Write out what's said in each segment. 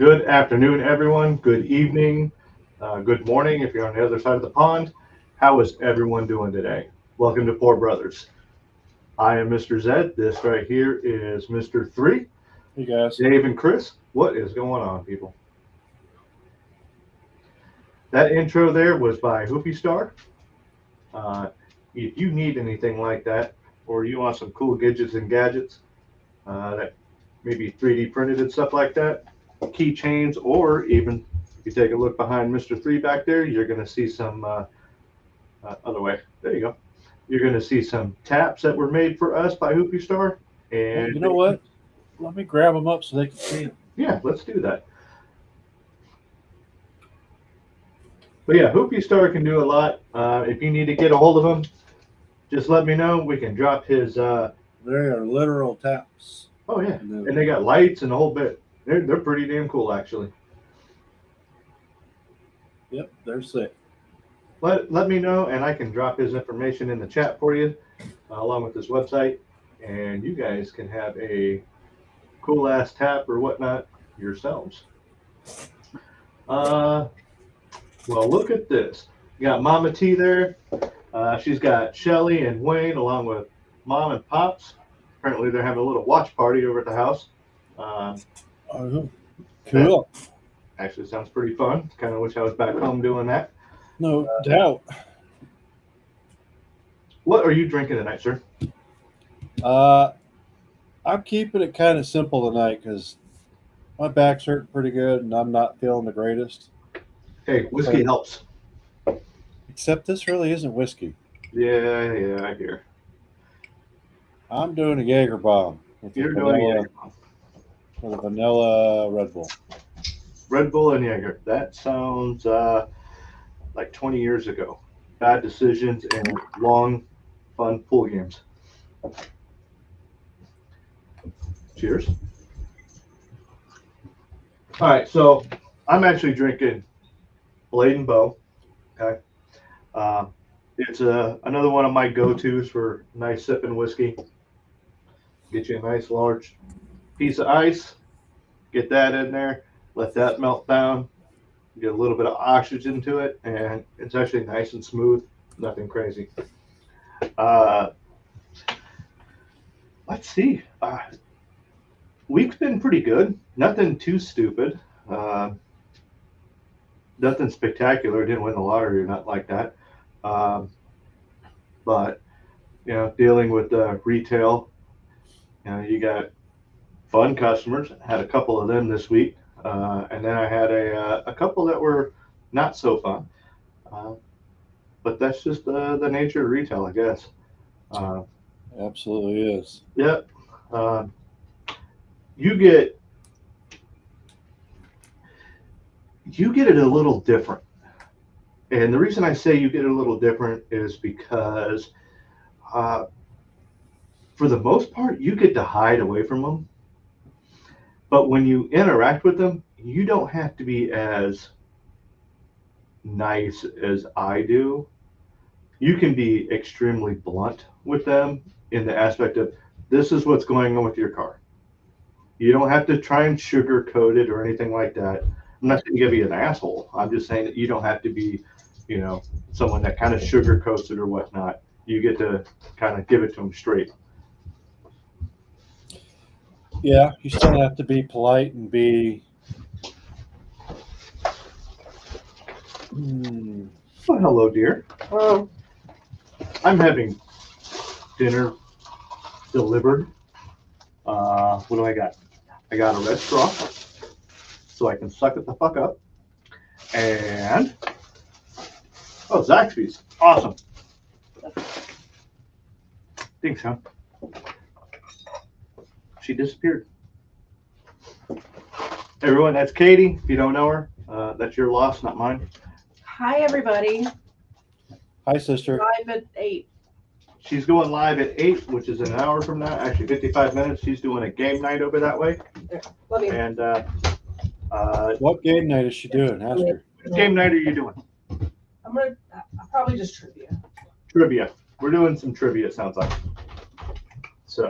Good afternoon, everyone. Good evening. Good morning if you're on the other side of the pond. How is everyone doing today? Welcome to Poor Brothers. I am Mr. Zed. This right here is Mr. 3. Hey guys. Dave and Chris. What is going on, people? That intro there was by Hoopy Star. If you need anything like that, or you want some cool gadgets and gadgets that maybe 3D printed and stuff like that, keychains, or even if you take a look behind Mr. 3 back there, you're going to see some other way. There you go. You're going to see some taps that were made for us by Hoopy Star. And Well, you know what? Let me grab them up so they can see them. Yeah, let's do that. But yeah, Hoopy Star can do a lot. If you need to get a hold of him, just let me know. We can drop his. They are literal taps. Oh yeah, and they got lights and a whole bit. They're pretty damn cool, actually. Yep, they're sick. Let me know, and I can drop his information in the chat for you, along with his website, and you guys can have a cool ass tap or whatnot yourselves. Well, look at this. You got Mama T there. She's got Shelly and Wayne along with Mom and Pops. Apparently, they're having a little watch party over at the house. Cool. Actually, sounds pretty fun. Kind of wish I was back home doing that. No doubt. What are you drinking tonight, sir? I'm keeping it kind of simple tonight because my back's hurting pretty good and I'm not feeling the greatest. Hey, whiskey helps. Except this really isn't whiskey. Yeah, I hear. I'm doing a Jaeger bomb. You're doing a Jaeger bomb. With a vanilla Red Bull. Red Bull and Jaeger. That sounds like 20 years ago. Bad decisions and long, fun pool games. Cheers. All right, so I'm actually drinking Blade and Bow. Okay. It's another one of my go-tos for nice sipping whiskey. Get you a nice large piece of ice. Get that in there. Let that melt down. Get a little bit of oxygen to it, and it's actually nice and smooth. Nothing crazy. Let's see. Week's been pretty good. Nothing too stupid. Nothing spectacular. Didn't win the lottery or nothing like that. But dealing with retail, you got fun customers. Had a couple of them this week, and then I had a couple that were not so fun. But that's just the nature of retail, I guess. Absolutely is. Yep. You get it a little different. And the reason I say you get it a little different is because for the most part, you get to hide away from them. But when you interact with them, you don't have to be as nice as I do. You can be extremely blunt with them in the aspect of, this is what's going on with your car. You don't have to try and sugarcoat it or anything like that. I'm not saying you be an asshole. I'm just saying that you don't have to be, someone that kind of sugarcoats it or whatnot. You get to kind of give it to them straight. Yeah, you still have to be polite and be. Well, hello, dear. I'm having dinner delivered. What do I got? I got a red straw, so I can suck it the fuck up. And Zaxby's, awesome. Thanks, huh? She disappeared. Everyone, that's Katie. If you don't know her, that's your loss, not mine. Hi, everybody. Hi, sister. Live at 8. She's going live at 8, which is an hour from now. Actually, 55 minutes. She's doing a game night over that way. Love you. And what game night is she doing? Ask her. What game night are you doing? I'll probably just trivia. Trivia. We're doing some trivia, it sounds like. So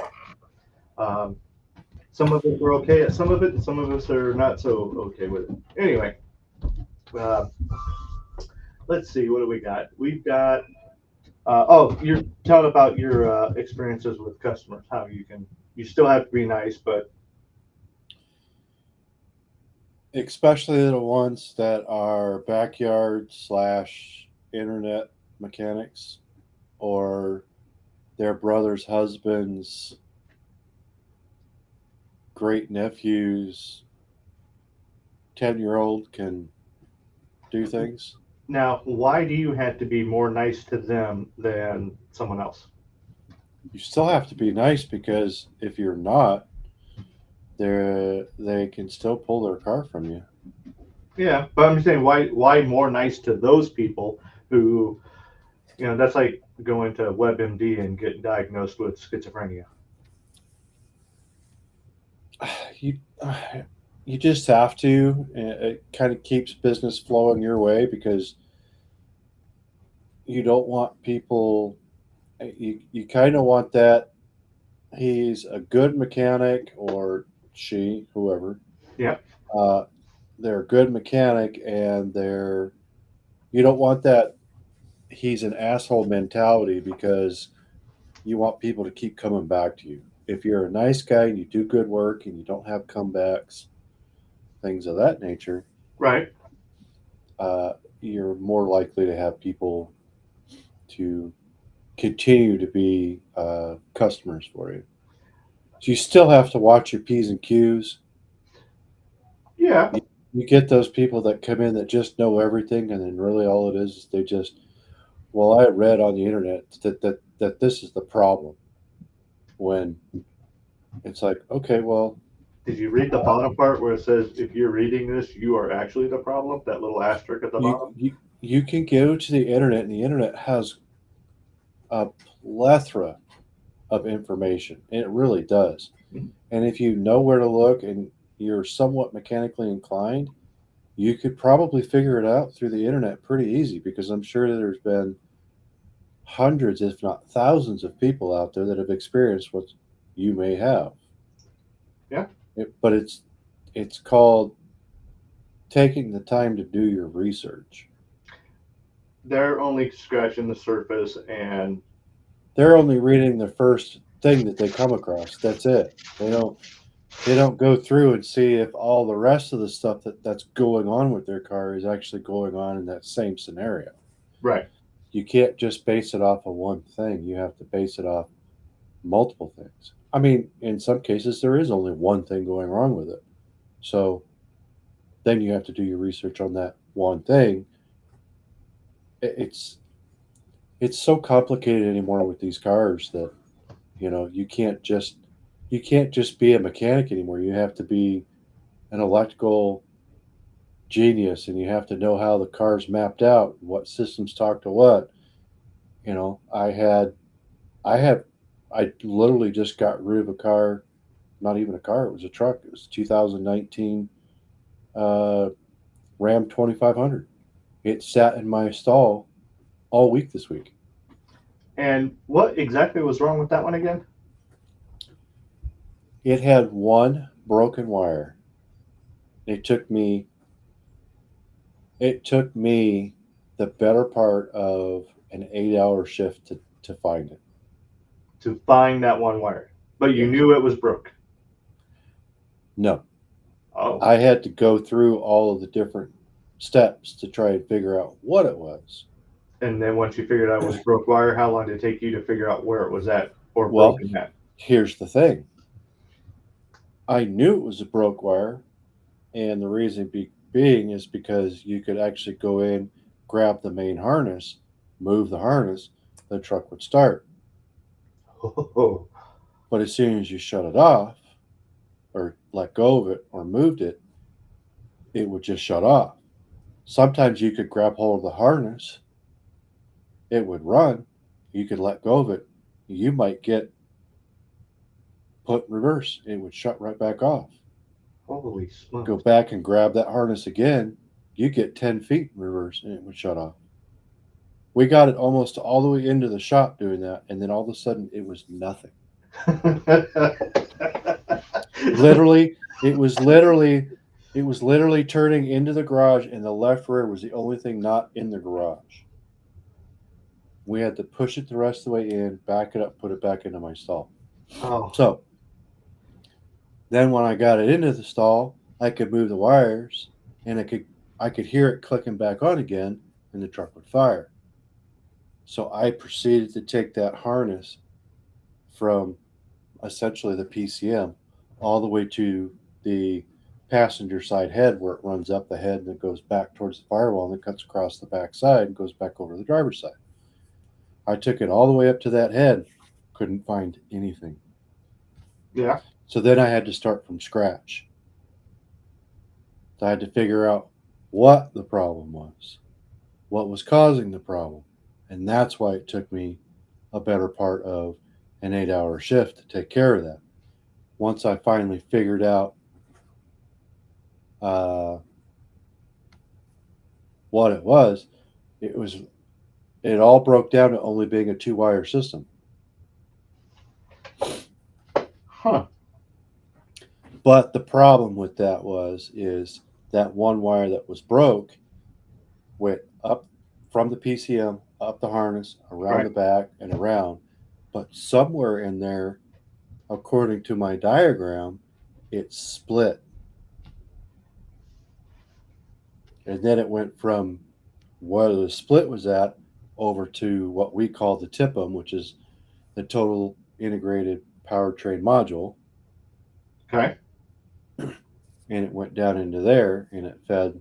some of us are okay at some of it, and some of us are not so okay with it. Anyway, uh, let's see, what do we got? We've got. Oh, you're telling about your experiences with customers. How you still have to be nice, but Especially the ones that are backyard slash internet mechanics, or their brother's husband's great nephew's 10-year-old can do things. now, why do you have to be more nice to them than someone else? You still have to be nice, because if you're not, they can still pull their car from you. Yeah, but I'm just saying, why more nice to those people who, that's like going to WebMD and getting diagnosed with schizophrenia. You you just have to. It kind of keeps business flowing your way, because you don't want people. You kind of want that he's a good mechanic, or she, whoever. Yeah. They're a good mechanic, and you don't want that he's an asshole mentality, because you want people to keep coming back to you. If you're a nice guy and you do good work and you don't have comebacks, things of that nature, Right. you're more likely to have people to continue to be customers for you. So you still have to watch your P's and Q's. Yeah. You get those people that come in that just know everything, and then really all it is they just, well, I read on the internet that this is the problem. When it's like, okay, well, Did you read the bottom part where it says, if you're reading this, you are actually the problem? That little asterisk at the bottom? you can go to the internet, and the internet has a plethora of information. And it really does. Mhm. And if you know where to look and you're somewhat mechanically inclined, you could probably figure it out through the internet pretty easy, because I'm sure that there's been hundreds, if not thousands, of people out there that have experienced what you may have. Yeah. But it's called taking the time to do your research. They're only scratching the surface, and They're only reading the first thing that they come across. That's it. They don't go through and see if all the rest of the stuff that's going on with their car is actually going on in that same scenario. right. You can't just base it off of one thing. You have to base it off multiple things. I mean, in some cases, there is only one thing going wrong with it. So then you have to do your research on that one thing. It's so complicated anymore with these cars that you can't just be a mechanic anymore. You have to be an electrical genius, and you have to know how the car's mapped out, what systems talk to what. I literally just got rid of a car, not even a car, it was a truck. It was 2019 Ram 2500. It sat in my stall all week this week. And what exactly was wrong with that one again? It had one broken wire. It took me the better part of an 8-hour shift to find it. To find that one wire. But you Yes. knew it was broke. No, Oh. I had to go through all of the different steps to try and figure out what it was. And then once you figured out it was broke wire, how long did it take you to figure out where it was at or Well, broken at? Here's the thing. I knew it was a broke wire, and the reason being is because you could actually go in, grab the main harness, move the harness, the truck would start. Oh. But as soon as you shut it off, or let go of it, or moved it, it would just shut off. Sometimes you could grab hold of the harness, it would run, you could let go of it, you might get put in reverse, it would shut right back off. Holy smokes. Go back and grab that harness again, you get 10 feet in reverse, and it would shut off. We got it almost all the way into the shop doing that, and then all of a sudden it was nothing. Literally, it was literally turning into the garage, and the left rear was the only thing not in the garage. We had to push it the rest of the way in, back it up, put it back into my stall. Oh, So then when I got it into the stall, I could move the wires, and I could hear it clicking back on again, and the truck would fire. So I proceeded to take that harness from essentially the PCM all the way to the passenger side head, where it runs up the head and it goes back towards the firewall and it cuts across the back side and goes back over the driver's side. I took it all the way up to that head, couldn't find anything. yeah. So then I had to start from scratch. So I had to figure out what the problem was, what was causing the problem. And that's why it took me a better part of an 8-hour shift to take care of that. Once I finally figured out what it was, it all broke down to only being a 2-wire system. Huh. But the problem with that is that one wire that was broke went up from the PCM, up the harness, around Right. the back, and around. But somewhere in there, according to my diagram, it split. And then it went from where the split was at over to what we call the TIPM, which is the total integrated powertrain module. Okay. And it went down into there and it fed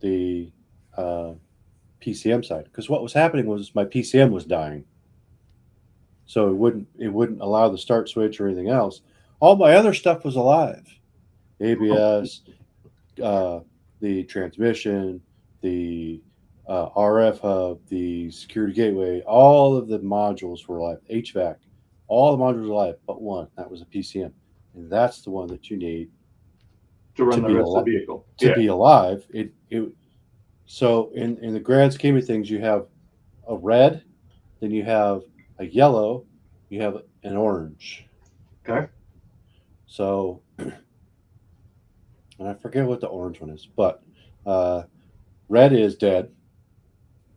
the PCM side. Because what was happening was my PCM was dying. So it wouldn't allow the start switch or anything else. All my other stuff was alive. ABS, the transmission, the RF hub, the security gateway, all of the modules were alive. HVAC, all the modules were alive, but one. That was a PCM. And that's the one that you need To run to the be rest of alive. the vehicle. To Yeah. be alive. So in the grand scheme of things, you have a red, then you have a yellow, you have an orange. Okay. So, and I forget what the orange one is, but red is dead,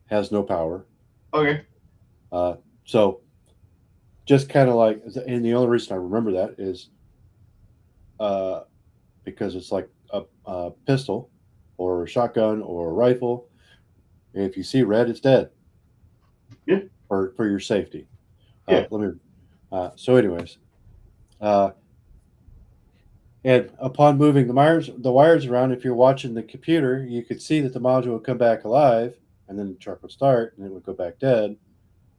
has no power. Okay. So, just kind of like, and the only reason I remember that is because it's like a pistol or a shotgun or a rifle. If you see red, it's dead. Yeah. For your safety. Yeah. So, anyways, and upon moving the wires around, if you're watching the computer, you could see that the module would come back alive, and then the truck would start, and it would go back dead.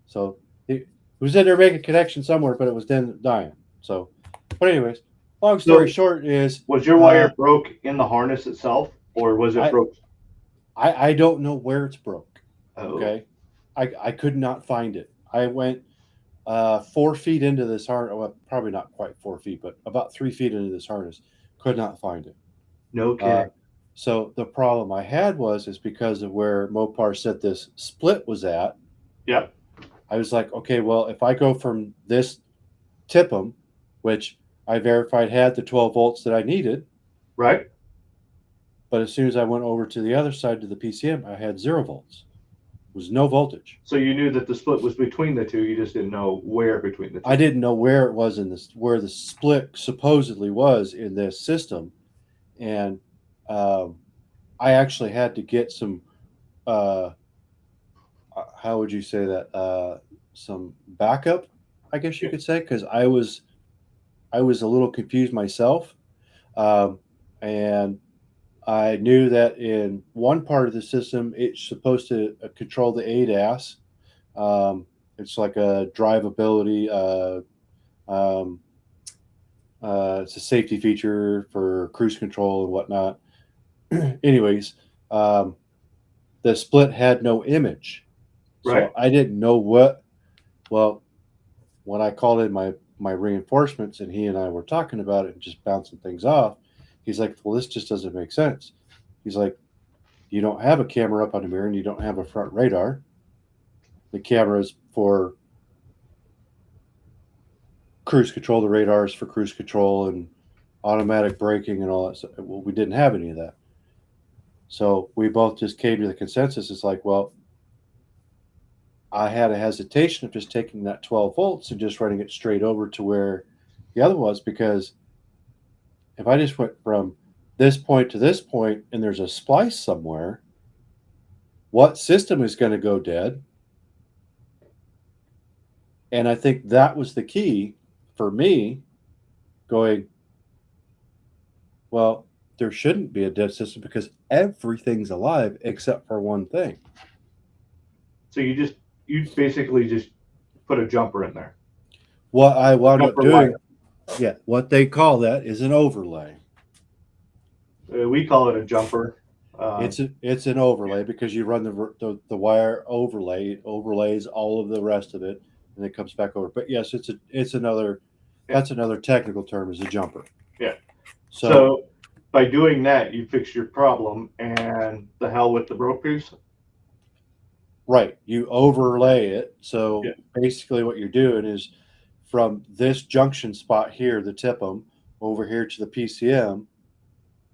So it was in there making a connection somewhere, but it was then dying. So, but anyways, long story short is, was your wire broke in the harness itself, or was it broke? I don't know where it's broke. Oh. Okay, I could not find it. I went 4 feet into this harness. Well, probably not quite 4 feet, but about 3 feet into this harness. Could not find it. No kidding. So the problem I had is because of where Mopar said this split was at. Yep. I was like, okay, well, if I go from this TIPM, which I verified had the 12 volts that I needed, Right. but as soon as I went over to the other side to the PCM, I had 0 volts. It was no voltage. So you knew that the split was between the two. You just didn't know where between the two. I didn't know where it was where the split supposedly was in this system, and I actually had to get some. How would you say that? Some backup, I guess you could say, because I was a little confused myself, and I knew that in one part of the system, it's supposed to control the ADAS. It's like a drivability. It's a safety feature for cruise control and whatnot. Anyways, the split had no image. Right. So I didn't know what. Well, when I called in my reinforcements and he and I were talking about it and just bouncing things off, he's like, well, this just doesn't make sense. He's like, you don't have a camera up on the mirror and you don't have a front radar. The camera is for cruise control. The radars for cruise control and automatic braking and all that stuff. Well, we didn't have any of that. So we both just came to the consensus. It's like, well, I had a hesitation of just taking that 12 volts and just running it straight over to where the other was, because if I just went from this point to this point and there's a splice somewhere, what system is going to go dead? And I think that was the key for me going, well, there shouldn't be a dead system because everything's alive except for one thing. So you basically just put a jumper in there. What I wound up Jumper doing, wire. yeah, what they call that is an overlay. We call it a jumper. It's an overlay because you run the wire overlay. It overlays all of the rest of it, and it comes back over. But yes, it's another. That's another technical term, is a jumper. Yeah. So So by doing that, you fix your problem, and the hell with the broke piece. right, you overlay it. So Yeah. basically, what you're doing is from this junction spot here, the TIPM, over here to the PCM,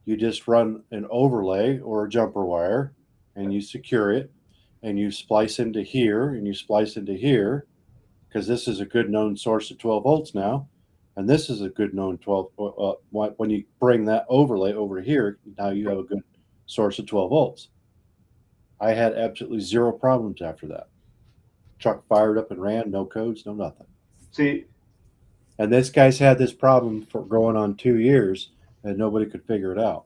you just run an overlay or a jumper wire, and you secure it, and you splice into here, and you splice into here, because this is a good known source of 12 volts now, and this is a good known 12. When you bring that overlay over here, now you have a good source of 12 volts. I had absolutely zero problems after that. Truck fired up and ran, no codes, no nothing. See, And this guy's had this problem for going on 2 years, and nobody could figure it out.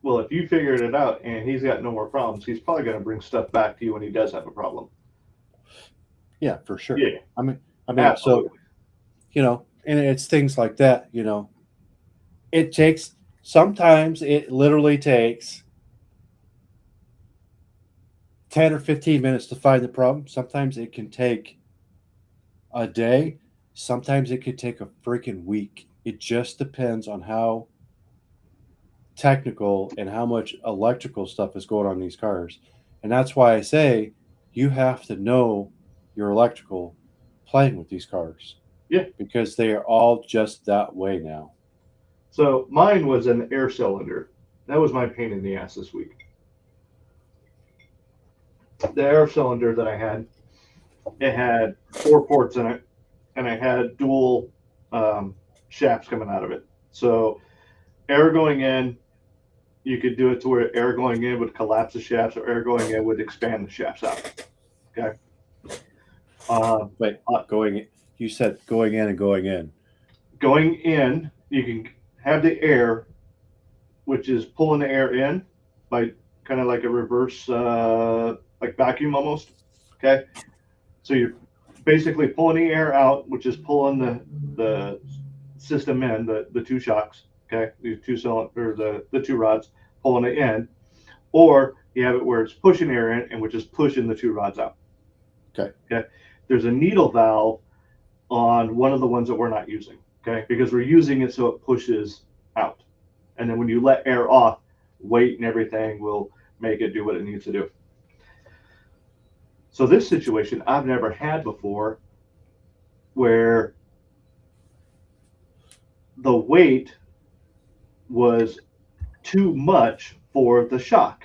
well, if you figured it out and he's got no more problems, he's probably going to bring stuff back to you when he does have a problem. Yeah, for sure. Yeah. I mean, Absolutely. so, you know, and it's things like that, you know. It takes, sometimes it literally takes 10 or 15 minutes to find the problem. Sometimes it can take a day. Sometimes it could take a freaking week. It just depends on how technical and how much electrical stuff is going on in these cars. And that's why I say you have to know your electrical playing with these cars. Yeah. Because they are all just that way now. So mine was an air cylinder. That was my pain in the ass this week. The air cylinder that I had, it had 4 ports in it, and I had dual shafts coming out of it. So air going in, you could do it to where air going in would collapse the shafts, or air going in would expand the shafts out. Okay. Wait, going, you said going in and going in. Going in, you can have the air, which is pulling the air in by kind of like a reverse, like vacuum almost. Okay. So you're basically pulling the air out, which is pulling the system in, the 2 shocks. Okay. The 2 cylinder, the 2 rods, pulling it in, or you have it where it's pushing air in, and which is pushing the 2 rods out. Okay. Okay. There's a needle valve on one of the ones that we're not using. Okay. Because we're using it so it pushes out. And then when you let air off, weight and everything will make it do what it needs to do. So this situation I've never had before, where the weight was too much for the shock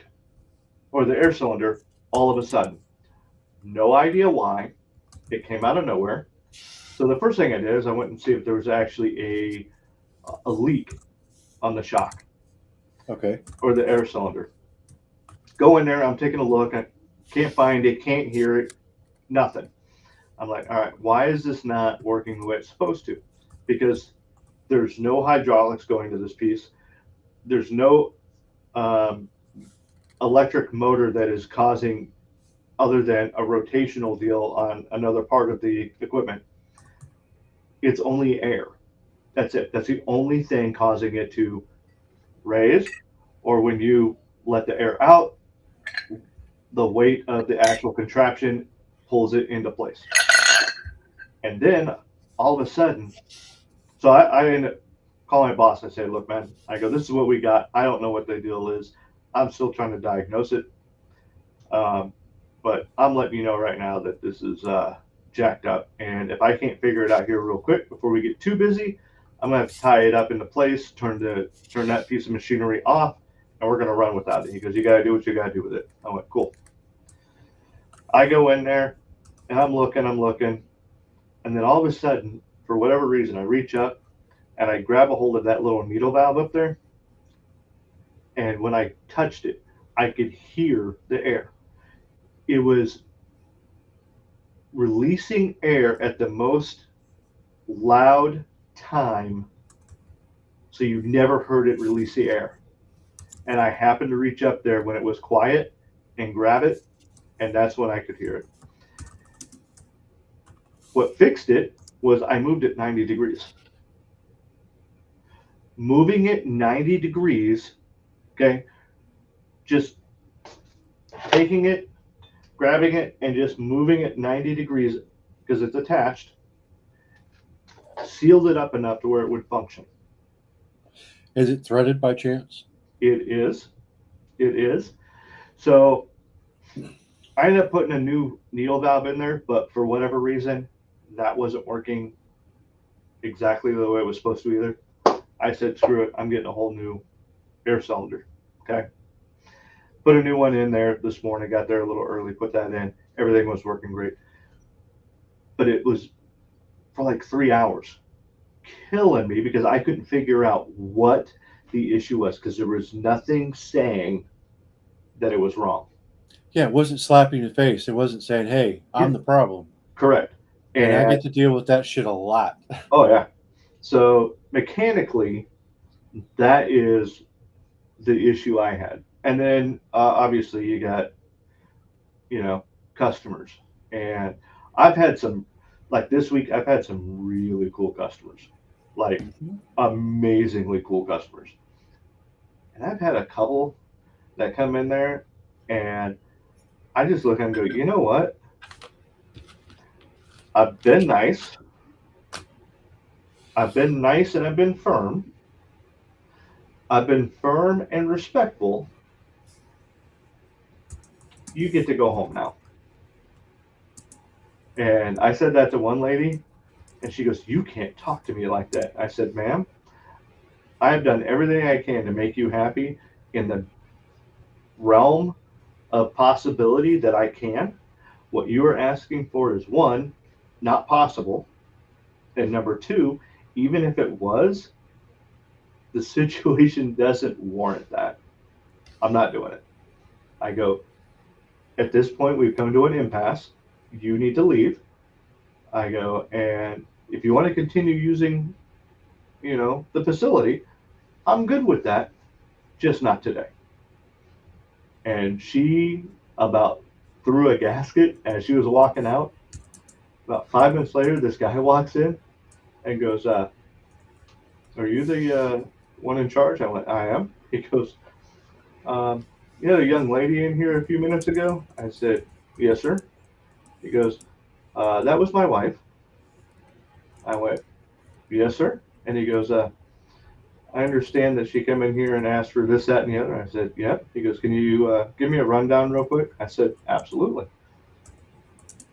or the air cylinder all of a sudden. No idea why. It came out of nowhere. So the first thing I did is I went and see if there was actually a leak on the shock. Okay. Or the air cylinder. Go in there, I'm taking a look, I can't find it, can't hear it, nothing. I'm like, all right, why is this not working the way it's supposed to? Because there's no hydraulics going to this piece. There's no electric motor that is causing, other than a rotational deal on another part of the equipment. It's only air. That's it. That's the only thing causing it to raise, or when you let the air out, the weight of the actual contraption pulls it into place. And then all of a sudden, so I ended up calling my boss. I said, look, man, I go, this is what we got. I don't know what the deal is. I'm still trying to diagnose it. But I'm letting you know right now that this is jacked up. And if I can't figure it out here real quick before we get too busy, I'm gonna have to tie it up into place, turn that piece of machinery off, and we're gonna run without it. He goes, you gotta do what you gotta do with it. I went, cool. I go in there and I'm looking, and then all of a sudden, for whatever reason, I reach up and I grab a hold of that little needle valve up there. And when I touched it, I could hear the air. It was releasing air at the most loud time, so you never heard it release the air. And I happened to reach up there when it was quiet and grab it, and that's when I could hear it. What fixed it was I moved it 90 degrees. Moving it 90 degrees, okay, just taking it, grabbing it, and just moving it 90 degrees because it's attached, sealed it up enough to where it would function. Is it threaded by chance? It is. It is. So I ended up putting a new needle valve in there, but for whatever reason, that wasn't working exactly the way it was supposed to either. I said, screw it. I'm getting a whole new air cylinder. Okay. Put a new one in there this morning. Got there a little early, put that in. Everything was working great. But it was for like 3 hours killing me because I couldn't figure out what the issue was because there was nothing saying that it was wrong. Yeah, it wasn't slapping the face. It wasn't saying, hey, I'm the problem. Correct. And I get to deal with that shit a lot. Oh, yeah. So mechanically, that is the issue I had. And then obviously you got, customers. And I've had some, like this week, I've had some really cool customers, like amazingly cool customers. And I've had a couple that come in there and I just look and go, you know what? I've been nice. I've been nice and I've been firm. I've been firm and respectful. You get to go home now. And I said that to one lady, and she goes, you can't talk to me like that. I said, ma'am, I have done everything I can to make you happy in the realm of possibility that I can. What you are asking for is, one, not possible. And number two, even if it was, the situation doesn't warrant that. I'm not doing it. I go, at this point, we've come to an impasse. You need to leave. I go, and if you want to continue using, the facility, I'm good with that, just not today. And she about threw a gasket as she was walking out. About 5 minutes later, this guy walks in and goes, are you the one in charge? I went, I am. He goes, you had a young lady in here a few minutes ago? I said, yes, sir. He goes, that was my wife. I went, yes, sir. And he goes, I understand that she came in here and asked for this, that, and the other. I said, yep. He goes, can you give me a rundown real quick? I said, absolutely.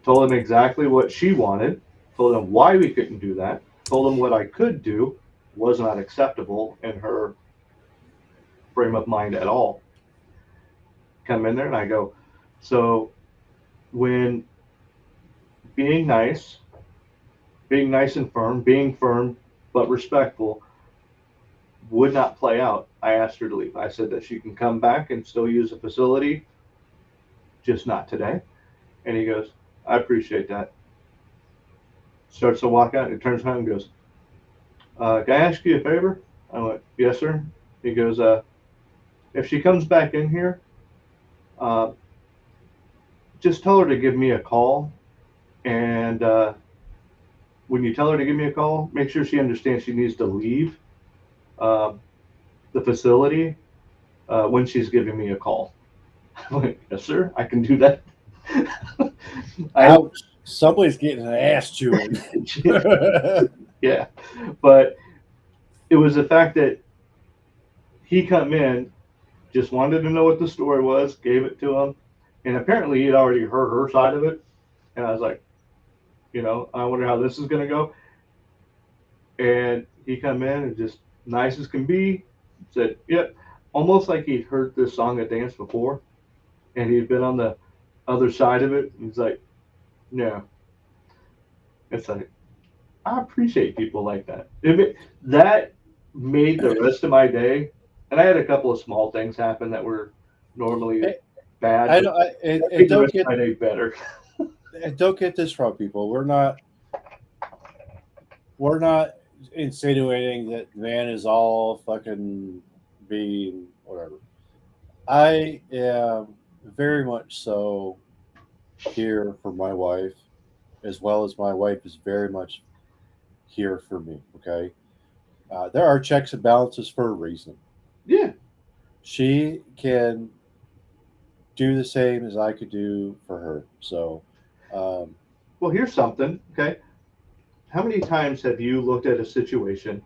Told him exactly what she wanted. Told him why we couldn't do that. Told him what I could do was not acceptable in her frame of mind at all. Come in there and I go, so when being nice and firm, being firm but respectful would not play out, I asked her to leave. I said that she can come back and still use the facility, just not today. And he goes, I appreciate that. Starts to walk out and he turns around and goes, can I ask you a favor? I went, yes, sir. He goes, if she comes back in here, just tell her to give me a call. And when you tell her to give me a call, make sure she understands she needs to leave the facility when she's giving me a call. I went, yes, sir, I can do that. Ouch. Somebody's getting an ass chewing. Yeah, but it was the fact that he come in, just wanted to know what the story was, gave it to him, and apparently he'd already heard her side of it. And I was like, I wonder how this is going to go. And he come in and just nice as can be, said, yep, almost like he'd heard this song and dance before, and he'd been on the other side of it. And he's like, yeah, it's like, I appreciate people like that. That made the rest of my day. And I had a couple of small things happen that were normally bad. I but don't, I, and, that and made the don't rest get of my day better. and don't get this wrong, people. We're not insinuating that Van is all fucking being whatever. I am very much so here for my wife, as well as my wife is very much here for me. Okay, there are checks and balances for a reason. Yeah. She can do the same as I could do for her. So, Well, here's something. Okay. How many times have you looked at a situation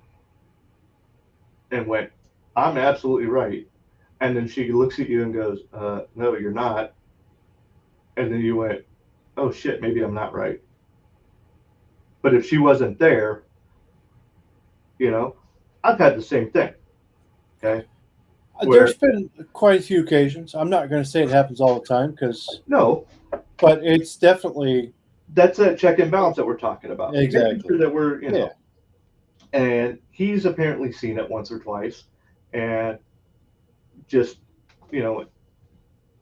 and went, I'm absolutely right? And then she looks at you and goes, no, you're not. And then you went, oh shit, maybe I'm not right. But if she wasn't there, I've had the same thing. Okay. there's been quite a few occasions. I'm not going to say it happens all the time No, but it's definitely that's that check and balance that we're talking about. Making exactly. sure that we're, Yeah. And he's apparently seen it once or twice, and just,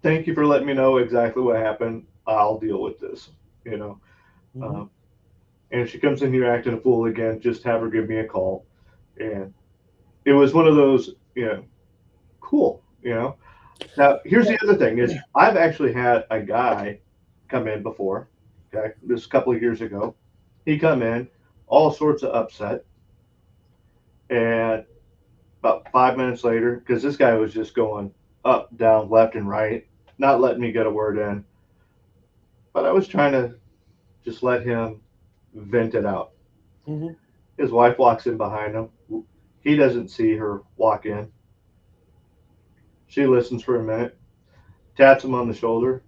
thank you for letting me know exactly what happened. I'll deal with this, Mhm. And if she comes in here acting a fool again, just have her give me a call. And it was one of those, cool, Now, here's the other thing is I've actually had a guy come in before, okay, this a couple of years ago. He come in, all sorts of upset, and about 5 minutes later, because this guy was just going up, down, left, and right, not letting me get a word in. But I was trying to just let him vent it out. Mhm. His wife walks in behind him. He doesn't see her walk in. She listens for a minute, taps him on the shoulder.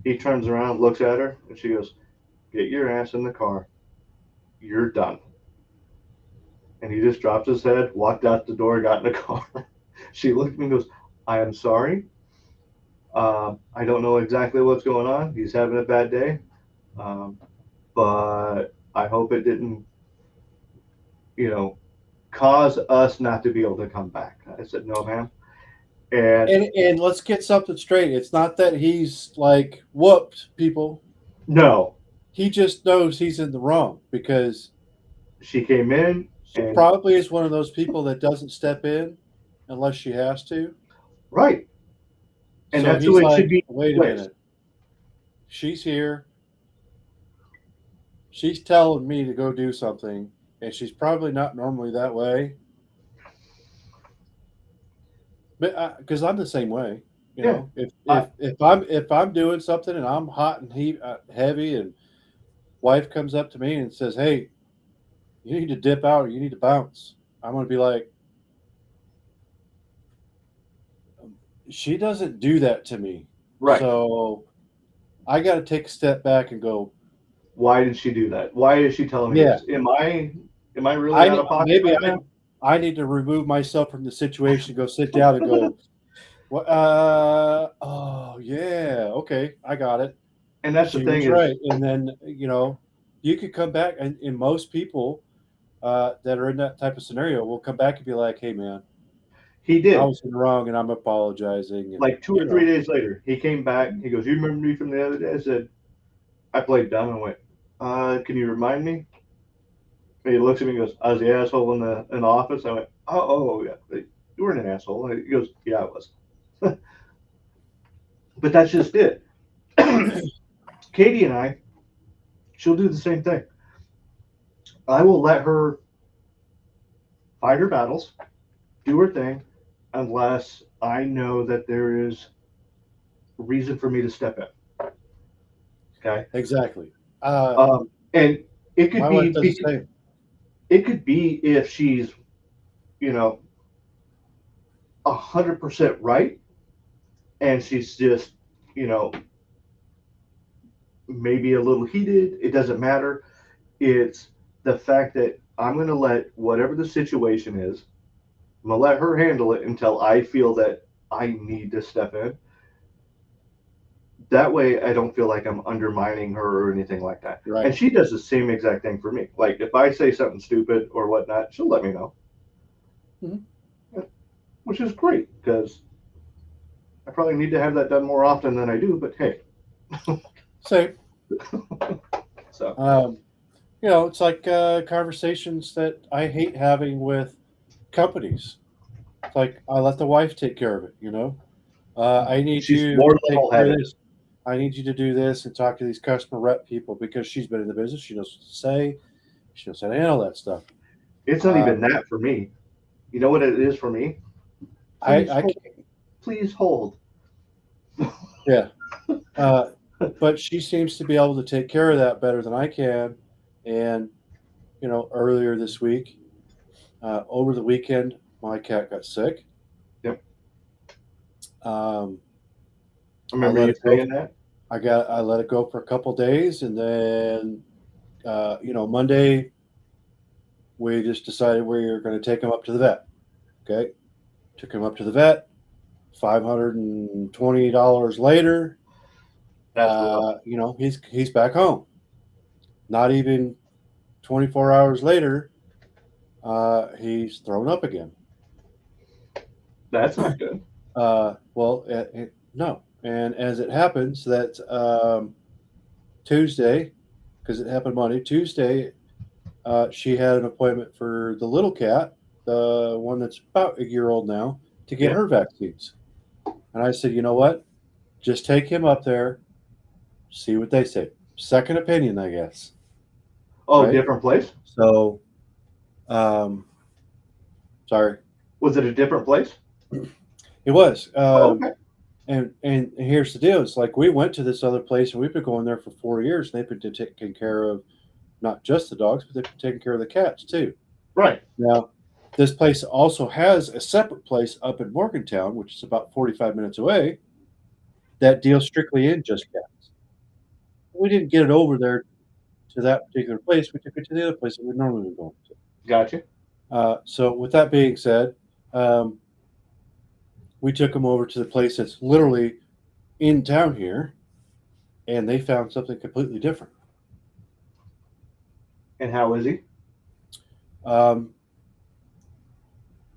He turns around, looks at her, and she goes, get your ass in the car. You're done. And he just dropped his head, walked out the door, got in the car. She looked at me and goes, I am sorry. I don't know exactly what's going on. He's having a bad day. But I hope it didn't, cause us not to be able to come back. I said, no, ma'am. And let's get something straight. It's not that he's like whooped people. No, He just knows he's in the wrong because she came in she and probably is one of those people that doesn't step in unless she has to. right. And So that's the he's way it should like, be wait a placed. minute. She's here. She's telling me to go do something, and she's probably not normally that way. But because I'm the same way, Yeah. if I'm doing something and I'm hot and heavy, and wife comes up to me and says, "Hey, you need to dip out or you need to bounce," I'm gonna be like, she doesn't do that to me, Right. so I got to take a step back and go, Why did she do that? Why is she telling me yeah, this? Am I really out of pocket maybe right now? I need to remove myself from the situation, go sit down and go, what? Oh yeah, okay, I got it. And that's the She thing was is, right, and then you could come back, and most people that are in that type of scenario will come back and be like, "Hey, man, he I did. was in the wrong, and I'm apologizing." And Like 2 or 3 days later, he came back. He goes, "You remember me from the other day?" I said, "I played dumb." And went, "Can you remind me?" And he looks at me and goes, "I was the asshole in the office." I went, "Oh yeah, you weren't an asshole." And he goes, "Yeah, I was." But that's just it. Katie and I, she'll do the same thing. I will let her fight her battles, do her thing, unless I know that there is reason for me to step in. Okay. exactly. And it could My wife be, does the same. it could be if she's, you know, 100% right, and she's just, you know, maybe a little heated. It doesn't matter. It's the fact that I'm going to let whatever the situation is, I'm going to let her handle it until I feel that I need to step in. That way, I don't feel like I'm undermining her or anything like that. Right. And she does the same exact thing for me. Like if I say something stupid or whatnot, she'll let me know, which is great because I probably need to have that done more often than I do. But hey, So, so it's like conversations that I hate having with companies. It's like I let the wife take care of it. I need she's you more to take care of level-headed. this. I need you to do this and talk to these customer rep people because she's been in the business. She knows what to say. She knows how to handle that stuff. It's not even that for me. You know what it is for me? I Please hold. Yeah. But she seems to be able to take care of that better than I can. And, earlier this week, over the weekend, my cat got sick. Yep. Um, I remember let you it go. saying that. I let it go for a couple days, and then, Monday, we just decided we were going to take him up to the vet. Okay. Took him up to the vet. $520 later. He's back home. Not even 24 hours later, he's thrown up again. That's not good. No. And as it happens, that Tuesday, because it happened Monday, Tuesday, she had an appointment for the little cat, the one that's about a year old now, to get her vaccines. And I said, you know what? Just take him up there, see what they say. Second opinion, I guess. Oh, Right? different place? So, sorry. Was it a different place? It was. Okay. And here's the deal. It's like we went to this other place and we've been going there for 4 years. And they've been taking care of not just the dogs, but they've been taking care of the cats too. Right. Now, this place also has a separate place up in Morgantown, which is about 45 minutes away, that deals strictly in just cats. We didn't get it over there to that particular place. We took it to the other place that we normally would go to. Gotcha. So with that being said, we took them over to the place that's literally in town here, and they found something completely different. And how is he?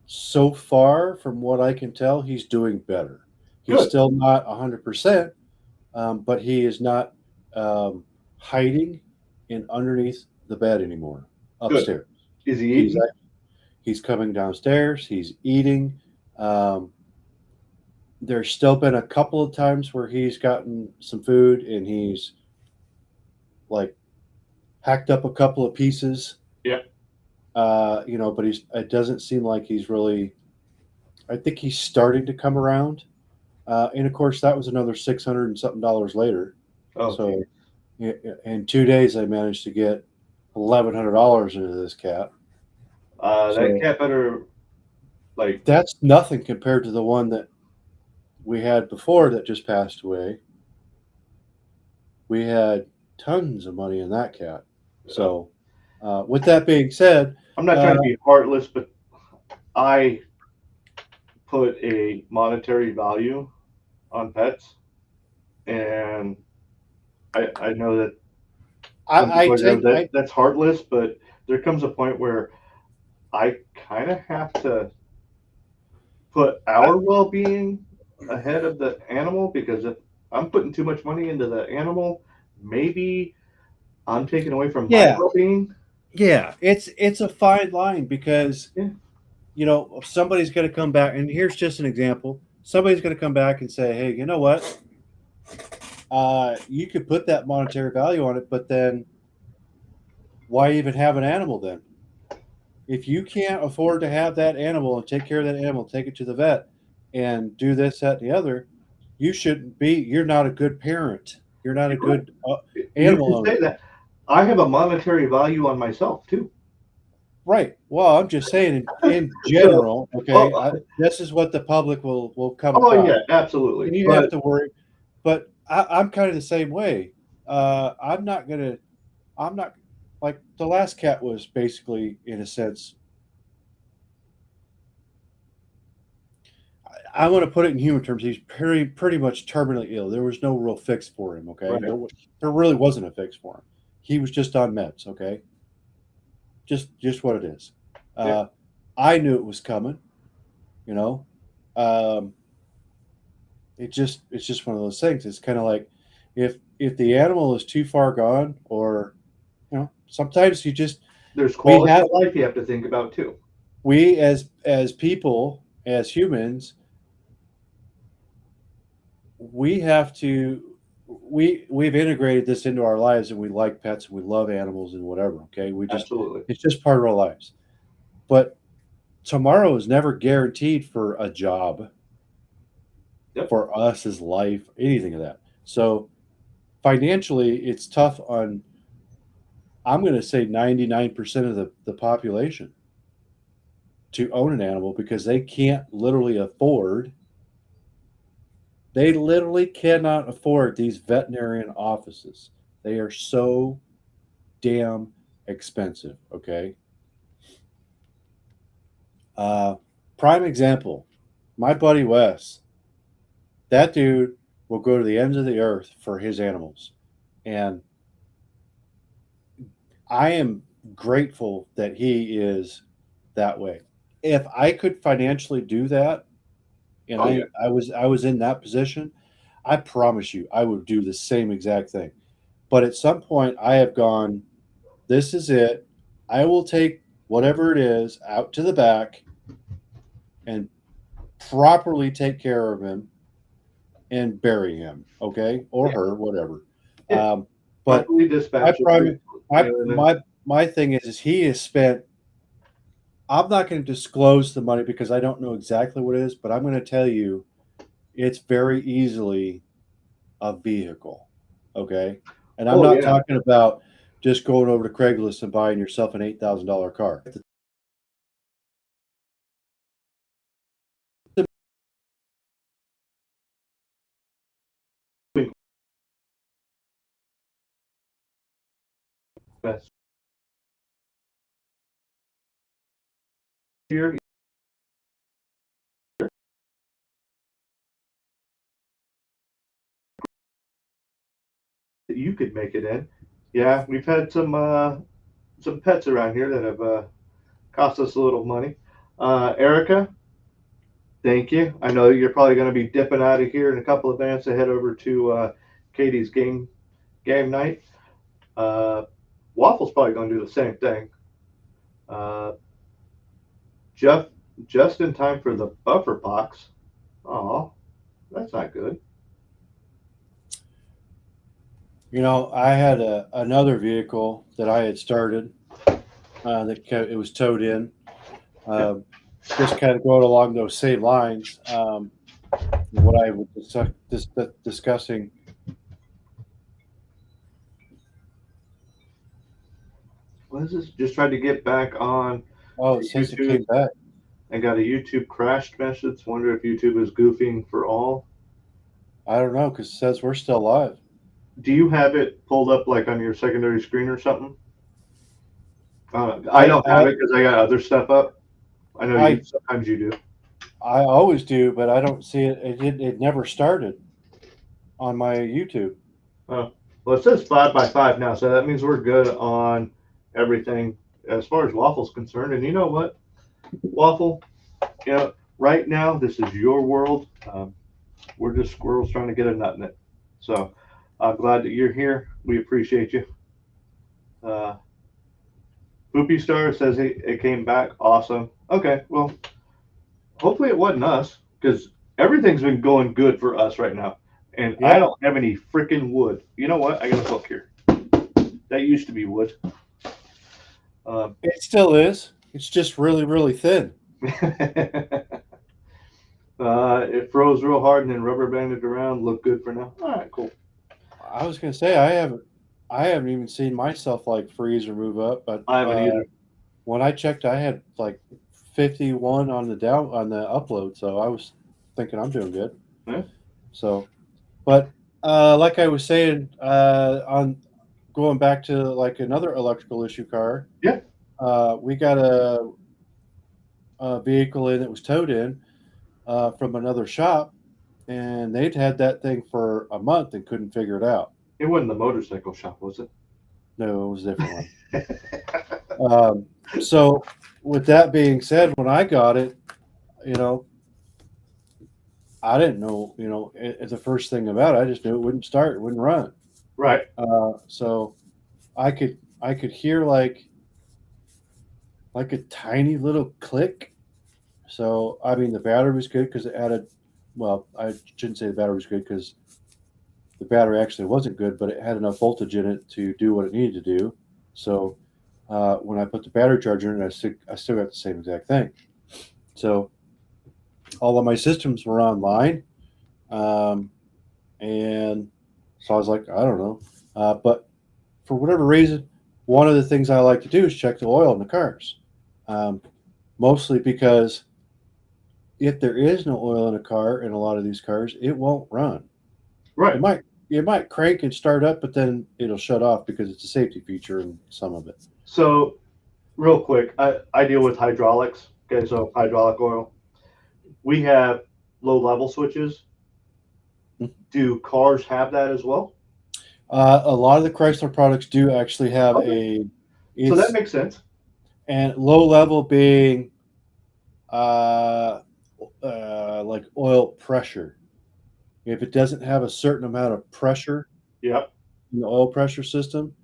So far, from what I can tell, he's doing better. He's Good. still not 100%, but he is not hiding in underneath the bed anymore upstairs. Is he eating? He's coming downstairs. He's eating. There's still been a couple of times where he's gotten some food and he's like hacked up a couple of pieces. Yeah. But it doesn't seem like he's really. I think he's starting to come around. And of course, that was another $600 and something later. Oh, so in 2 days, I managed to get $1,100 into this cat. That cat better, like. That's nothing compared to the one that we had before that just passed away. We had tons of money in that cat. So, with that being said, I'm not trying to be heartless, but I put a monetary value on pets, and I know that that's heartless, but there comes a point where I kind of have to put our well-being ahead of the animal, because if I'm putting too much money into the animal, maybe I'm taking away from my well-being. Yeah, it's a fine line because somebody's going to come back, and here's just an example. Somebody's going to come back and say, "Hey, you know what? You could put that monetary value on it, but then why even have an animal then? If you can't afford to have that animal and take care of that animal, take it to the vet, and do this, that, and the other, you shouldn't be. You're not a good parent. You're not a good animal owner." Say that. I have a monetary value on myself too. Right. Well, I'm just saying in general. Okay, this is what the public will come. Oh yeah, absolutely. And you have to worry, but I'm kind of the same way. I'm not like the last cat was basically, in a sense, I want to put it in human terms. He's pretty much terminally ill. There was no real fix for him. Okay, Right. there really wasn't a fix for him. He was just on meds. Okay, just what it is. Yeah. I knew it was coming. You know, um, it's just one of those things. It's kind of like if the animal is too far gone, or sometimes you just There's quality have of life you have to think about too. we as people, as humans, we have to we've integrated this into our lives, and we like pets and we love animals and whatever. Okay, Absolutely. it's just part of our lives. But tomorrow is never guaranteed for a job, Yep. for us as life, anything of that. So financially, it's tough on, I'm going to say, 99% of the population to own an animal, because they can't literally afford. They literally cannot afford these veterinarian offices. They are so damn expensive. Okay. Prime example, my buddy Wes. That dude will go to the ends of the earth for his animals, and I am grateful that he is that way. If I could financially do that, and Oh, yeah. I was in that position, I promise you I would do the same exact thing. But at some point I have gone, this is it. I will take whatever it is out to the back and properly take care of him and bury him, okay? Or Yeah. her, whatever. Yeah. But Properly my dispatched. prime my and then- my thing is he has spent, I'm not going to disclose the money because I don't know exactly what it is, but I'm going to tell you it's very easily a vehicle. Okay. And I'm Oh, not yeah. talking about just going over to Craigslist and buying yourself an $8,000 car. Best year that you could make it in. Yeah, we've had some pets around here that have cost us a little money. Erica, thank you. I know you're probably going to be dipping out of here in a couple of minutes to head over to Katie's game night. Waffle's probably going to do the same thing. Jeff, just in time for the buffer box. Oh, that's not good. I had another vehicle that I had started it was towed in. Just kind of going along those same lines. What I was discussing. What is this? Just tried to get back on. Oh, it says it YouTube. came back. I got a YouTube crashed message. Wonder if YouTube is goofing for all. I don't know, because it says we're still live. Do you have it pulled up like on your secondary screen or something? I don't have it because I got other stuff up. I know sometimes you do. I always do, but I don't see it. It never started on my YouTube. Well, it says 5x5 now, so that means we're good on everything as far as Waffle's concerned. And you know what, Waffle? Right now this is your world. We're just squirrels trying to get a nut in it. So I'm glad that you're here. We appreciate you. Poopy Star says it came back. Awesome. Okay, well, hopefully it wasn't us, because everything's been going good for us right now. And I don't have any freaking wood. You know what? I got a book here. That used to be wood. It still is. It's just really, really thin. It froze real hard and then rubber banded around. Looked good for now. All right, cool. I was gonna say I haven't even seen myself like freeze or move up, but I haven't either. When I checked, I had like 51 on the upload, so I was thinking I'm doing good. Yeah. So, but like I was saying, on going back to like another electrical issue car. Yeah. We got a vehicle in that was towed in from another shop, and they'd had that thing for a month and couldn't figure it out. It wasn't the motorcycle shop, was it? No, it was a different one. So, with that being said, when I got it, you know, I didn't know, the first thing about it, I just knew it wouldn't start, it wouldn't run. Right. So, I could hear like a tiny little click. So, I mean, the battery was good because it added. Well, I shouldn't say the battery was good because the battery actually wasn't good, but it had enough voltage in it to do what it needed to do. So when I put the battery charger in, I still got the same exact thing. So all of my systems were online, and so I was like, I don't know. But for whatever reason, one of the things I like to do is check the oil in the cars, mostly because if there is no oil in a car, in a lot of these cars, it won't run. Right. It might crank and start up, but then it'll shut off because it's a safety feature in some of it. So, real quick, I deal with hydraulics. Okay, so hydraulic oil. We have low level switches. Do cars have that as well? A lot of the Chrysler products do actually have Okay. So that makes sense. and low level being like oil pressure. If it doesn't have a certain amount of pressure Yep. in the oil pressure system,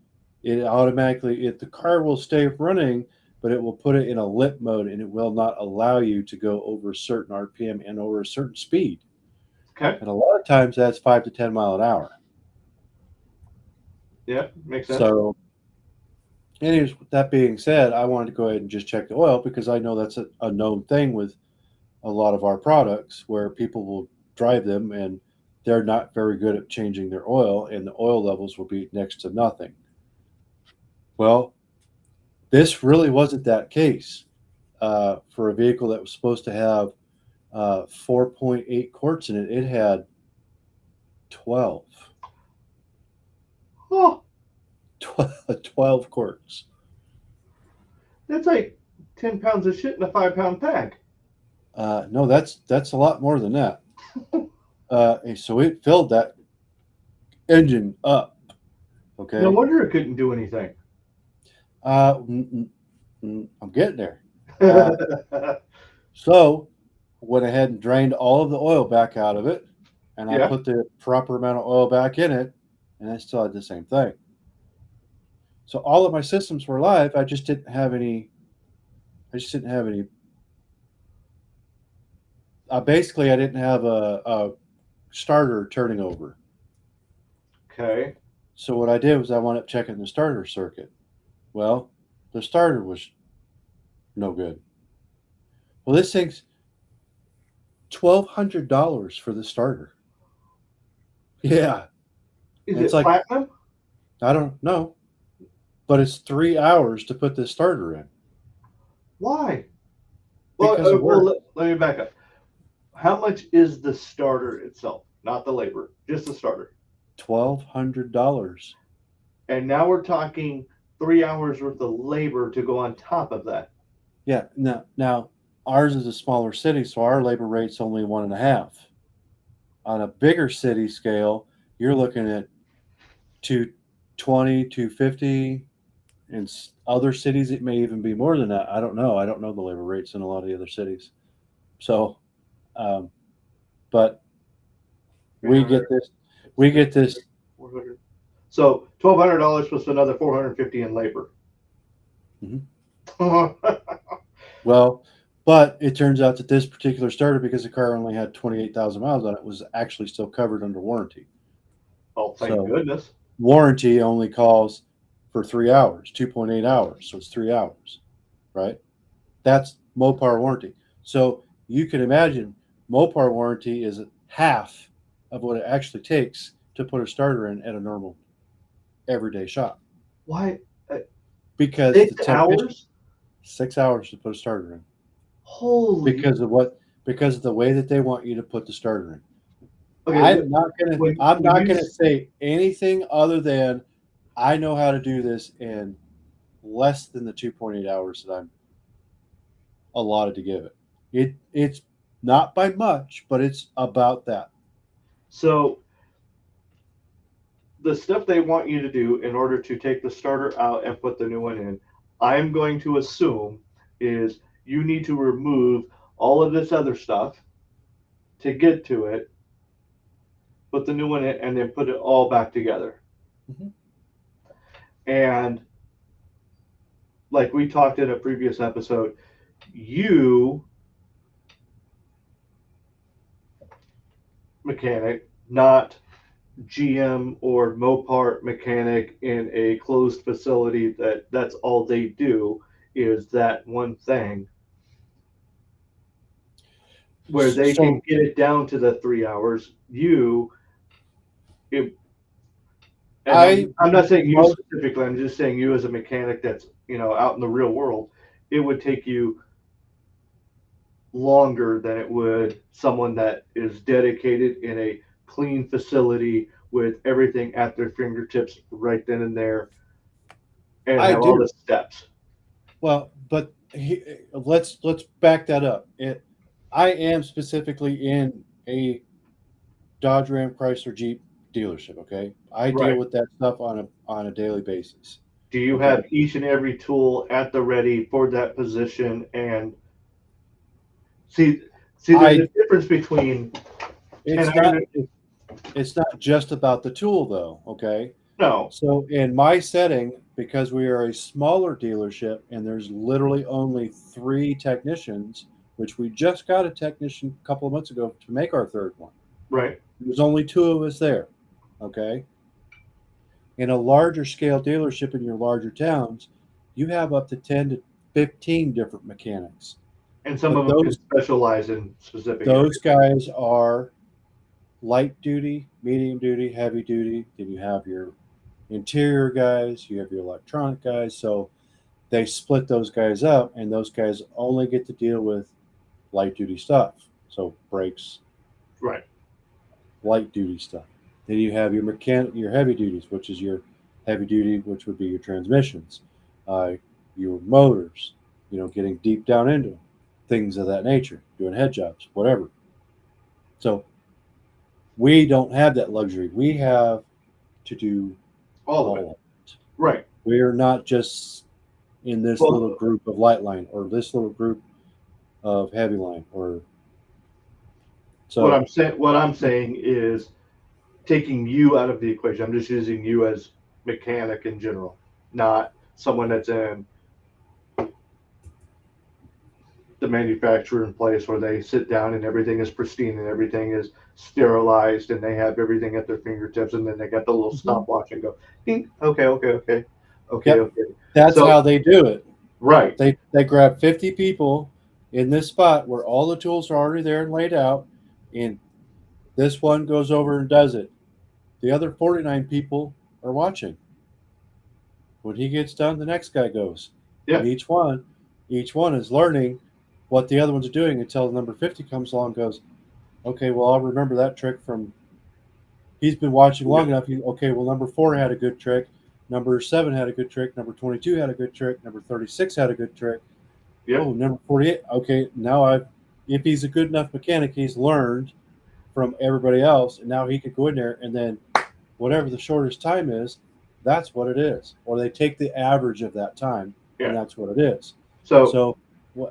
it automatically, the car will stay running, but it will put it in a lit mode and it will not allow you to go over a certain RPM and over a certain speed. Okay. And a lot of times that's 5 to 10 mile an hour. Yeah, makes sense. So, anyways, with that being said, I wanted to go ahead and just check the oil because I know that's a known thing with a lot of our products where people will drive them and they're not very good at changing their oil and the oil levels will be next to nothing. Well, this really wasn't that case for a vehicle that was supposed to have 4.8 quarts in it. It had 12. Oh, 12 quarts. that's like 10 pounds of shit in a 5-pound bag. No, that's a lot more than that. And so it filled that engine up. Okay. No wonder it couldn't do anything. I'm getting there. So went ahead and drained all of the oil back out of it, and I Yeah. put the proper amount of oil back in it, and I still had the same thing. So all of my systems were live. I just didn't have any. Basically, I didn't have a starter turning over. Okay. So what I did was I wound up checking the starter circuit. Well, the starter was no good. Well, this thing's $1,200 for the starter. Yeah, Is It's it like- platinum? I don't know, but it's 3 hours to put this starter in. Why? Well, Because of work. let me back up. How much is the starter itself? Not the labor, just the starter. $1,200. And now we're talking 3 hours worth of labor to go on top of that. Yeah. Now ours is a smaller city, so our labor rate's only 1.5. On a bigger city scale, you're looking at 220, 250. In other cities, it may even be more than that. I don't know. I don't know the labor rates in a lot of the other cities. So, but we get this. 400. So $1,200 plus another $450 in labor. Mhm. Well, but it turns out that this particular starter, because the car only had 28,000 miles on it, was actually still covered under warranty. Oh, thank So- goodness. Warranty only calls for 3 hours, 2.8 hours. So it's 3 hours, right? That's Mopar warranty. So you can imagine Mopar warranty is half of what it actually takes to put a starter in at a normal everyday shop. Why? Because 6 the temperature- hours? 6 hours to put a starter in. Holy. Because of the way that they want you to put the starter in. Okay, I'm not when gonna you say anything other than I know how to do this in less than the 2.8 hours that I'm allotted to give it. It's not by much, but it's about that. So the stuff they want you to do in order to take the starter out and put the new one in, I'm going to assume is you need to remove all of this other stuff to get to it, put the new one in, and then put it all back together. Mhm. And like we talked in a previous episode, you mechanic, not GM or Mopar mechanic in a closed facility that's all they do is that one thing where they So can get it down to the 3 hours. It, and I I'm not saying you most specifically, I'm just saying you as a mechanic that's, out in the real world, it would take you longer than it would someone that is dedicated in a clean facility with everything at their fingertips right then and there and I have all do. the steps. Well, but let's back that up. I am specifically in a Dodge Ram Chrysler Jeep dealership. Okay, I deal Right. with that stuff on a daily basis. Do you Okay, have each and every tool at the ready for that position? And see, there's a I difference between 10 it's not iron. it's not just about the tool though. Okay, No, so in my setting, because we are a smaller dealership and there's literally only 3 technicians, which we just got a technician a couple of months ago to make our third one. right, There's only 2 of us there. Okay. In a larger scale dealership in your larger towns, you have up to 10 to 15 different mechanics. and some But of them can specialize in specific those areas. guys are light duty, medium duty, heavy duty. Then you have your interior guys, you have your electronic guys. So they split those guys up, and those guys only get to deal with light duty stuff. So brakes, Right, light duty stuff. Then you have your heavy duties, which is your heavy duty, which would be your transmissions, uh, your motors, getting deep down into them, things of that nature, doing head jobs, whatever. So we don't have that luxury. We have to do all of it. all of it. Right. We are not just in this Well, little group of light line or this little group of heavy line or what so. I'm saying is taking you out of the equation. I'm just using you as mechanic in general, not someone that's in the manufacturing place where they sit down and everything is pristine and everything is sterilized and they have everything at their fingertips and then they got the little stopwatch and go, ding, okay, okay. Yep. That's So, how they do it. right, They grab 50 people in this spot where all the tools are already there and laid out, and this one goes over and does it. The other 49 people are watching. When he gets done, the next guy goes. Yeah. And each one is learning what the other ones are doing until the number 50 comes along and goes, okay, well, I'll remember that trick from. He's been watching long enough. Okay, well, number 4 had a good trick. Number 7 had a good trick. Number 22 had a good trick. Number 36 had a good trick. Yep. Oh, number 48. Okay, now if he's a good enough mechanic, he's learned from everybody else, and now he could go in there and then whatever the shortest time is, that's what it is. Or they take the average of that time, and that's what it is. So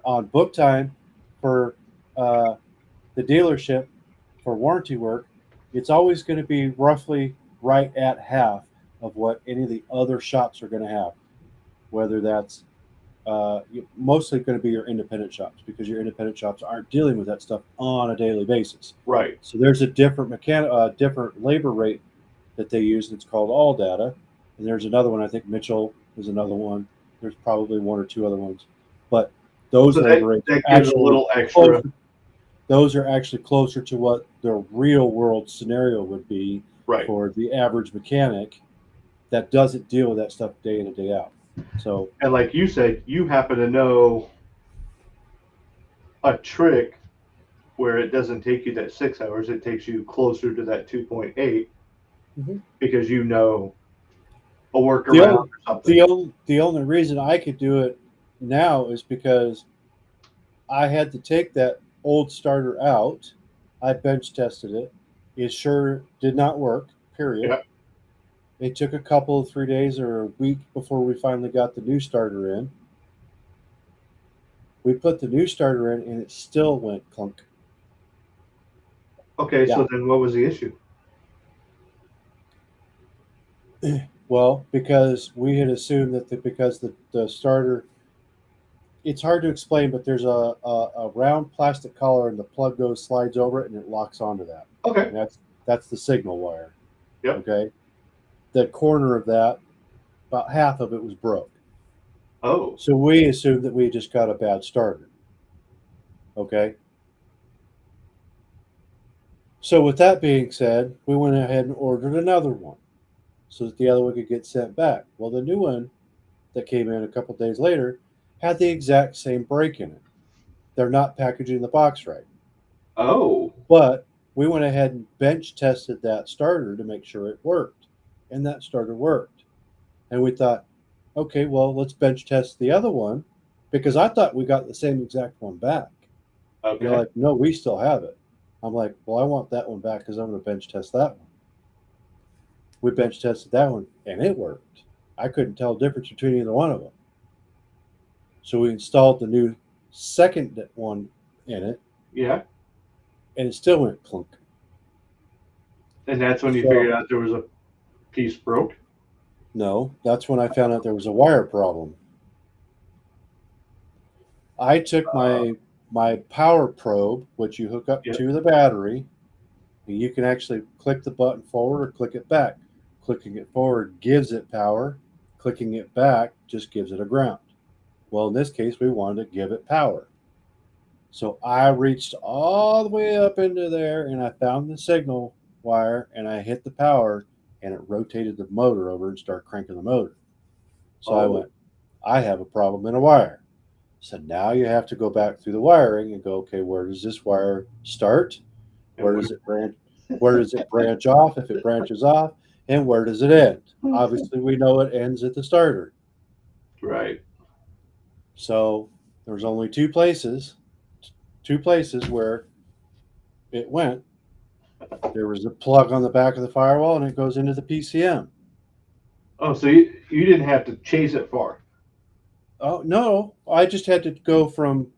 on book time for the dealership for warranty work, it's always going to be roughly right at half of what any of the other shops are going to have, whether that's mostly going to be your independent shops, because your independent shops aren't dealing with that stuff on a daily basis. right. So there's a different different labor rate that they use. It's called All Data, and there's another one. I think Mitchell is another one. There's probably 1 or 2 other ones, but those So labor rates that are gives a little extra. those are actually closer to what the real world scenario would be Right. for the average mechanic that doesn't deal with that stuff day in and day out. So, And like you said, you happen to know a trick where it doesn't take you that 6 hours, it takes you closer to that 2.8 Mhm. because you know a workaround or something. The only reason I could do it now is because I had to take that old starter out. I bench tested it. It sure did not work, period. Yeah. It took a couple of 3 days or a week before we finally got the new starter in. We put the new starter in and it still went clunk. Okay, Yeah. so then what was the issue? Well, because we had assumed that because the starter, it's hard to explain, but there's a round plastic collar and the plug slides over it and it locks onto that. Okay. And that's the signal wire. Yep. Okay. The corner of that, about half of it was broke. Oh, So we assumed that we just got a bad starter. Okay. So with that being said, we went ahead and ordered another one so that the other one could get sent back. Well, the new one that came in a couple days later had the exact same break in it. They're not packaging the box right. oh, But we went ahead and bench tested that starter to make sure it worked. And that starter worked. And we thought, okay, well, let's bench test the other one because I thought we got the same exact one back. And okay. they're like, no, we still have it. I'm like, well, I want that one back because I'm going to bench test that one. We bench tested that one and it worked. I couldn't tell the difference between either one of them. So we installed the new second one in it Yeah. and it still went clunk. And that's when you So- figured out there was a piece broke. No, that's when I found out there was a wire problem. I took my power probe, which you hook up Yep. to the battery, and you can actually click the button forward or click it back. Clicking it forward gives it power. Clicking it back just gives it a ground. Well, in this case, we wanted to give it power. So I reached all the way up into there and I found the signal wire and I hit the power and it rotated the motor over and started cranking the motor. So I Oh. went, I have a problem in a wire. So now you have to go back through the wiring and go, okay, where does this wire start? Where does it branch? Where does it branch off if it branches off? And where does it end? Obviously, we know it ends at the starter. Right. So there's only two places where it went. There was a plug on the back of the firewall and it goes into the PCM. Oh, so you didn't have to chase it far. Oh no, I just had to go from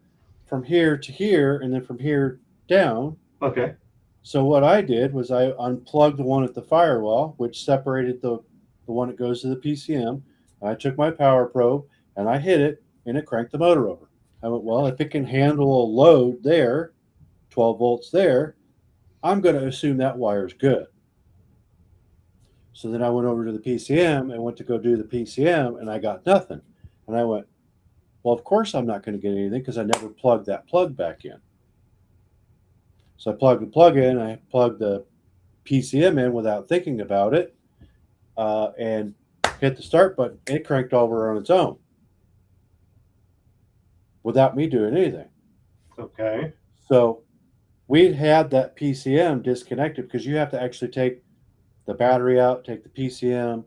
here to here and then from here down. Okay. So what I did was I unplugged the one at the firewall, which separated the one that goes to the PCM. I took my power probe and I hit it and it cranked the motor over. I went, well, if it can handle a load there, 12 volts there, I'm going to assume that wire's good. So then I went over to the PCM and went to go do the PCM and I got nothing. And I went, well, of course I'm not going to get anything because I never plugged that plug back in. So I plugged the plug in, I plugged the PCM in without thinking about it, and hit the start button. It cranked over on its own without me doing anything. Okay. So we had that PCM disconnected because you have to actually take the battery out, take the PCM,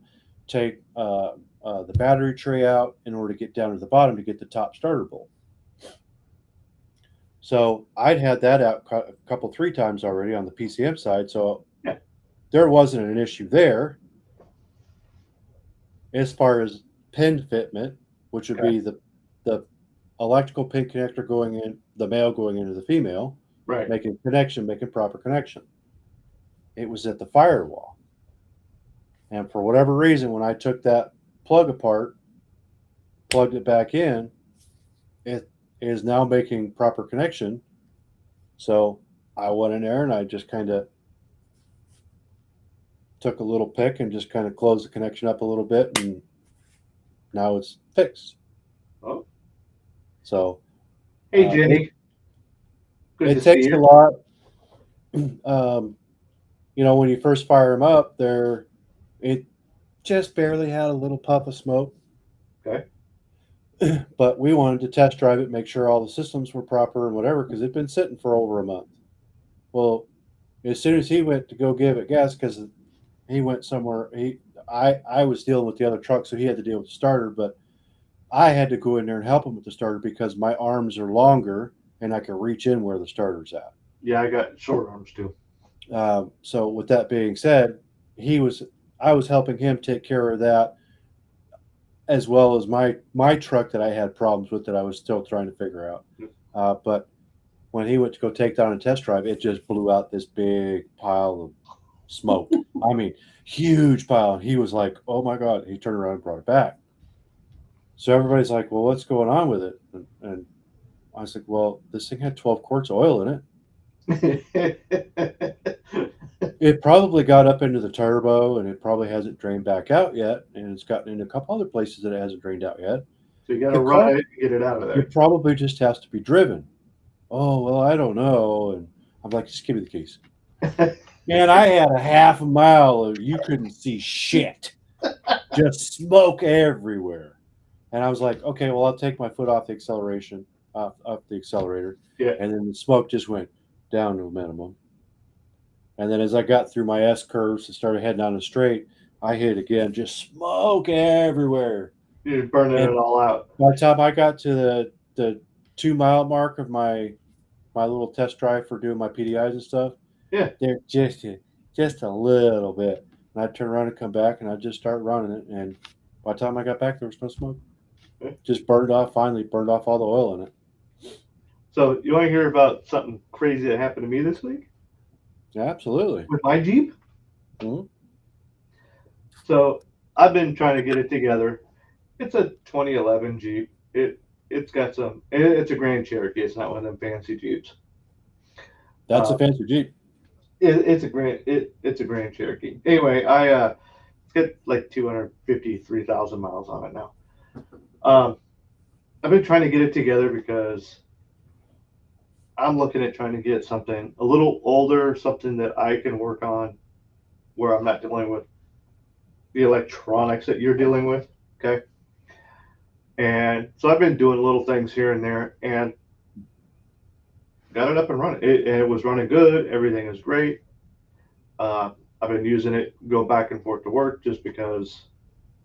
take the battery tray out in order to get down to the bottom to get the top starter bolt. So I'd had that out a couple, 3 times already on the PCM side. So Yeah. there wasn't an issue there. As far as pin fitment, which would be the electrical pin connector going in, the male going into the female, Right. making proper connection. It was at the firewall. And for whatever reason, when I took that plug apart, plugged it back in, it is now making proper connection. So I went in there and I just kind of took a little pick and just kind of closed the connection up a little bit, and now it's fixed. Oh. So Hey, Jenny. Good it to takes see a you. lot. When you first fire them up, it just barely had a little puff of smoke. Okay. But we wanted to test drive it, make sure all the systems were proper and whatever, because it'd been sitting for over a month. Well, as soon as he went to go give it gas, because he went somewhere, I was dealing with the other truck, so he had to deal with the starter, but I had to go in there and help him with the starter because my arms are longer and I can reach in where the starter's at. Yeah, I got short arms too. So with that being said, I was helping him take care of that, as well as my truck that I had problems with that I was still trying to figure out. But when he went to go take down a test drive, it just blew out this big pile of smoke. I mean, huge pile. And he was like, "Oh my God." He turned around and brought it back. So everybody's like, "Well, what's going on with it?" And I was like, "Well, this thing had 12 quarts of oil in it. It probably got up into the turbo and it probably hasn't drained back out yet. And it's gotten into a couple other places that it hasn't drained out yet. So you got to The run car- it to get it out of there. It probably just has to be driven." "Oh, well, I don't know." And I'm like, "Just give me the keys." Man, I had a half a mile of you couldn't see shit. Just smoke everywhere. And I was like, okay, well, I'll take my foot off the acceleration, off the accelerator. Yeah. And then the smoke just went down to a minimum. And then as I got through my S curves and started heading down the straight, I hit again, just smoke everywhere. You're burning And it all out. by the time I got to the 2 mile mark of my little test drive for doing my PDIs and stuff, Yeah. they're just a little bit. And I'd turn around and come back and I'd just start running it. And by the time I got back, there was no smoke. Yeah. Just burned off all the oil in it. So you want to hear about something crazy that happened to me this week Yeah, absolutely. with my Jeep? Mhm. So I've been trying to get it together. It's a 2011 Jeep. It's got some. It's a Grand Cherokee. It's not one of them fancy Jeeps. That's a fancy Jeep. It's a Grand Cherokee. Anyway, it's got like 253,000 miles on it now. I've been trying to get it together because I'm looking at trying to get something a little older, something that I can work on where I'm not dealing with the electronics that you're dealing with. Okay. And so I've been doing little things here and there and got it up and running. It was running good. Everything is great. I've been using it, go back and forth to work just because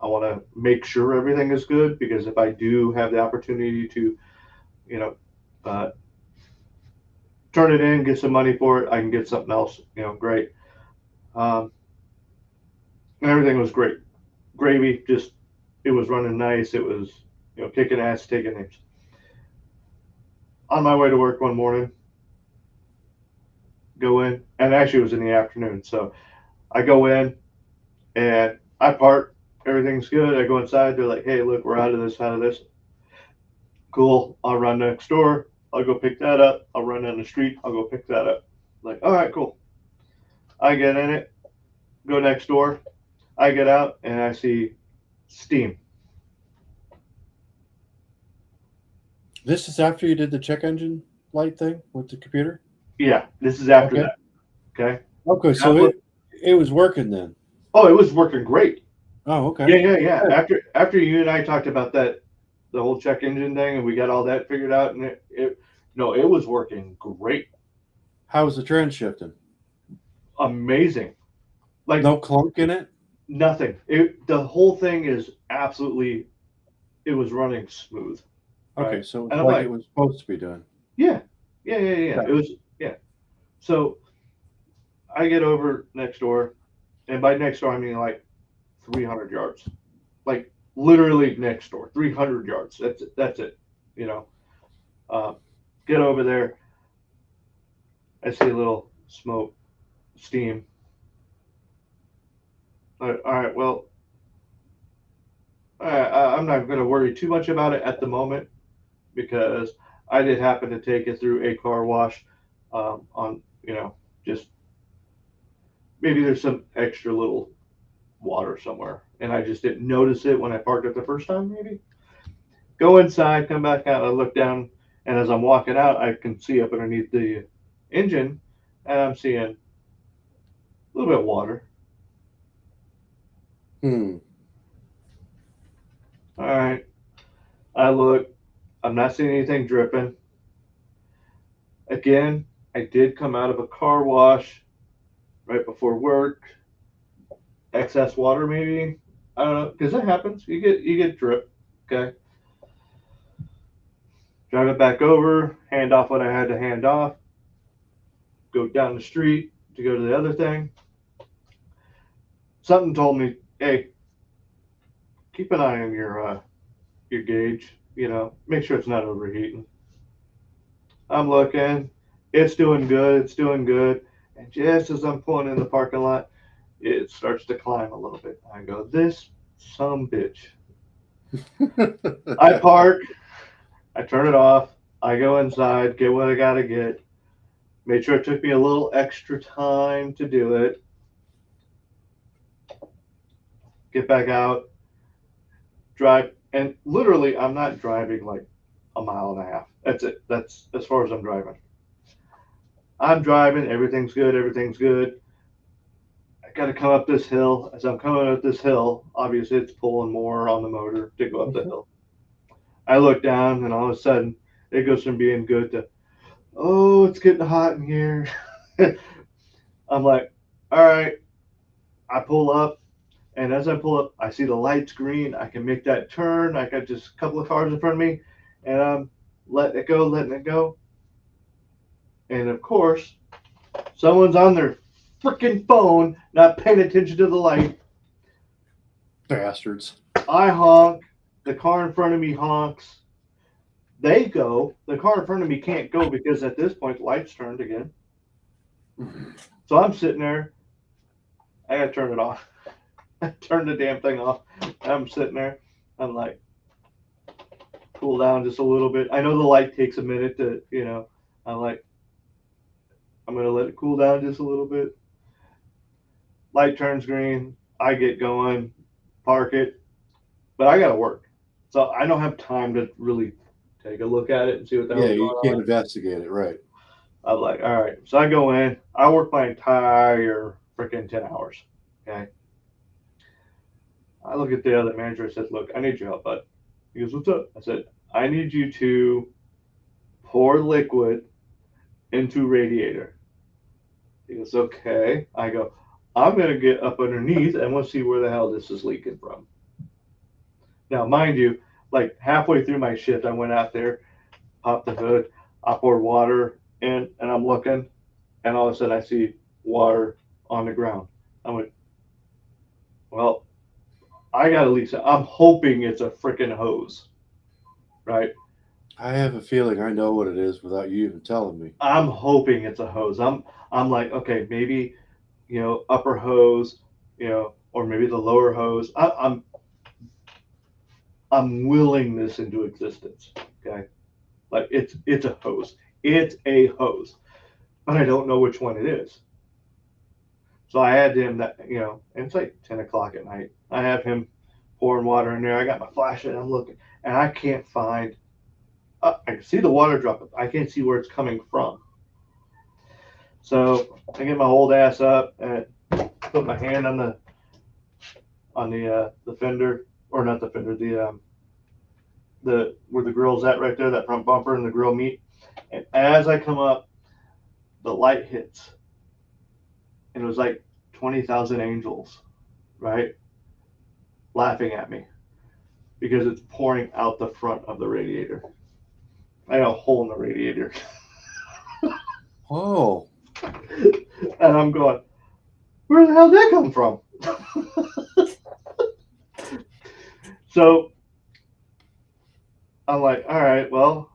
I want to make sure everything is good. Because if I do have the opportunity to, turn it in, get some money for it, I can get something else, great. And everything was great. Gravy, just, it was running nice. It was, kicking ass, taking names. On my way to work one morning, go in, and actually it was in the afternoon. So I go in and I park, everything's good. I go inside, they're like, "Hey, look, we're out of this. Cool, I'll run next door. I'll go pick that up. I'll run down the street. I'll go pick that up." Like, all right, cool. I get in it, go next door. I get out and I see steam. This is after you did the check engine light thing with the computer? Yeah, this is after Okay. that. Okay. Okay, so it was working then. Oh, it was working great. Oh, okay. Yeah. After you and I talked about that, the whole check engine thing, and we got all that figured out, and it was working great. How was the trend shifting? Amazing. Like No clunk in it? nothing. The whole thing is absolutely. It was running smooth. Okay, Right. so And it's I'm like like- it was supposed to be done. Yeah. Yeah. It was So I get over next door, and by next door I mean like 300 yards, like literally next door, 300 yards. That's it. Get over there. I see a little smoke, steam. All right. Well, I'm not going to worry too much about it at the moment because I did happen to take it through a car wash on, just maybe there's some extra little water somewhere and I just didn't notice it when I parked it the first time, maybe. Go inside, come back out, I look down, and as I'm walking out, I can see up underneath the engine, and I'm seeing a little bit of water. Hmm. All right. I look, I'm not seeing anything dripping. Again, I did come out of a car wash right before work. excess water maybe. I don't know, because that happens. You get drip. Okay. Drive it back over, hand off what I had to hand off, go down the street to go to the other thing. Something told me, hey, keep an eye on your gauge, make sure it's not overheating. I'm looking, it's doing good. And just as I'm pulling in the parking lot, it starts to climb a little bit. I go, this some bitch. I park, I turn it off, I go inside, get what I gotta get. Made sure it took me a little extra time to do it. Get back out, drive, and literally I'm not driving like a mile and a half. That's it. That's as far as I'm driving. I'm driving, everything's good. I gotta come up this hill. As I'm coming up this hill, obviously it's pulling more on the motor to go up the hill. I look down and all of a sudden it goes from being good to, oh, it's getting hot in here. I'm like, all right. I pull up, and as I pull up, I see the lights green. I can make that turn. I got just a couple of cars in front of me, and I'm letting it go. And of course, someone's on their freaking phone, not paying attention to the light. Bastards. I honk. The car in front of me honks. They go. The car in front of me can't go because at this point, the lights turned again. So I'm sitting there. I gotta turn it off. I turned the damn thing off. I'm sitting there. I'm like, cool down just a little bit. I know the light takes a minute to, I'm like, I'm gonna let it cool down just a little bit. Light turns green. I get going, park it, but I gotta work. So I don't have time to really take a look at it and see what the hell's Yeah, going you on. can't investigate it, right? I'm like, all right. So I go in. I work my entire freaking 10 hours. Okay. I look at the other manager. I said, look, I need your help, bud. He goes, what's up? I said, I need you to pour liquid into radiator. He goes, okay. I go, I'm going to get up underneath and we'll see where the hell this is leaking from. Now, mind you, like halfway through my shift, I went out there, popped the hood, I poured water in, and I'm looking, and all of a sudden I see water on the ground. I'm like, well, I got to leak. I'm hoping it's a freaking hose, right? I have a feeling I know what it is without you even telling me. I'm hoping it's a hose. I'm like, okay, maybe, upper hose, or maybe the lower hose. I'm willing this into existence. Okay. Like it's a hose. It's a hose, but I don't know which one it is. So I had him that, and it's like 10 o'clock at night. I have him pouring water in there. I got my flashlight. I'm looking, and I can't find. I can see the water drop, but I can't see where it's coming from. So I get my old ass up and put my hand on the fender, or not the fender, the where the grill's at right there, that front bumper and the grill meet. And as I come up, the light hits. And it was like 20,000 angels, right? Laughing at me because it's pouring out the front of the radiator. I got a hole in the radiator. Oh. And I'm going, where the hell did that come from? So I'm like, all right, well,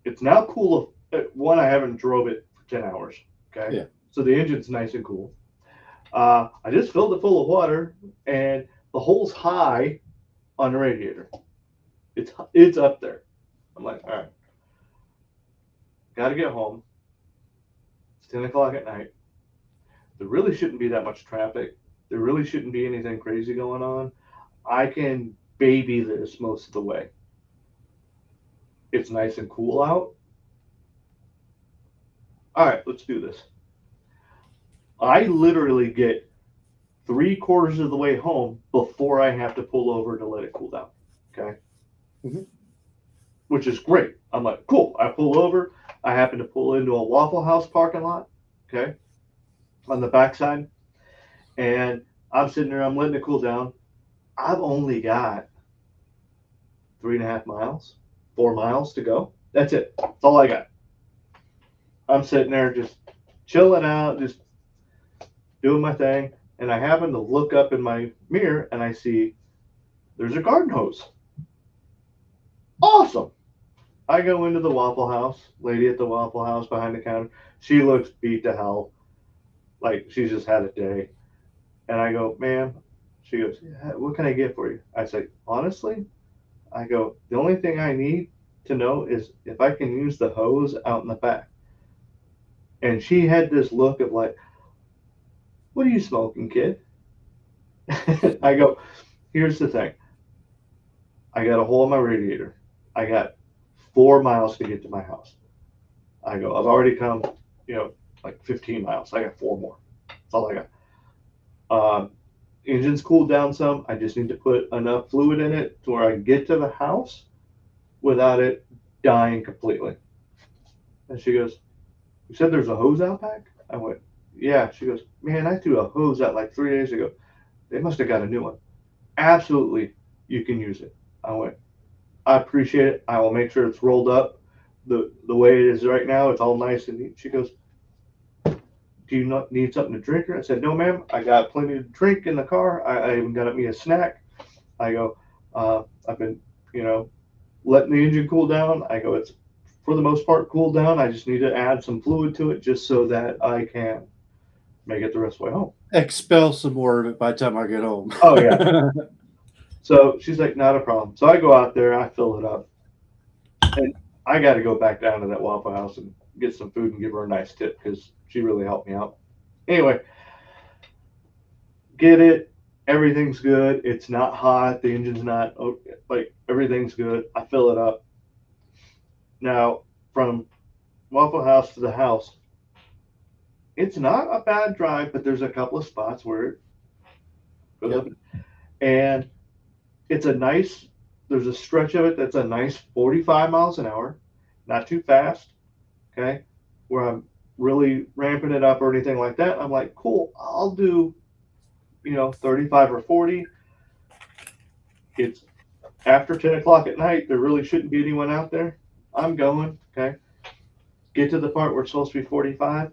it's now cool. One, I haven't drove it for 10 hours. Okay. Yeah. So the engine's nice and cool. I just filled it full of water, and the hole's high on the radiator. It's up there. I'm like, all right. Got to get home. It's 10 o'clock at night. There really shouldn't be that much traffic. There really shouldn't be anything crazy going on. I can baby this most of the way. It's nice and cool out. All right, let's do this. I literally get 3/4 of the way home before I have to pull over to let it cool down. Okay. Mm-hmm. Which is great. I'm like, cool. I pull over. I happen to pull into a Waffle House parking lot. Okay. On the backside. And I'm sitting there, I'm letting it cool down. I've only got 3.5 miles, 4 miles to go. That's it. That's all I got. I'm sitting there just chilling out, just doing my thing. And I happen to look up in my mirror and I see there's a garden hose. Awesome. I go into the Waffle House, lady at the Waffle House behind the counter. She looks beat to hell, like she's just had a day. And I go, ma'am, she goes, yeah, what can I get for you? I say, honestly, I go, the only thing I need to know is if I can use the hose out in the back. And she had this look of like, what are you smoking, kid? I go, here's the thing. I got a hole in my radiator. I got 4 miles to get to my house. I go, I've already come, like 15 miles. I got 4 more. That's all I got. Engine's cooled down some. I just need to put enough fluid in it to where I can get to the house without it dying completely. And she goes, you said there's a hose out back? I went, yeah. She goes, man, I threw a hose out like 3 days ago. They must have got a new one. Absolutely, you can use it. I went, I appreciate it. I will make sure it's rolled up the way it is right now. It's all nice and neat. She goes, do you not need something to drink? I said, no, ma'am. I got plenty to drink in the car. I even got me a snack. I go, I've been, letting the engine cool down. I go, it's for the most part cooled down. I just need to add some fluid to it just so that I can make it the rest of the way home. Expel some more of it by the time I get home. Oh, yeah. So she's like, not a problem. So I go out there, I fill it up, and I got to go back down to that Waffle House and get some food and give her a nice tip because she really helped me out. Anyway, get it. Everything's good. It's not hot. The engine's not, like, everything's good. I fill it up. Now, from Waffle House to the house, it's not a bad drive, but there's a couple of spots where it goes up. And it's there's a stretch of it that's a nice 45 miles an hour, not too fast, okay, where I'm really ramping it up or anything like that. I'm like, cool, I'll do, 35 or 40. It's after 10 o'clock at night. There really shouldn't be anyone out there. I'm going, okay. Get to the part where it's supposed to be 45,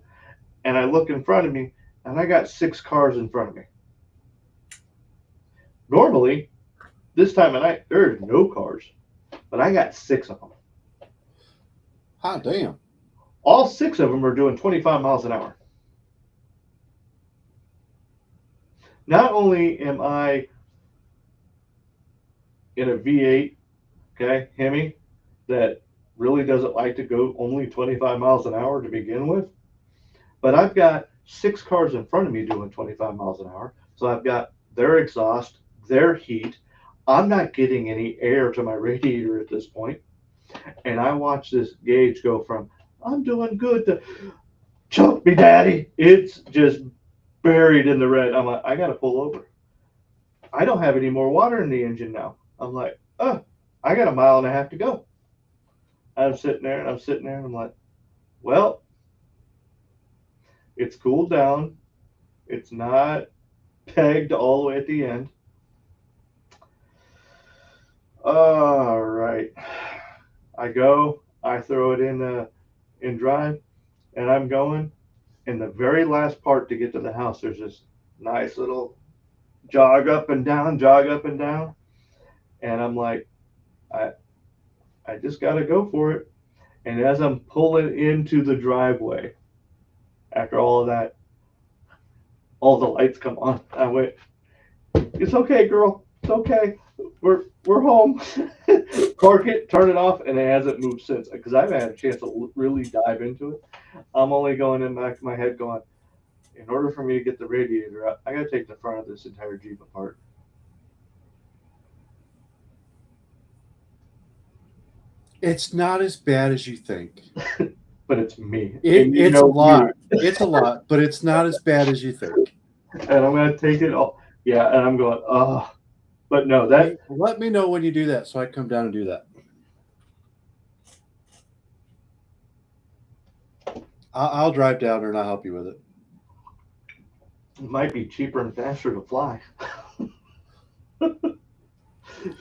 and I look in front of me, and I got 6 cars in front of me. Normally, this time of night, there are no cars, but I got 6 of them. Hot damn. All 6 of them are doing 25 miles an hour. Not only am I in a V8, okay, Hemi, that really doesn't like to go only 25 miles an hour to begin with, but I've got 6 cars in front of me doing 25 miles an hour. So I've got their exhaust, their heat. I'm not getting any air to my radiator at this point. And I watch this gauge go from, I'm doing good, to choke me, daddy. It's just buried in the red. I'm like, I got to pull over. I don't have any more water in the engine now. I'm like, oh, I got 1.5 miles to go. I'm sitting there and I'm like, well, it's cooled down. It's not pegged all the way at the end. All right. I go, I throw it in drive, and I'm going. In the very last part to get to the house, there's this nice little jog up and down. And I'm like, I just got to go for it. And as I'm pulling into the driveway, after all of that, all the lights come on. I went, it's okay, girl. It's okay. We're home. Park it, turn it off, and it hasn't moved since because I haven't had a chance to really dive into it. I'm only going in the back of my head going, in order for me to get the radiator out, I got to take the front of this entire Jeep apart. It's not as bad as you think. But it's me. It's a lot. It's a lot, but it's not as bad as you think. And I'm going to take it all. Yeah, and I'm going, oh. But no, that. Hey, let me know when you do that so I can come down and do that. I'll drive down there and I'll help you with it. It might be cheaper and faster to fly.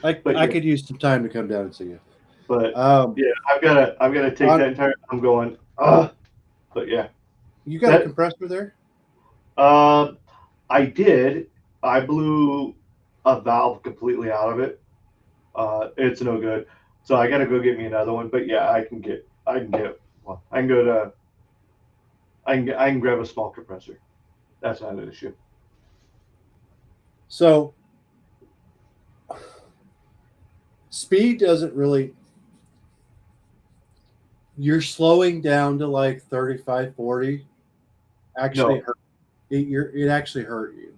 I But yeah. could use some time to come down and see you. But Um, yeah, I've gotta take On- that entire. I'm going. But yeah. you got a That- compressor there? I did. I blew a valve completely out of it. It's no good. So I got to go get me another one. But yeah, I can get. Well, I can go to. I can grab a small compressor. That's not an issue. So speed doesn't really. You're slowing down to like 35, 40. Actually, No. it actually hurt you.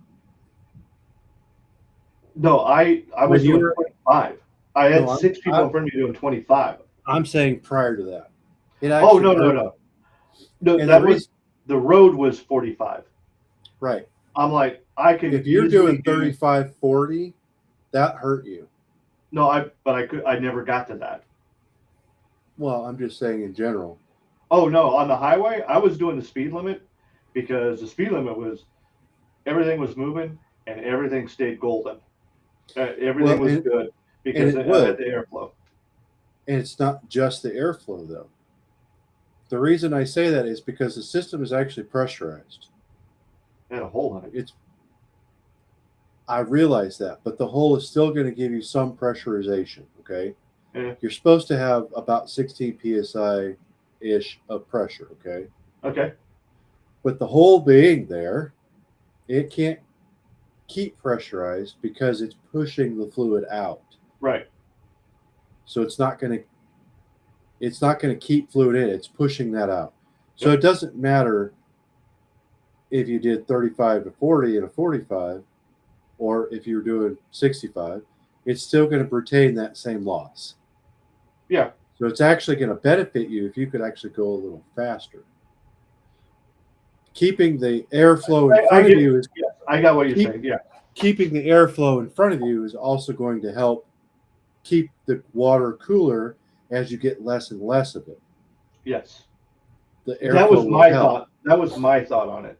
No, I was When you doing were- 25. I had No, 6 people in front of me doing 25. I'm saying prior to that. It Oh actually no hurt. no. And That the was reason, the road was 45. right. I'm like, I can. If you're easily doing 35, 40, that hurt you. No, I never got to that. Well, I'm just saying in general. Oh no, on the highway, I was doing the speed limit because the speed limit was everything was moving and everything stayed golden. Everything was good because it it would. had the airflow. And it's not just the airflow, though. The reason I say that is because the system is actually pressurized. It had a hole in it. I realize that, but the hole is still going to give you some pressurization, okay? Yeah. You're supposed to have about 16 psi-ish of pressure, okay? Okay. But the hole being there, it can't keep pressurized because it's pushing the fluid out. Right. So it's not going to keep fluid in. It's pushing that out. So it doesn't matter if you did 35 to 40 and a 45, or if you're doing 65, it's still going to retain that same loss. Yeah. So it's actually going to benefit you if you could actually go a little faster. Keeping the airflow in front of you is Yes, I got what you're saying. Yeah. keeping the airflow in front of you is also going to help keep the water cooler as you get less and less of it. Yes. The airflow That was will my help. thought. That was my thought on it.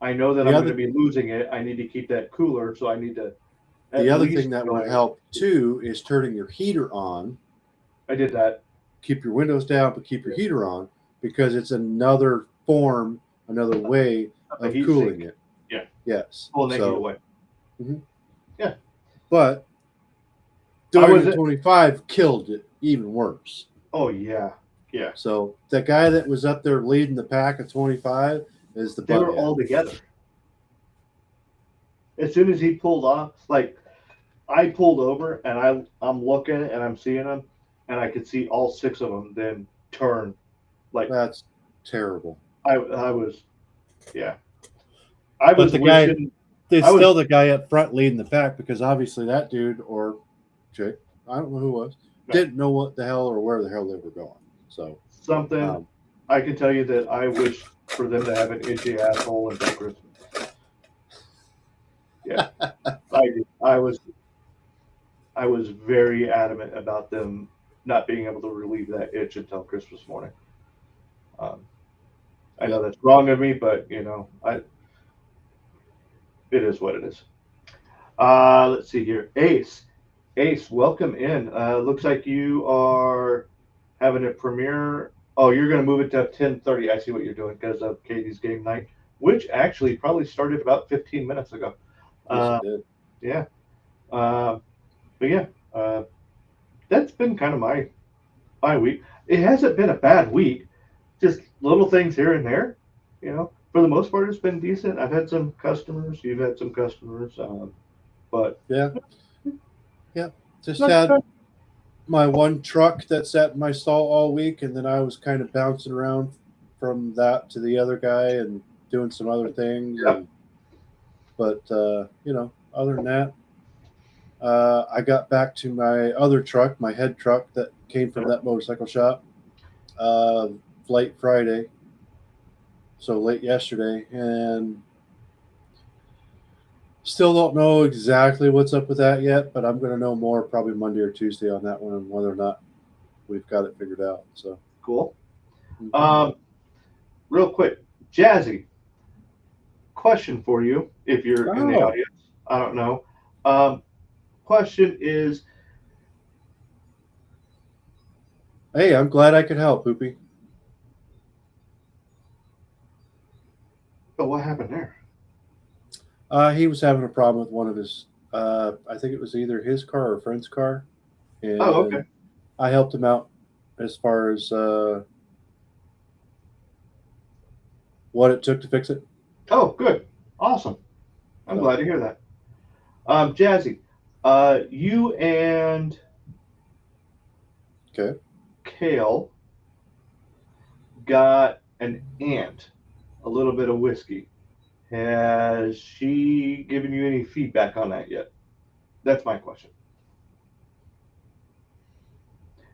I know that The I'm other- going to be losing it. I need to keep that cooler, so I need to. The at other least thing that go- would help too is turning your heater on. I did that. Keep your windows down, but keep your heater on because it's another form, another way The of heat cooling sink. it. Yeah. Yes. Pulling that heat So, away. but I doing was- the 25 killed it even worse. Oh yeah. Yeah. So that guy that was up there leading the pack at 25 is the They were butthead. all together. As soon as he pulled off, like I pulled over and I'm looking and I'm seeing them, and I could see all 6 of them then turn. Like That's terrible. I was, yeah. I But was the guy- wishing. It's I was- still the guy up front leading the pack because obviously that dude or chick, I don't know who it was, No. didn't know what the hell or where the hell they were going. So Something um, I can tell you that I wish for them to have an itchy asshole until Christmas. Yeah, I was very adamant about them not being able to relieve that itch until Christmas morning. I know that's wrong of me, but it is what it is. Let's see here, Ace, welcome in. Looks like you are having a premiere. Oh, you're going to move it to 10:30. I see what you're doing because of Katie's game night, which actually probably started about 15 minutes ago. yes, it did. Yeah. But yeah, that's been kind of my week. It hasn't been a bad week, just little things here and there. For the most part, it's been decent. I've had some customers. You've had some customers. But Just not had bad. my one truck that sat in my stall all week, and then I was kind of bouncing around from that to the other guy and doing some other things. Yeah. But other than that, I got back to my other truck, my head truck that came from that motorcycle shop, late Friday, so late yesterday, and still don't know exactly what's up with that yet, but I'm going to know more probably Monday or Tuesday on that one and whether or not we've got it figured out. So Cool. Real quick, Jazzy, question for you if you're in the Oh. audience. I don't know. Question is, Hey, I'm glad I could help, Poopy. oh, what happened there? He was having a problem with one of his, I think it was either his car or a friend's car. And Oh, okay. I helped him out as far as what it took to fix it. Oh, good. Awesome. I'm So. glad to hear that. Jazzy, you and Okay. Kale got an aunt, a little bit of whiskey. Has she given you any feedback on that yet? That's my question.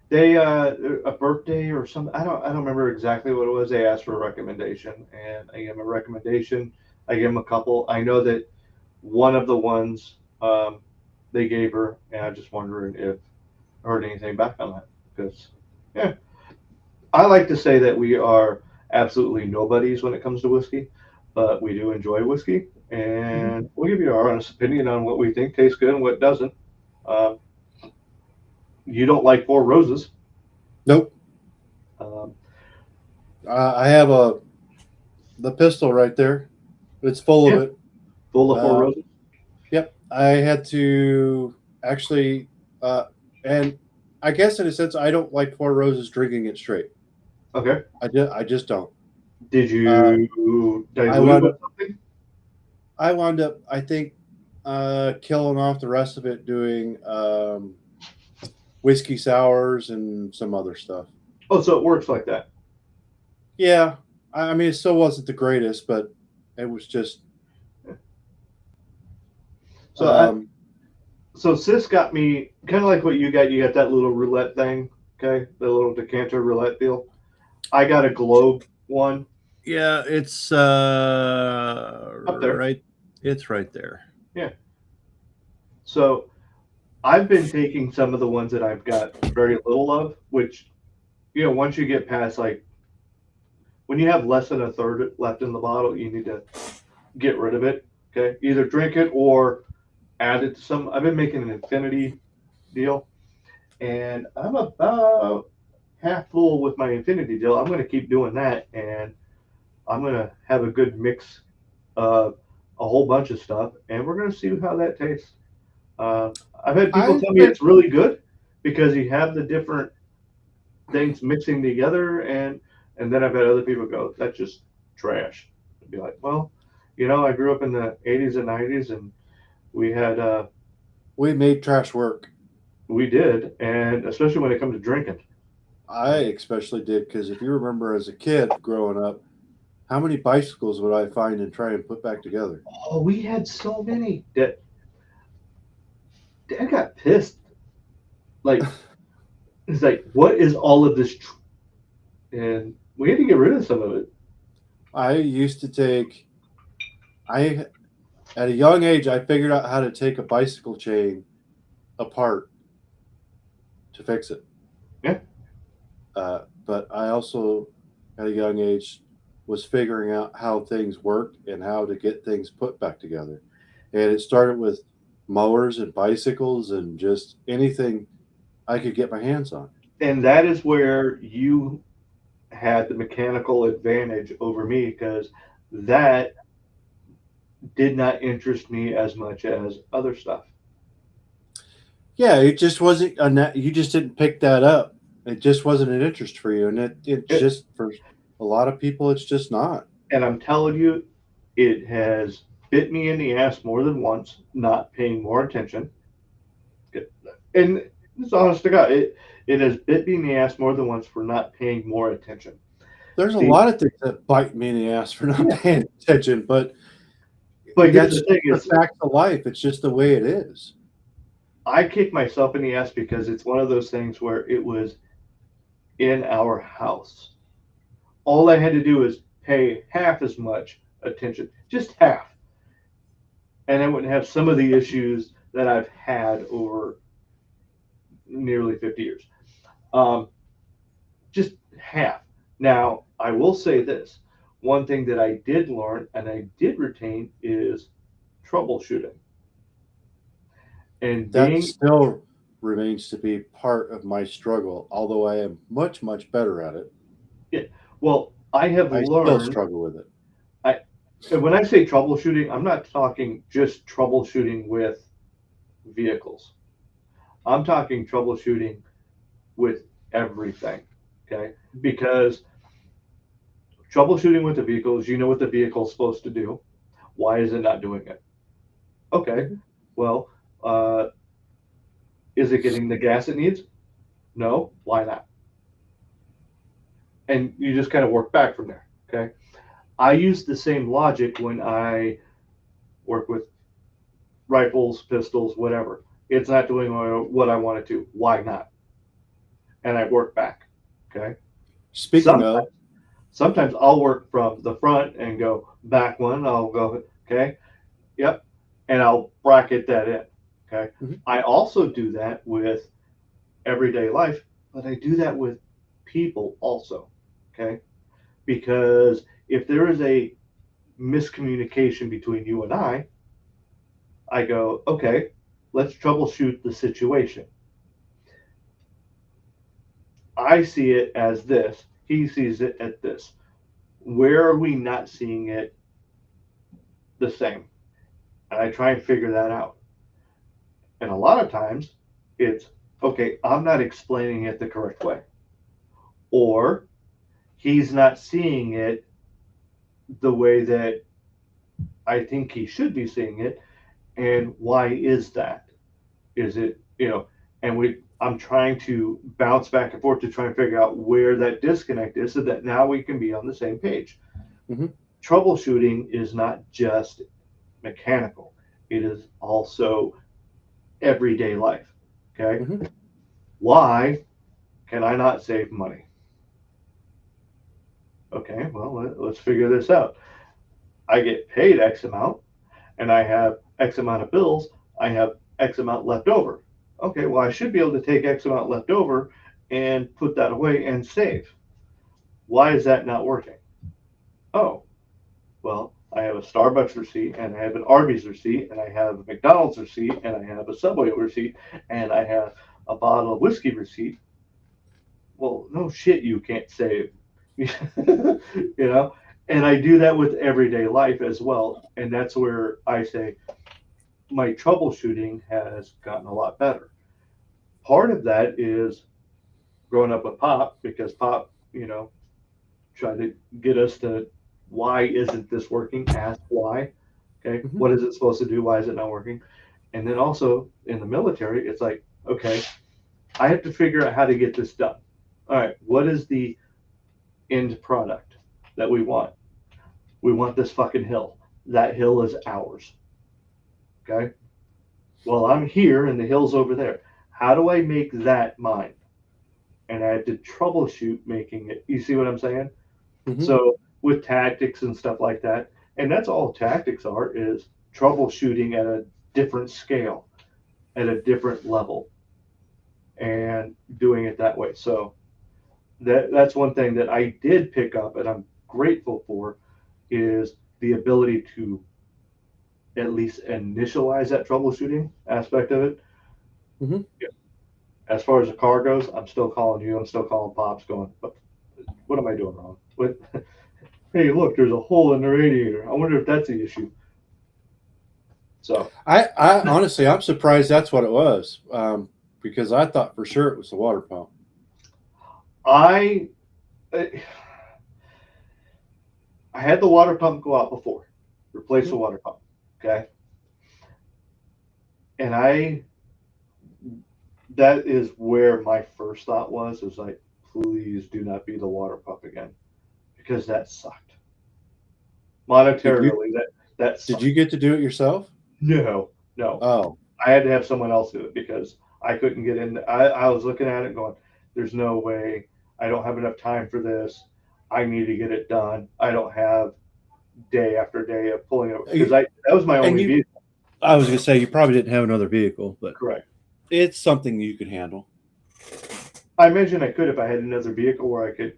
They a birthday or something. I don't remember exactly what it was. They asked for a recommendation, and I gave them a recommendation. I gave them a couple. I know that one of the ones they gave her, and I'm just wondering if I heard anything back on that. Because yeah, I like to say that we are absolutely nobodies when it comes to whiskey, but we do enjoy whiskey, and we'll give you our honest opinion on what we think tastes good and what doesn't. Um, you don't like Four Roses. Nope. Um, I have the pistol right there. It's full Yeah. of it. Full of Four Roses. Yep. I had to actually, and I guess in a sense, I don't like Four Roses drinking it straight. Okay. I just don't. Did you dilute I it wound with up, something? I wound up, I think, killing off the rest of it doing whiskey sours and some other stuff. Oh, so it works like that. Yeah. I mean, it still wasn't the greatest, but it was just. So so Sis got me kind of like what you got. You got that little roulette thing, okay? The little decanter roulette deal. I got a globe one. Yeah, it's Up there. right. It's right there. Yeah. So I've been taking some of the ones that I've got very little of, which, once you get past like when you have less than a third left in the bottle, you need to get rid of it. Okay. Either drink it or add it to some. I've been making an infinity deal, and I'm about half full with my infinity deal. I'm going to keep doing that, and I'm going to have a good mix of a whole bunch of stuff, and we're going to see how that tastes. I've had people tell me it's really good because you have the different things mixing together, and then I've had other people go, "That's just trash." I'd be like, "Well, I grew up in the '80s and '90s, and we had We made trash work. we did, and especially when it comes to drinking." I especially did because if you remember as a kid growing up, how many bicycles would I find and try and put back together? Oh, we had so many that Dad got pissed. Like, it's like, what is all of this? And we had to get rid of some of it. I used to take. At a young age, I figured out how to take a bicycle chain apart to fix it. Yeah. But I also, at a young age, was figuring out how things worked and how to get things put back together. And it started with mowers and bicycles and just anything I could get my hands on. And that is where you had the mechanical advantage over me because that did not interest me as much as other stuff. Yeah, it just wasn't. You just didn't pick that up. It just wasn't an interest for you, and it just for a lot of people, it's just not. And I'm telling you, it has bit me in the ass more than once, not paying more attention. And it's honest to God, it has bit me in the ass more than once for not paying more attention. There's a See, lot of things that bite me in the ass for not paying attention, but here's that's the thing: the is facts of life. It's just the way it is. I kick myself in the ass because it's one of those things where it was in our house. All I had to do is pay half as much attention, just half, and I wouldn't have some of the issues that I've had over nearly 50 years. Just half. Now, I will say this. one thing that I did learn and I did retain is troubleshooting. And That being, still remains to be part of my struggle, although I am much, much better at it. well, I have I still learned, struggle with it. and when I say troubleshooting, I'm not talking just troubleshooting with vehicles. I'm talking troubleshooting with everything. Okay. Because troubleshooting with the vehicles, you know what the vehicle's supposed to do. Why is it not doing it? Okay. Well, is it getting the gas it needs? No. Why not? And you just kind of work back from there. Okay. I use the same logic when I work with rifles, pistols, whatever. It's not doing what I want it to. Why not? And I work back. Okay. Speaking of, Sometimes I'll work from the front and go back one. I'll go, okay, yep, and I'll bracket that in. Okay. Mhm. I also do that with everyday life, but I do that with people also. Okay. Because if there is a miscommunication between you and I go, okay, let's troubleshoot the situation. I see it as this, he sees it at this. Where are we not seeing it the same? And I try and figure that out. And a lot of times it's, okay, I'm not explaining it the correct way. Or he's not seeing it the way that I think he should be seeing it. And why is that? Is it, and I'm trying to bounce back and forth to try and figure out where that disconnect is so that now we can be on the same page. Mhm. Troubleshooting is not just mechanical, it is also everyday life. Okay. Mhm. Why can I not save money? Okay, well, let's figure this out. I get paid X amount and I have X amount of bills. I have X amount left over. Okay, well, I should be able to take X amount left over and put that away and save. Why is that not working? Oh, well, I have a Starbucks receipt and I have an Arby's receipt and I have a McDonald's receipt and I have a Subway receipt and I have a bottle of whiskey receipt. Well, no shit, you can't save. And I do that with everyday life as well. And that's where I say my troubleshooting has gotten a lot better. Part of that is growing up with Pop because Pop, tried to get us to why isn't this working? Ask why. Okay. Mhm. What is it supposed to do? Why is it not working? And then also in the military, it's like, okay, I have to figure out how to get this done. All right. What is the end product that we want? We want this fucking hill. That hill is ours. Okay. Well, I'm here and the hill's over there. How do I make that mine? And I had to troubleshoot making it. You see what I'm saying? Mhm. So with tactics and stuff like that, and that's all tactics are is troubleshooting at a different scale, at a different level, and doing it that way. So that's one thing that I did pick up, and I'm grateful for, is the ability to at least initialize that troubleshooting aspect of it. Mhm. As far as the car goes, I'm still calling you. I'm still calling Pops, going, what am I doing wrong? What? Hey, look, there's a hole in the radiator. I wonder if that's the issue. So I honestly, I'm surprised that's what it was, because I thought for sure it was the water pump. I had the water pump go out before, replace the water pump. Okay. And that is where my first thought was like, please do not be the water pump again, because that sucked. Monetarily, that sucked. Did you get to do it yourself? No. Oh, I had to have someone else do it because I couldn't get in. I was looking at it going, there's no way. I don't have enough time for this. I need to get it done. I don't have day after day of pulling it because that was my only vehicle. I was gonna say you probably didn't have another vehicle, but Correct. it's something you could handle. I imagine I could if I had another vehicle where I could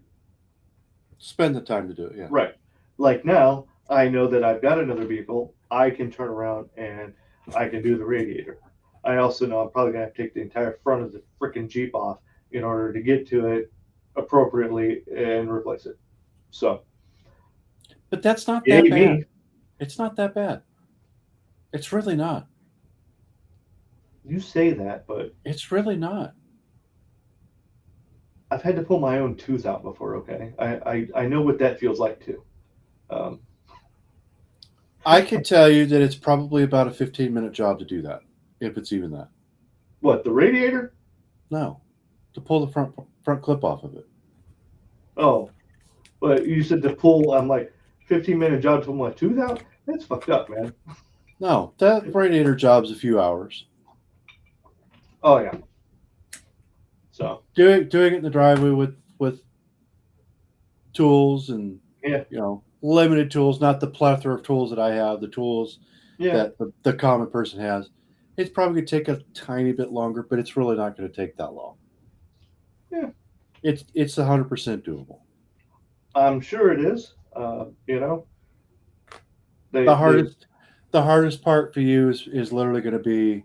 Spend the time to do it. Yeah. right. like now, I know that I've got another vehicle. I can turn around and I can do the radiator. I also know I'm probably gonna have to take the entire front of the freaking Jeep off in order to get to it appropriately and replace it. So But that's not it that ain't bad. me. It's not that bad. It's really not. You say that, but It's really not. I've had to pull my own tooth out before. Okay, I know what that feels like too. Um, I can tell you that it's probably about a 15-minute job to do that, if it's even that. what, the radiator? No, to pull the front clip off of it. Oh, but you said to pull. I'm like 15-minute job to pull my tooth out. That's fucked up, man. No, that radiator job's a few hours. Oh yeah. So Doing it in the driveway with tools and Yeah. limited tools, not the plethora of tools that I have, the tools yeah, that the common person has. It's probably going to take a tiny bit longer, but it's really not going to take that long. Yeah. It's 100% doable. I'm sure it is. The hardest part for you is literally going to be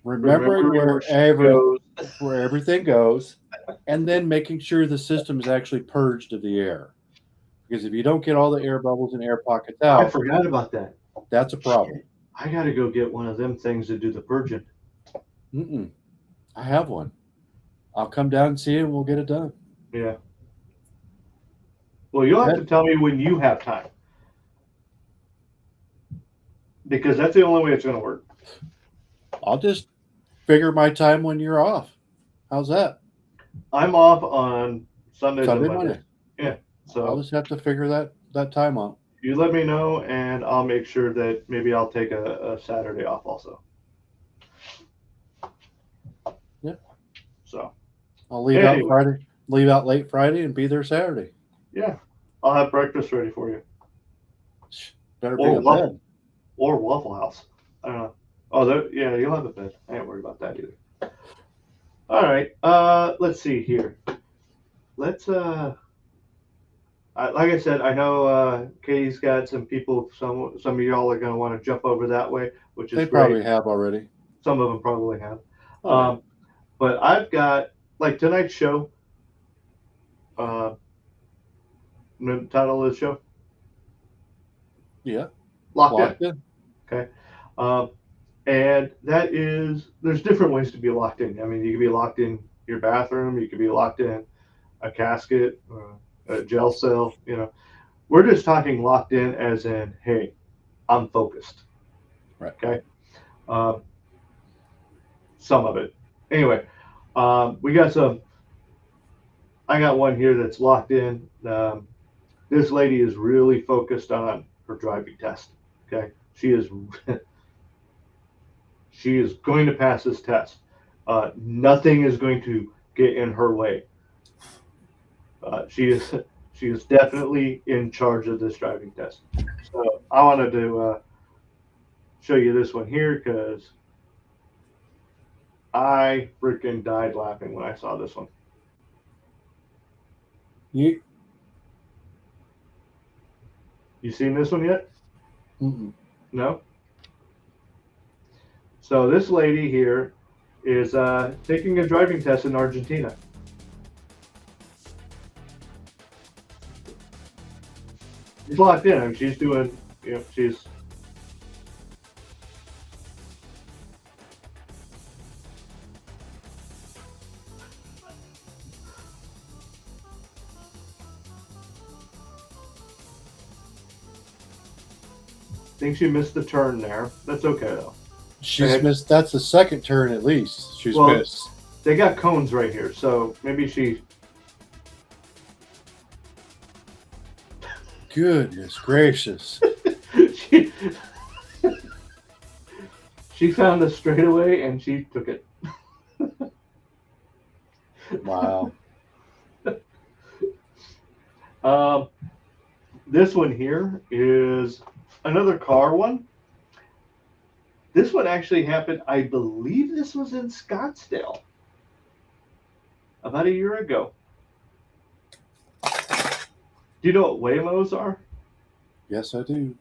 remembering where everything goes, and then making sure the system is actually purged of the air. Because if you don't get all the air bubbles and air pockets I out, forgot about that. that's a problem. I got to go get one of them things to do the purging. I have one. I'll come down and see it, and we'll get it done. Yeah. Well, you'll have to tell me when you have time, because that's the only way it's going to work. I'll just figure my time when you're off. How's that? I'm off on Sundays Sunday, and Mondays. Monday. Yeah. I'll So just have to figure that time out. you let me know, and I'll make sure that maybe I'll take a Saturday off also. Yeah. So I'll leave out late Friday and be there Saturday. yeah, I'll have breakfast ready for you. Better be Or in Waffle, bed. or Waffle House. I don't know. Oh, yeah, you'll have a bed. I ain't worried about that either. All right. Let's see here. Let's like I said, I know Katie's got some people. Some of y'all are going to want to jump over that way, which is They great. probably have already. Some of them probably have. Oh, But I've got like tonight's show. The title of the show. yeah. Locked in. Okay. And that is, there's different ways to be locked in. I mean, you can be locked in your bathroom, you can be locked in a casket, a jail cell, We're just talking locked in as in, hey, I'm focused. Right. Okay. Some of it. Anyway, we got I got one here that's locked in. This lady is really focused on her driving test. Okay. She is going to pass this test. Nothing is going to get in her way. She is definitely in charge of this driving test. So I wanted to show you this one here because I freaking died laughing when I saw this one. You seen this one yet? Mm-mm. No? So this lady here is taking a driving test in Argentina. She's locked in. I mean, she's doing, she's. Think she missed the turn there. That's okay though. She's missed. That's the second turn at least. She's missed. They got cones right here, so maybe she. Goodness gracious! she found a straightaway and she took it. Wow. This one here is another car one. This one actually happened, I believe this was in Scottsdale about a year ago. Do you know what Waymos are? Yes, I do.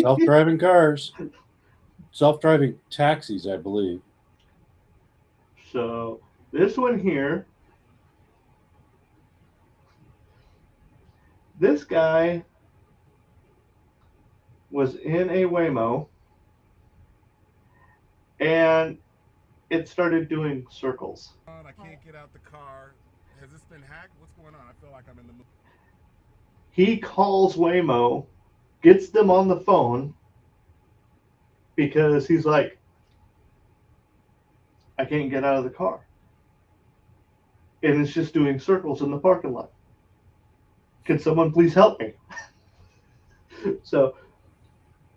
Self-driving cars, self-driving taxis, I believe. So this one here, this guy was in a Waymo and it started doing circles. I can't get out the car. Has this been hacked? What's going on? I feel like I'm in the movie. He calls Waymo, gets them on the phone because he's like, I can't get out of the car. And it's just doing circles in the parking lot. Can someone please help me? So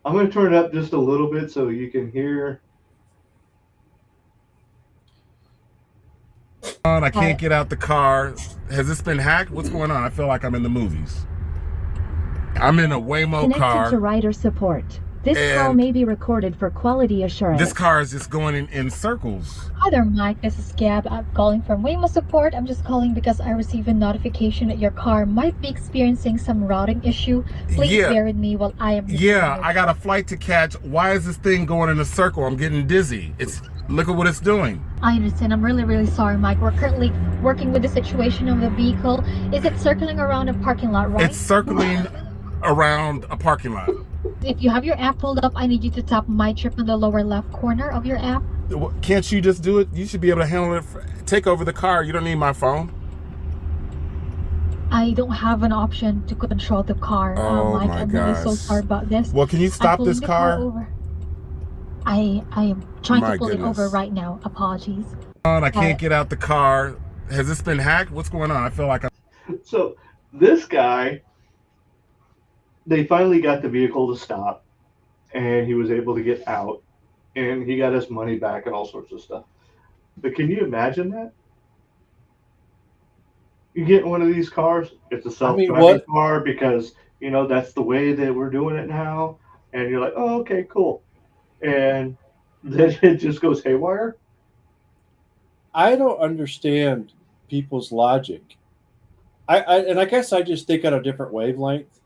I'm going to turn it up just a little bit so you can hear. I can't get out the car. Has this been hacked? What's going on? I feel like I'm in the movies. I'm in a Waymo Connected car. to rider support. This call And may be recorded for quality assurance. This car is just going in circles. Hi there, Mike. This is Gab. I'm calling from Waymo Support. I'm just calling because I received a notification that your car might be experiencing some routing issue. Please Yeah. bear with me while I am. Yeah, I got a flight to catch. Why is this thing going in a circle? I'm getting dizzy. Look at what it's doing. I understand. I'm really sorry, Mike. We're currently working with the situation of the vehicle. Is it circling around a parking lot, right? It's circling around a parking lot. If you have your app pulled up, I need you to tap My Trip in the lower left corner of your app. Can't you just do it? You should be able to handle it. Take over the car. You don't need my phone. I don't have an option to control the car, Oh Mike. my I'm really so gosh. sorry about this. Well, can you I'm stop pulling this the car? over. I am trying My to pull goodness. it over right now. Apologies. I can't get out the car. Has this been hacked? What's going on? I feel like I'm. So this guy, they finally got the vehicle to stop and he was able to get out and he got his money back and all sorts of stuff. But can you imagine that? You get in one of these cars, it's a self-driving car because, you know, that's the way that we're doing it now. And you're like, oh, okay, cool. And then it just goes haywire. I don't understand people's logic. I guess I just think on a different wavelength.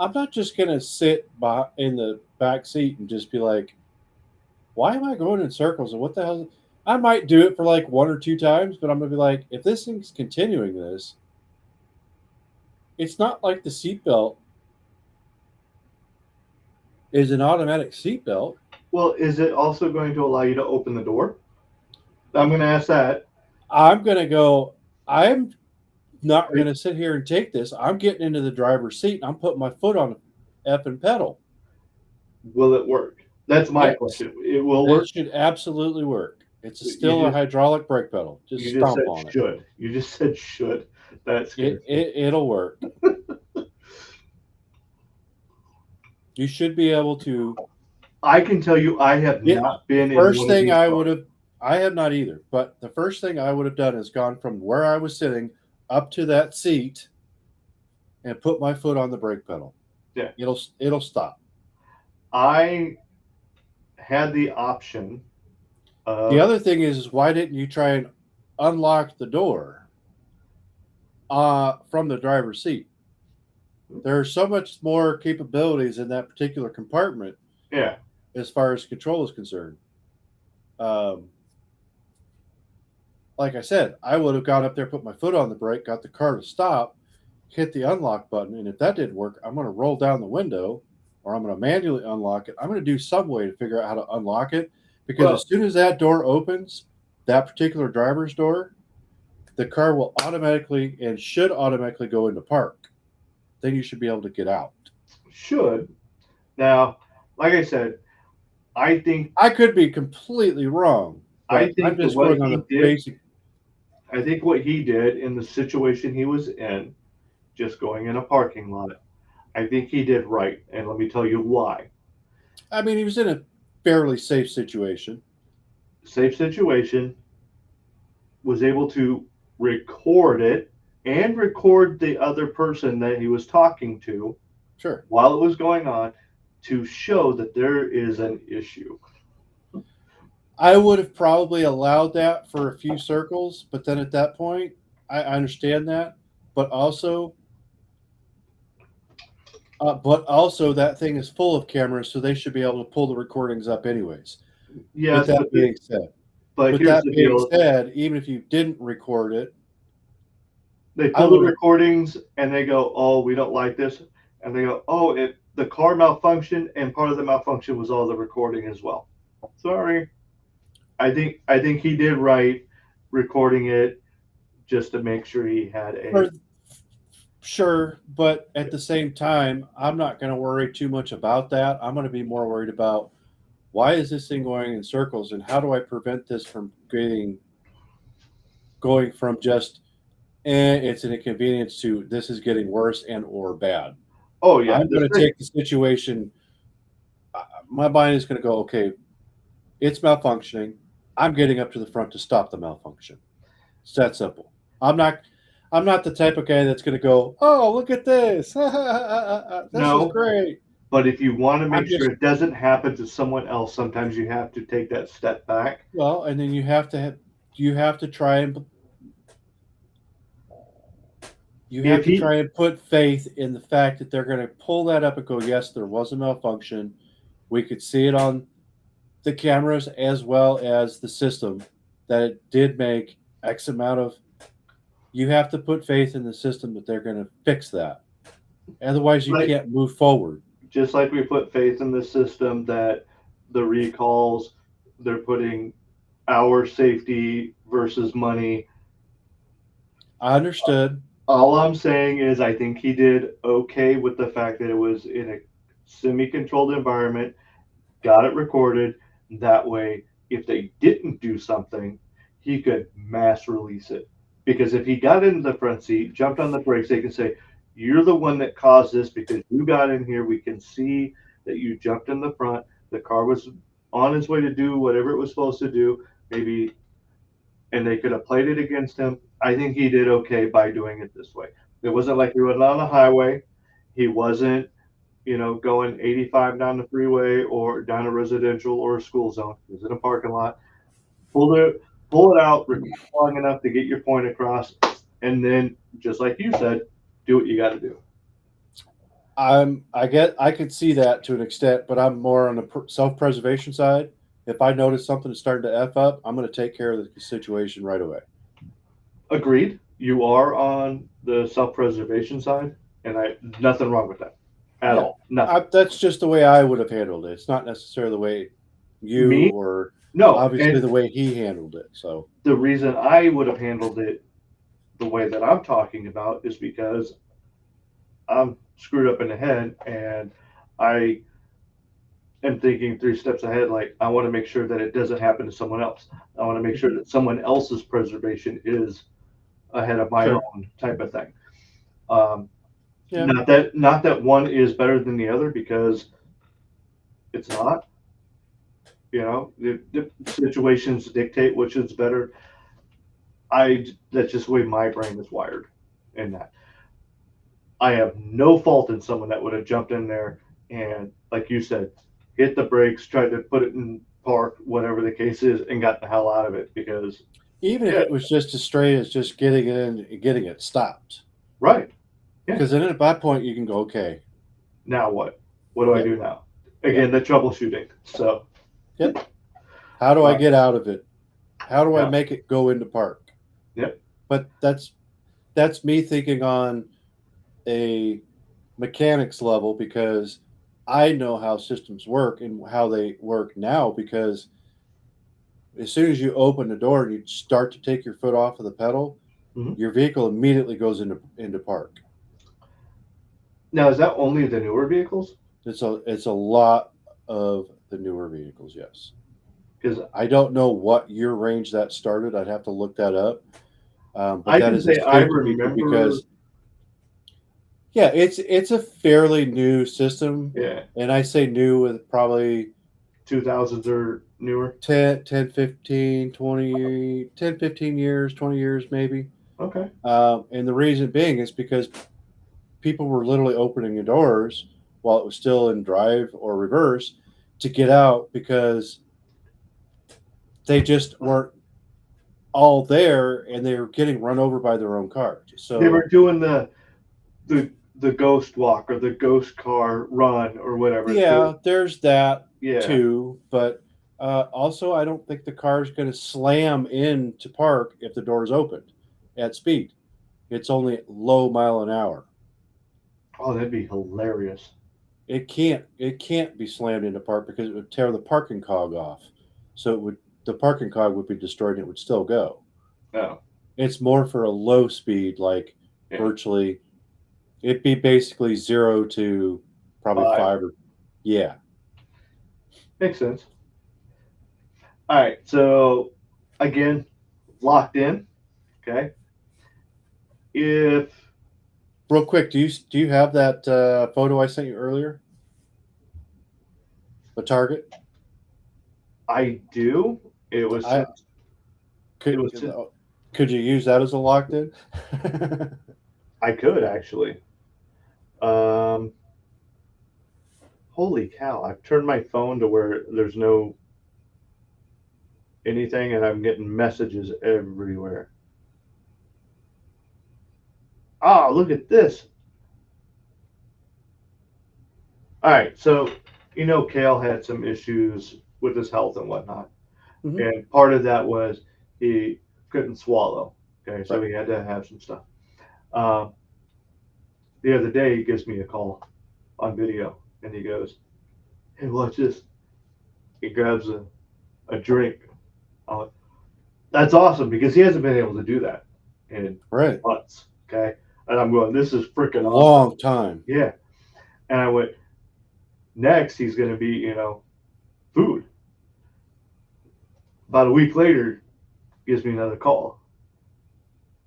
I'm not just going to sit in the back seat and just be like, why am I going in circles? And what the hell? I might do it for like 1 or 2 times, but I'm going to be like, if this thing's continuing this, it's not like the seatbelt is an automatic seatbelt. Well, is it also going to allow you to open the door? I'm going to ask that. I'm going to go, I'm not going to sit here and take this. I'm getting into the driver's seat and I'm putting my foot on the effing pedal. Will it work? That's my question. It will work. It should absolutely work. It's still a hydraulic brake pedal. Just stomp on it. Should. You just said should. That's good. It'll work. You should be able to. I can tell you, I have not been in. First thing I would have, I have not either. But the first thing I would have done is gone from where I was sitting up to that seat, and put my foot on the brake pedal. Yeah, it'll stop. I had the option. The other thing is why didn't you try and unlock the door from the driver's seat? There are so much more capabilities in that particular compartment. Yeah. As far as control is concerned. Like I said, I would have gone up there, put my foot on the brake, got the car to stop, hit the unlock button, and if that didn't work, I'm going to roll down the window or I'm going to manually unlock it. I'm going to do some way to figure out how to unlock it because as soon as that door opens, that particular driver's door, the car will automatically and should automatically go into park. Then you should be able to get out. Should. Now, like I said, I think I could be completely wrong. I think I'm just going on the basic. I think what he did in the situation he was in, just going in a parking lot, I think he did right. And let me tell you why. I mean, he was in a fairly safe situation. Safe situation, was able to record it and record the other person that he was talking to. Sure. While it was going on to show that there is an issue. I would have probably allowed that for a few circles, but then at that point, I understand that. But also, But also that thing is full of cameras, so they should be able to pull the recordings up anyways. Yes, With that being said, but with here's that the being deal. said, even if you didn't record it, They I pull the would- recordings and they go, "Oh, we don't like this," and they go, "Oh, the car malfunctioned, and part of the malfunction was all the recording as well." Sorry, I think he did right recording it just to make sure he had or sure, but at the same time, I'm not going to worry too much about that. I'm going to be more worried about why is this thing going in circles, and how do I prevent this from going from just it's an inconvenience to this is getting worse and or bad. Oh yeah, I'm going to take the situation. My mind is going to go, okay, it's malfunctioning. I'm getting up to the front to stop the malfunction. It's that simple. I'm not the type of guy that's going to go, oh, look at this. This No. is great. But if you want to make I'm just- sure it doesn't happen to someone else, sometimes you have to take that step back. Well, and then you have to try and put faith in the fact that they're going to pull that up and go, yes, there was a malfunction. We could see it on the cameras as well as the system that it did make X amount of. You have to put faith in the system that they're going to fix that. Otherwise, you Right. can't move forward. Just like we put faith in the system that the recalls, they're putting our safety versus money. I understood. All I'm saying is I think he did okay with the fact that it was in a semi-controlled environment, got it recorded. That way, if they didn't do something, he could mass release it. Because if he got into the front seat, jumped on the brakes, they can say, "You're the one that caused this because you got in here. We can see that you jumped in the front. The car was on its way to do whatever it was supposed to do. Maybe," and they could have played it against him. I think he did okay by doing it this way. It wasn't like he was on the highway. He wasn't, going 85 down the freeway or down a residential or a school zone. He was in a parking lot. Pull it out long enough to get your point across, and then, just like you said, do what you got to do. I could see that to an extent, but I'm more on the self-preservation side. If I notice something is starting to F up, I'm going to take care of the situation right away. Agreed. You are on the self-preservation side, and nothing wrong with that at Yeah. all. Nothing. That's just the way I would have handled it. It's not necessarily the way you Me? or No, obviously and the way he handled it. So the reason I would have handled it the way that I'm talking about is because I'm screwed up in the head, and I am thinking 3 steps ahead. Like, I want to make sure that it doesn't happen to someone else. I want to make sure that someone else's preservation is ahead of my Sure. own, type of thing. Yeah. Not that one is better than the other, because it's not. The situations dictate which is better. That's just the way my brain is wired in that. I have no fault in someone that would have jumped in there and, like you said, hit the brakes, tried to put it in park, whatever the case is, and got the hell out of it. Because even if it was just as straight as just getting it in and getting it stopped, right, because then at that point you can go, okay, now what do I do now? Again, the troubleshooting. So how do I Right. get out of it? How do Yeah. I make it go into park? Yep. But that's me thinking on a mechanics level, because I know how systems work and how they work now, because as soon as you open the door and you start to take your foot off of the pedal, Mhm. your vehicle immediately goes into park. now, is that only the newer vehicles? It's a lot of the newer vehicles, yes. Because I don't know what year range that started. I'd have to look that up. But I that can is say I escaping me remember. because it's a fairly new system, Yeah, and I say new with probably 2000s or newer. 10, 15, 20, 10, 15 years, 20 years maybe. Okay. And the reason being is because people were literally opening the doors while it was still in drive or reverse to get out, because they just weren't all there and they were getting run over by their own cars. So They were doing the the ghost walk or the ghost car run or whatever. Yeah, there's that Yeah. too, but also I don't think the car's going to slam into park if the door's opened at speed. It's only low mile an hour. Oh, that'd be hilarious. It can't be slammed into park because it would tear the parking cog off. So the parking cog would be destroyed and it would still go. No. It's more for a low speed, like Yeah. virtually it'd be basically 0 to probably 5 or yeah. Makes sense. All right. So again, locked in. Okay. If Real quick, do you have that photo I sent you earlier? The target? I do, it was I- Could, It was could you use that as a locked in? I could actually. Holy cow! I've turned my phone to where there's no anything, and I'm getting messages everywhere. Ah, look at this. All right, so Kale had some issues with his health and whatnot, Mhm. and part of that was he couldn't swallow. Okay, so Right. he had to have some stuff. Um, the other day, he gives me a call on video, and he goes, "Hey, watch this." He grabs a drink. That's awesome because he hasn't been able to do that in Right. months. Okay, and I'm going, "This is freaking A awesome." long time. Yeah, and I went, next he's going to be, food. About a week later, gives me another call,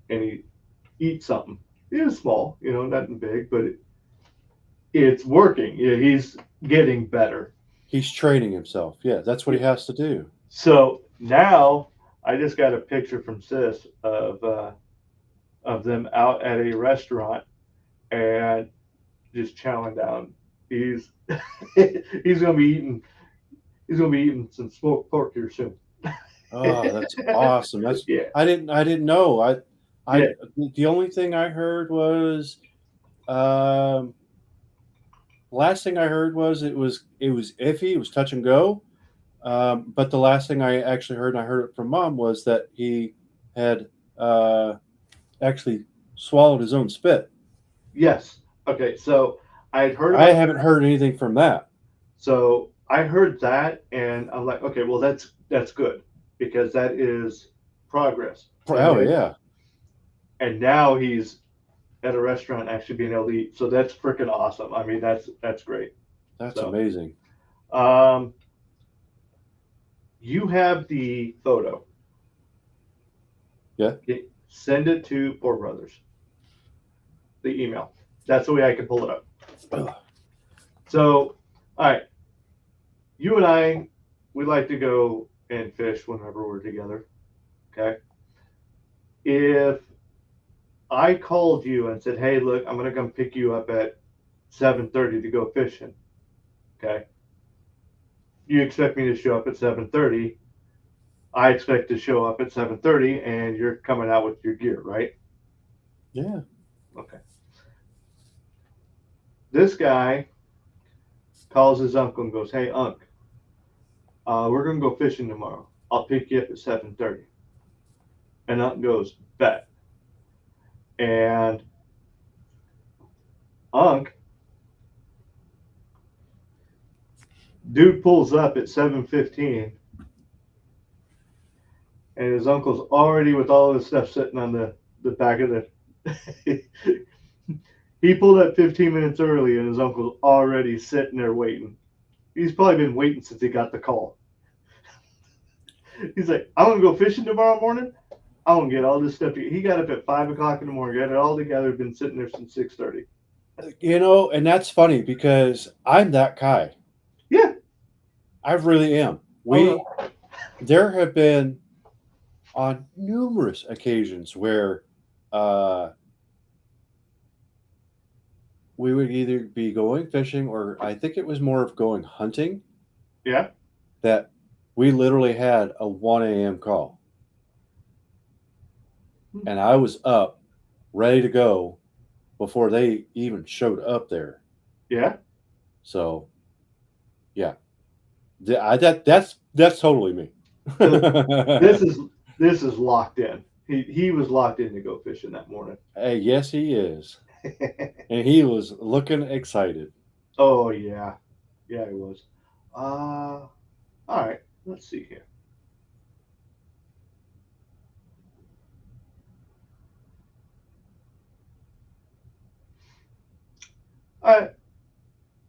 and he eats something. It is small, nothing big, but it's working. Yeah, he's getting better. He's training himself. Yeah, that's what he has to do. So now I just got a picture from Sis of them out at a restaurant and just chowing down. He's he's gonna be eating some smoked pork here soon. Oh, that's awesome. That's Yeah. I didn't know. Yeah. The only thing I heard was last thing I heard was it was iffy, it was touch and go. But the last thing I actually heard, and I heard it from Mom, was that he had actually swallowed his own spit. Yes. Okay. So I'd heard. I haven't heard anything from that. So I heard that, and I'm like, okay, well that's good because that is progress. Oh yeah, And now he's at a restaurant actually being able to eat. So that's freaking awesome. I mean, that's great. that's So- amazing. You have the photo. Yeah. Okay, send it to Four Brothers. The email. That's the way I can pull it up. Ugh. So, all right. You and I, we like to go and fish whenever we're together. Okay. If I called you and said, "Hey, look, I'm gonna come pick you up at 7:30 to go fishing," okay, you expect me to show up at 7:30. I expect to show up at 7:30, and you're coming out with your gear, right? Yeah. Okay. This guy calls his uncle and goes, "Hey, Unc, we're gonna go fishing tomorrow. I'll pick you up at 7:30." And Unc goes, "Bet." And Unc, dude pulls up at 7:15, and his uncle's already with all his stuff sitting on the back of the. He pulled up 15 minutes early, and his uncle's already sitting there waiting. He's probably been waiting since he got the call. He's like, "I'm gonna go fishing tomorrow morning. I'm gonna get all this stuff." He got up at 5 o'clock in the morning, got it all together, been sitting there since 6:30. And that's funny because I'm that guy. Yeah. I really am. There have been on numerous occasions where we would either be going fishing or I think it was more of going hunting Yeah. that we literally had a 1 a.m. call. And I was up, ready to go before they even showed up there. Yeah. So, yeah, that's totally me. This is locked in. He was locked in to go fishing that morning. Hey, yes, he is, and he was looking excited. Oh yeah, yeah, he was. All right. Let's see here. All right.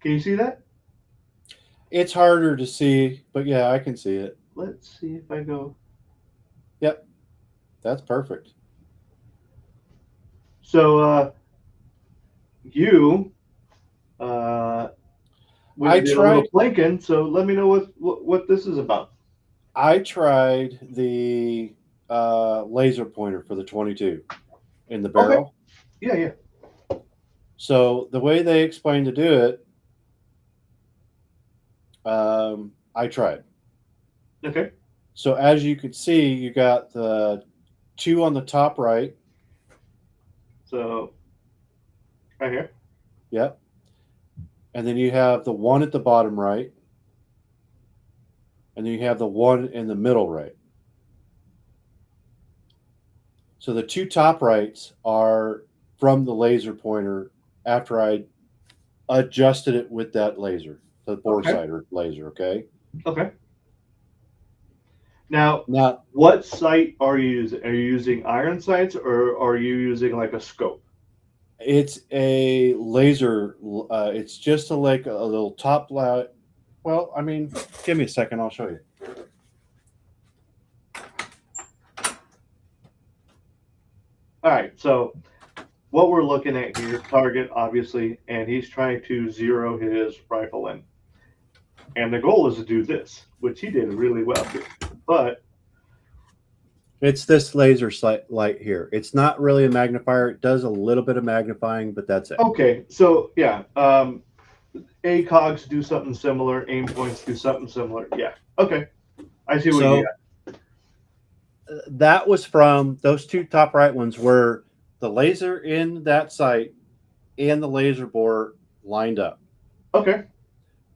Can you see that? It's harder to see, but yeah, I can see it. Let's see if I go. Yep, that's perfect. So you we I did a little tried. blinking. So let me know what this is about. I tried the laser pointer for the 22 in the barrel. Yeah, yeah. So the way they explained to do it, I tried. Okay. So as you can see, you got the 2 on the top right. So right here. Yep. And then you have the 1 at the bottom right. And then you have the 1 in the middle right. So the 2 top rights are from the laser pointer after I adjusted it with that laser, the Boresighter laser, okay? Okay. Now, Now, what sight are you using? Are you using iron sights or are you using like a scope? it's a laser, it's just like a little top light. Well, I mean, give me a second, I'll show you. All right. So what we're looking at here, target obviously, and he's trying to zero his rifle in. And the goal is to do this, which he did really well here. But It's this laser light here. It's not really a magnifier. It does a little bit of magnifying, but that's it. okay, so yeah, ACOGs do something similar, aim points do something similar. Yeah. Okay. I see what So you got. that was from those 2 top right ones where the laser in that sight and the laser bore lined up. Okay.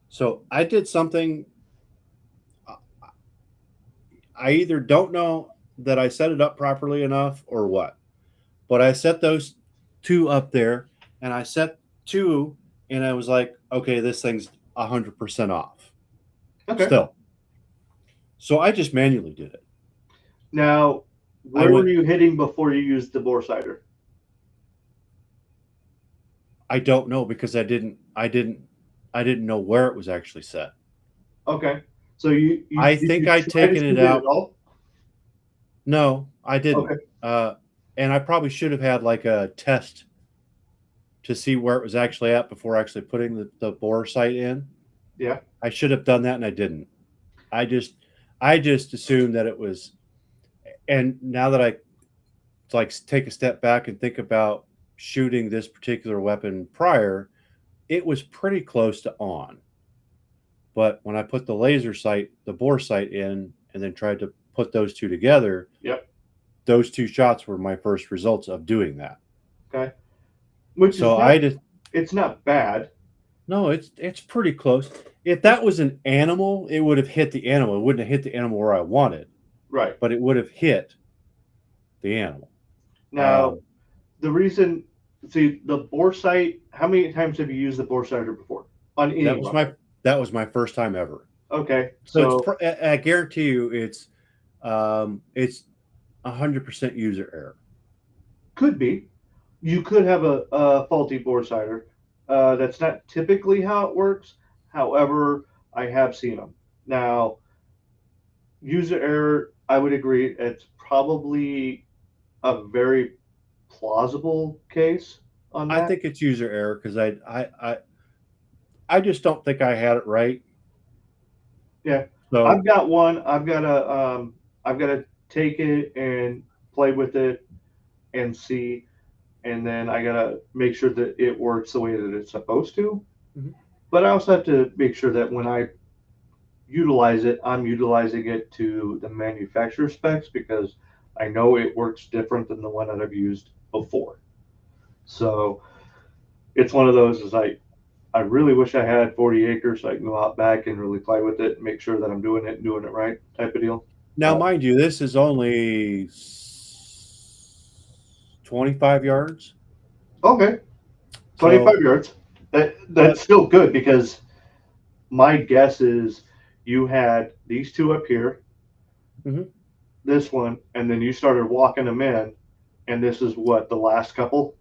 So I did something. I either don't know that I set it up properly enough or what, but I set those 2 up there and I set 2 and I was like, okay, this thing's 100% off. Okay. Still. So I just manually did it. Now, where were you hitting before you used the Boresighter? I don't know because I didn't know where it was actually set. Okay. So you I did think you I'd try to taken it shoot out. at all? No, I didn't. Okay. And I probably should have had like a test to see where it was actually at before actually putting the bore sight in. Yeah. I should have done that and I didn't. I just assumed that it was, and now that I like take a step back and think about shooting this particular weapon prior, it was pretty close to on. But when I put the laser sight, the bore sight in, and then tried to put those 2 together, Yep. those 2 shots were my first results of doing that. Okay. Which So it's not bad. No, it's pretty close. If that was an animal, it would have hit the animal. It wouldn't have hit the animal where I wanted, Right. but it would have hit the animal. Now, the reason, see, the bore sight, how many times have you used the Boresighter before? On any that was my first time ever. Okay. So I guarantee you it's 100% user error. Could be. You could have a faulty Boresighter. That's not typically how it works. However, I have seen them. Now, user error, I would agree. It's probably a very plausible case on that. I think it's user error because I just don't think I had it right. Yeah. So I've got one. I've got to take it and play with it and see, and then I gotta make sure that it works the way that it's supposed to. Mhm. But I also have to make sure that when I utilize it, I'm utilizing it to the manufacturer specs because I know it works different than the one that I've used before. So it's one of those is I really wish I had 40 acres so I can go out back and really play with it and make sure that I'm doing it and doing it right type of deal. Now, mind you, this is only 25 yards. Okay. 25 So- yards. That's still good because my guess is you had these two up here, Mhm. this one, and then you started walking them in, and this is what, the last couple?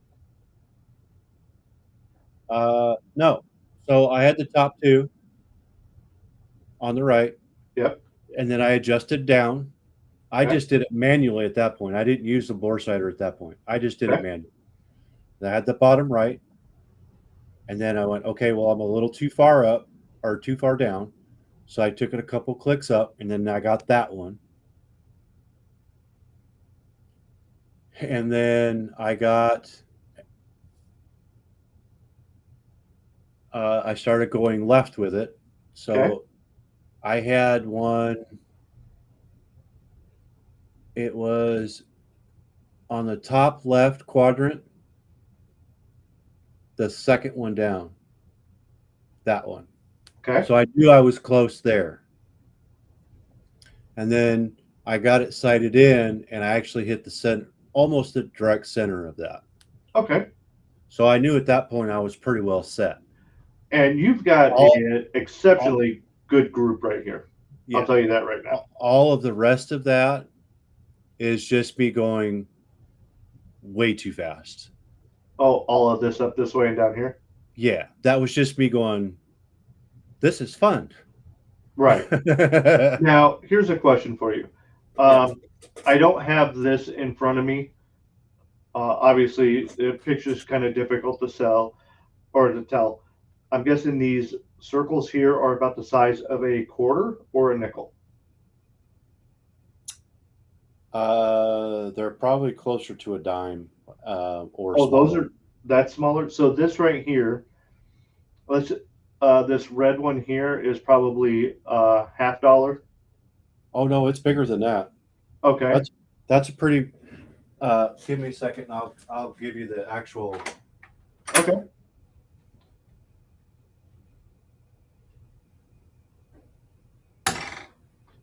No. So I had the top two on the right. Yep. And then I adjusted down. I Okay. just did it manually at that point. I didn't use the bore sighter at that point. I just did Okay. it manually. I had the bottom right. And then I went, okay, well, I'm a little too far up or too far down. So I took it a couple clicks up and then I got that one. And then I started going left with it. So Okay. I had one, it was on the top left quadrant, the second one down, that one. Okay. So I knew I was close there. And then I got it sighted in and I actually hit the center, almost the direct center of that. Okay. So I knew at that point I was pretty well set. And you've got an exceptionally good group right here. Yeah. I'll tell you that right now. All of the rest of that is just me going way too fast. Oh, all of this up this way and down here? Yeah, that was just me going, this is fun. Right. Now, here's a question for you. I don't have this in front of me. Obviously, the picture's kind of difficult to sell or to tell. I'm guessing these circles here are about the size of a quarter or a nickel. They're probably closer to a dime or Oh, those smaller. are that smaller. So this right here, let's this red one here is probably $50. Oh no, it's bigger than that. Okay. That's a pretty. Give me a second. And I'll give you the actual. Okay.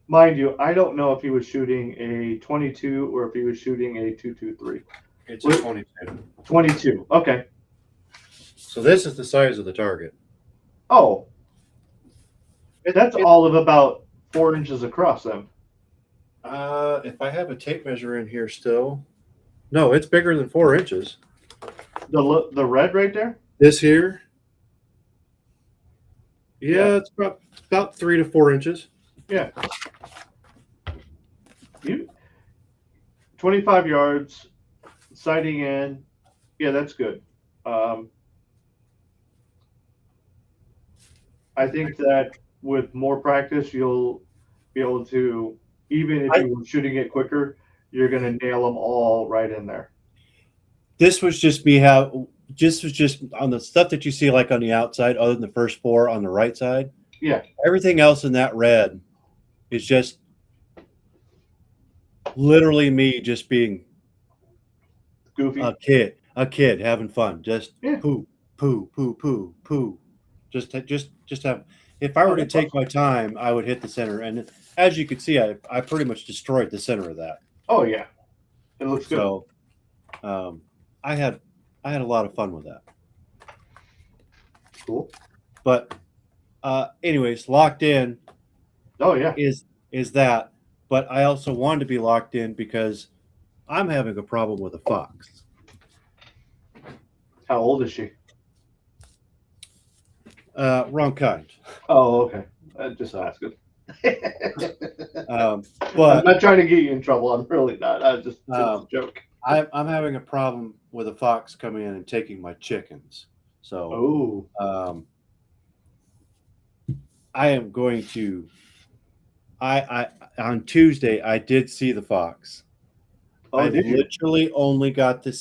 Mind you, I don't know if he was shooting a 22 or if he was shooting a 223. It's a 22. 22. Okay. So this is the size of the target. Oh, that's all of about 4 inches across then. If I have a tape measure in here still, no, it's bigger than 4 inches. The red right there? This here, Yeah. yeah, it's about 3 to 4 inches. Yeah. 25 yards, sighting in. Yeah, that's good. I think that with more practice, you'll be able to, even if you were shooting it quicker, you're going to nail them all right in there. This was just just on the stuff that you see like on the outside, other than the first 4 on the right side. Yeah. Everything else in that red is just literally me just being Goofy. a kid having fun. Just Yeah. poo, poo, poo, poo, poo. Just have. If I were to take my time, I would hit the center. And as you can see, I pretty much destroyed the center of that. Oh, yeah. It looks good. So, I had a lot of fun with that. Cool. But, anyways, locked in Oh, yeah. is that. But I also wanted to be locked in because I'm having a problem with a fox. How old is she? Wrong kind. Oh, okay. Just asking. But I'm not trying to get you in trouble. I'm really not. It's a joke. I'm having a problem with a fox coming in and taking my chickens. So Oh, I am going to. I on Tuesday I did see the fox. I did you? literally only got to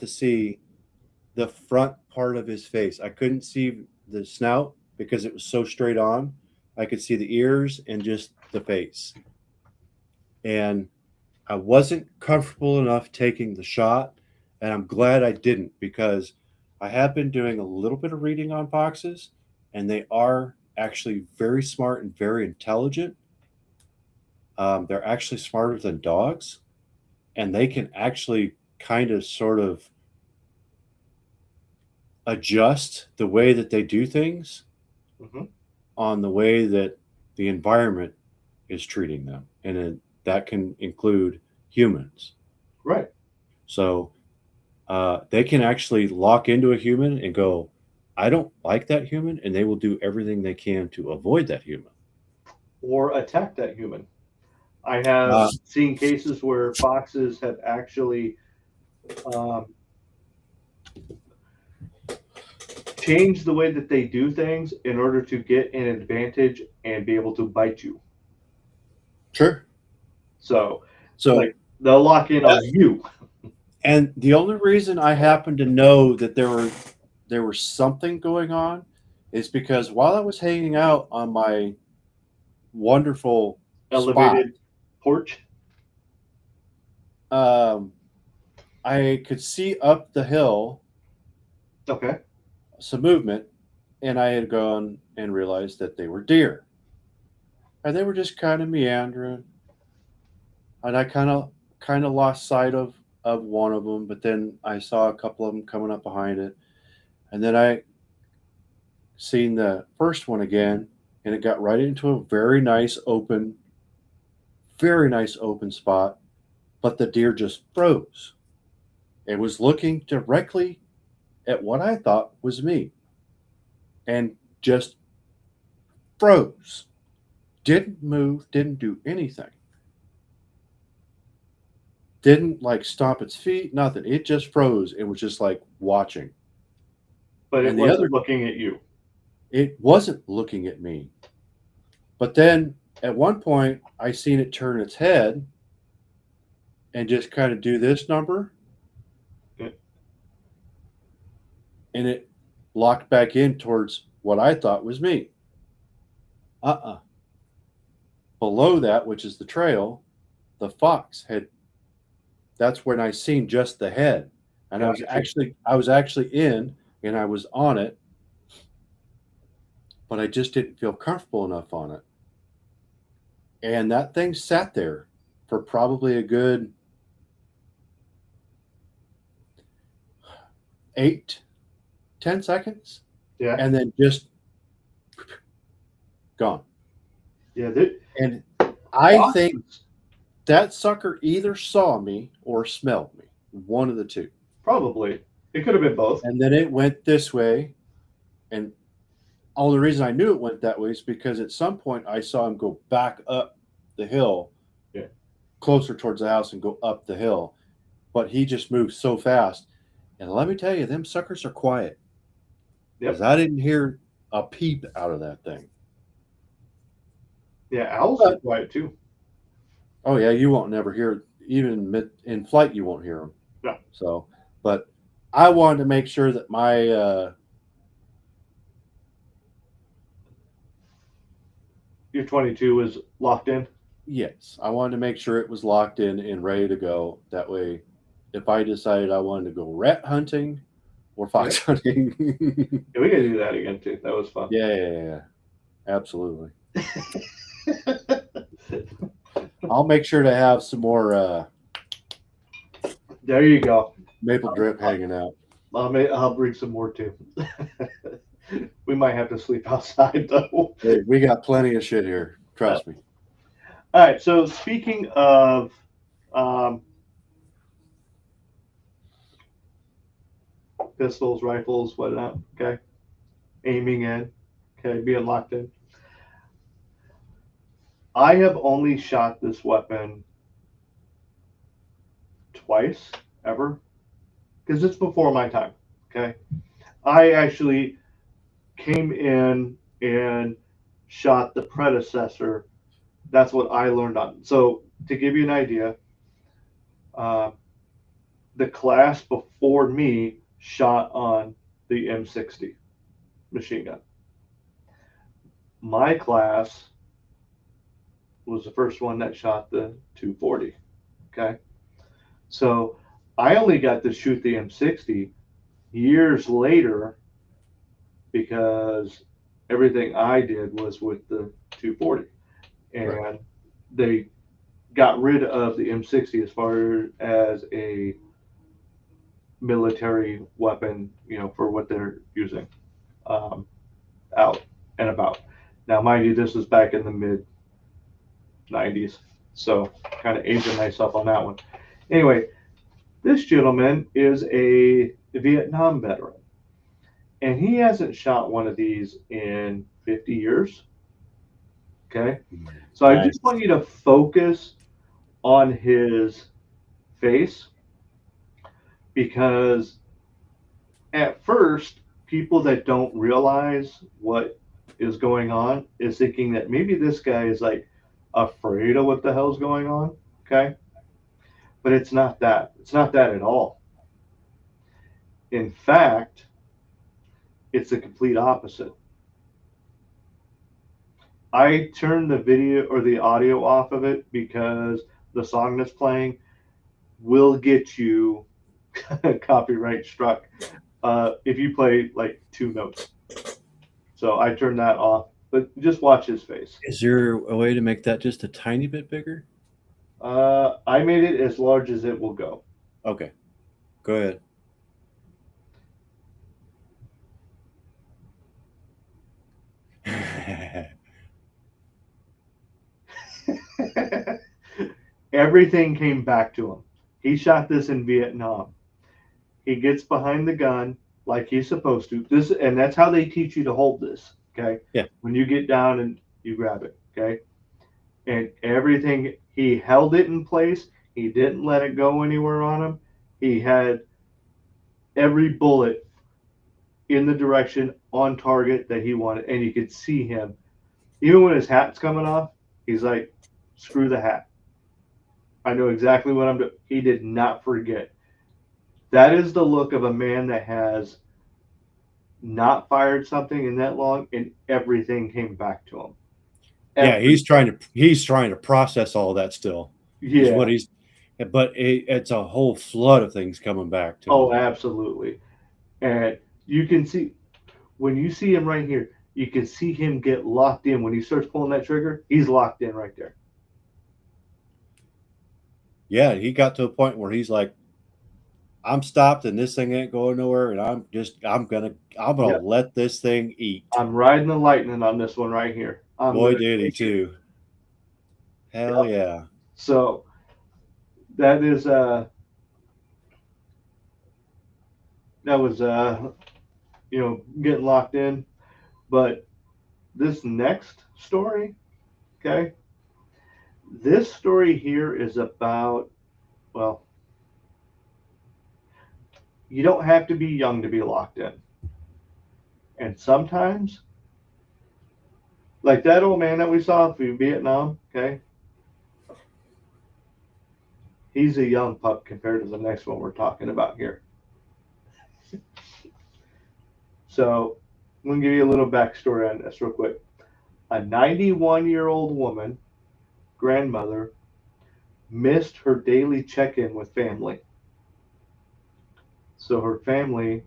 see the front part of his face. I couldn't see the snout because it was so straight on. I could see the ears and just the face. And I wasn't comfortable enough taking the shot And I'm glad I didn't, because I have been doing a little bit of reading on foxes, and they are actually very smart and very intelligent. They're actually smarter than dogs, and they can actually kind of sort of adjust the way that they do things Mhm. on the way that the environment is treating them. And that can include humans. Right. So they can actually lock into a human and go, I don't like that human, and they will do everything they can to avoid that human. Or attack that human. I have Uh, seen cases where foxes have actually um, changed the way that they do things in order to get an advantage and be able to bite you. Sure. So, So, like, they'll lock in on you. and the only reason I happen to know that there was something going on is because while I was hanging out on my wonderful spot, Elevated porch. I could see up the hill Okay. some movement, and I had gone and realized that they were deer, and they were just kind of meandering, and I kind of lost sight of one of them, but then I saw a couple of them coming up behind it, and then I seen the first one again, and it got right into a very nice open spot, but the deer just froze. It was looking directly at what I thought was me, and just froze. Didn't move, didn't do anything. Didn't like stomp its feet, nothing. It just froze and was just like watching. But it And the wasn't other, looking at you. it wasn't looking at me. But then at one point, I seen it turn its head and just kind of do this number, Yeah. and it locked back in towards what I thought was me. Below that, which is the trail, the fox had. That's when I seen just the head, and Gotcha. I was actually in, and I was on it, but I just didn't feel comfortable enough on it. And that thing sat there for probably a good 8, 10 seconds, Yeah. and then just gone. Yeah. And I think Foxes, that sucker either saw me or smelled me, one of the two. probably. It could have been both. And then it went this way, and all the reason I knew it went that way is because at some point I saw him go back up the hill, Yeah. closer towards the house, and go up the hill. But he just moved so fast. And let me tell you, them suckers are quiet. Because I didn't hear a peep out of that thing. Yeah. Owls are quiet too. Oh yeah, you won't never hear, even in flight you won't hear them. No. So, but I wanted to make sure that my Your 22 is locked in. yes, I wanted to make sure it was locked in and ready to go. That way, if I decided I wanted to go rat hunting or fox hunting, Yeah, we gotta do that again too. That was fun. yeah, absolutely. I'll make sure to have some more There you go. maple drip hanging out. I'll bring some more too. We might have to sleep outside though. Hey, we got plenty of shit here. Trust me. All right. So speaking of pistols, rifles, whatnot. Okay. Aiming in. Okay. Being locked in. I have only shot this weapon twice ever because it's before my time. Okay. I actually came in and shot the predecessor. That's what I learned on. So to give you an idea, the class before me shot on the M60 machine gun. My class was the first one that shot the 240. Okay. So I only got to shoot the M60 years later because everything I did was with the 240. And they got rid of the M60 as far as a military weapon, for what they're using out and about. Now, mind you, this was back in the mid 90s, so kind of aging myself on that one. Anyway, this gentleman is a Vietnam veteran, and he hasn't shot one of these in 50 years. Okay, so I just want you to focus on his face, because at first, people that don't realize what is going on is thinking that maybe this guy is like afraid of what the hell's going on. Okay, but it's not that. It's not that at all. In fact, it's the complete opposite. I turned the video or the audio off of it because the song that's playing will get you copyright struck if you play like 2 notes. So I turned that off, but just watch his face. Is there a way to make that just a tiny bit bigger? I made it as large as it will go. Okay, go ahead. Everything came back to him. He shot this in Vietnam. He gets behind the gun like he's supposed to. And that's how they teach you to hold this. Okay. Yeah. When you get down and you grab it. Okay. And everything, he held it in place. He didn't let it go anywhere on him. He had every bullet in the direction on target that he wanted. And you could see him, even when his hat's coming off, he's like, screw the hat. I know exactly what I'm doing. He did not forget. That is the look of a man that has not fired something in that long, and everything came back to him. Yeah, he's trying to process all that still. Yeah, but it's a whole flood of things coming back to him. Oh, absolutely. And you can see, when you see him right here, you can see him get locked in. When he starts pulling that trigger, he's locked in right there. Yeah, he got to a point where he's like, I'm stopped and this thing ain't going nowhere, and I'm gonna let this thing eat. I'm riding the lightning on this one right here. Boy, did he too. Hell yeah. So that is that was getting locked in. But this next story, okay, this story here is about, well, you don't have to be young to be locked in. And sometimes, like that old man that we saw from Vietnam, okay, he's a young pup compared to the next one we're talking about here. So I'm going to give you a little backstory on this real quick. A 91-year-old woman, grandmother, missed her daily check-in with family. So her family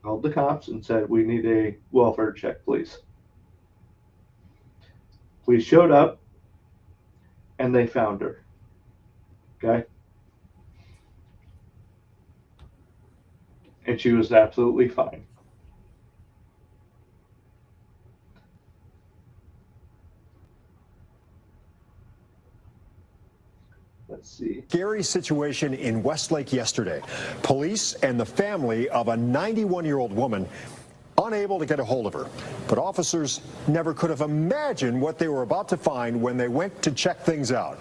called the cops and said, we need a welfare check, please. Police showed up and they found her. Okay? And she was absolutely fine. Let's see. Scary situation in Westlake yesterday. Police and the family of a 91-year-old woman unable to get a hold of her. But officers never could have imagined what they were about to find when they went to check things out.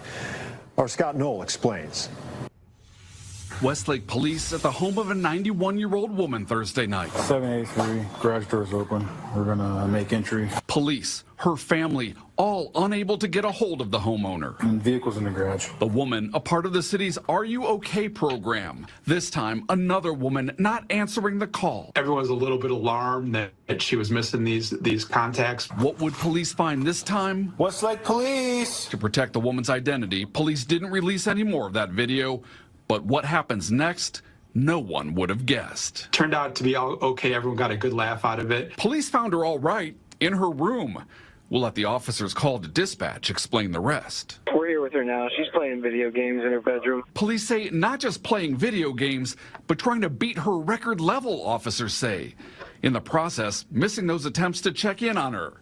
Our Scott Knoll explains. Westlake police at the home of a 91-year-old woman Thursday night. 783, garage doors open. We're gonna make entry. Police, her family, all unable to get a hold of the homeowner. And vehicles in the garage. The woman, a part of the city's Are You OK program. This time, another woman not answering the call. Everyone's a little bit alarmed that she was missing these contacts. What would police find this time? Westlake police! To protect the woman's identity, police didn't release any more of that video. But what happens next, no one would have guessed. Turned out to be all okay. Everyone got a good laugh out of it. Police found her all right in her room. We'll let the officers called to dispatch explain the rest. We're here with her now. She's playing video games in her bedroom. Police say not just playing video games, but trying to beat her record level, officers say. In the process, missing those attempts to check in on her.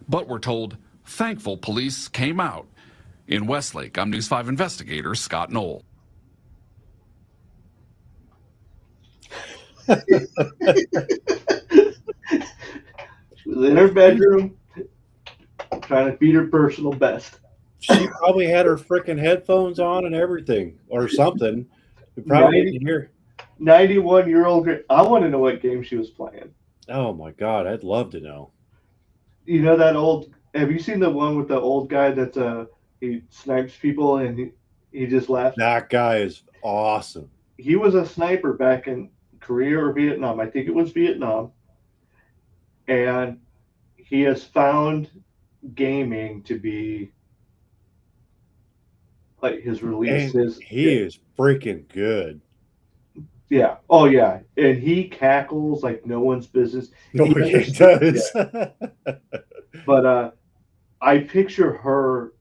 But we're told thankful police came out. In Westlake, I'm News 5 investigator Scott Knoll. She was in her bedroom trying to beat her personal best. She probably had her freaking headphones on and everything, or something. You probably didn't hear. 91-year-old. I want to know what game she was playing. Oh my God, I'd love to know. You know that old? Have you seen the one with the old guy that he snipes people and he just laughs? That guy is awesome. He was a sniper back in Korea or Vietnam. I think it was Vietnam. And he has found gaming to be like his releases. He is freaking good. Yeah. Oh yeah. And he cackles like no one's business. He does. Yeah. But I picture her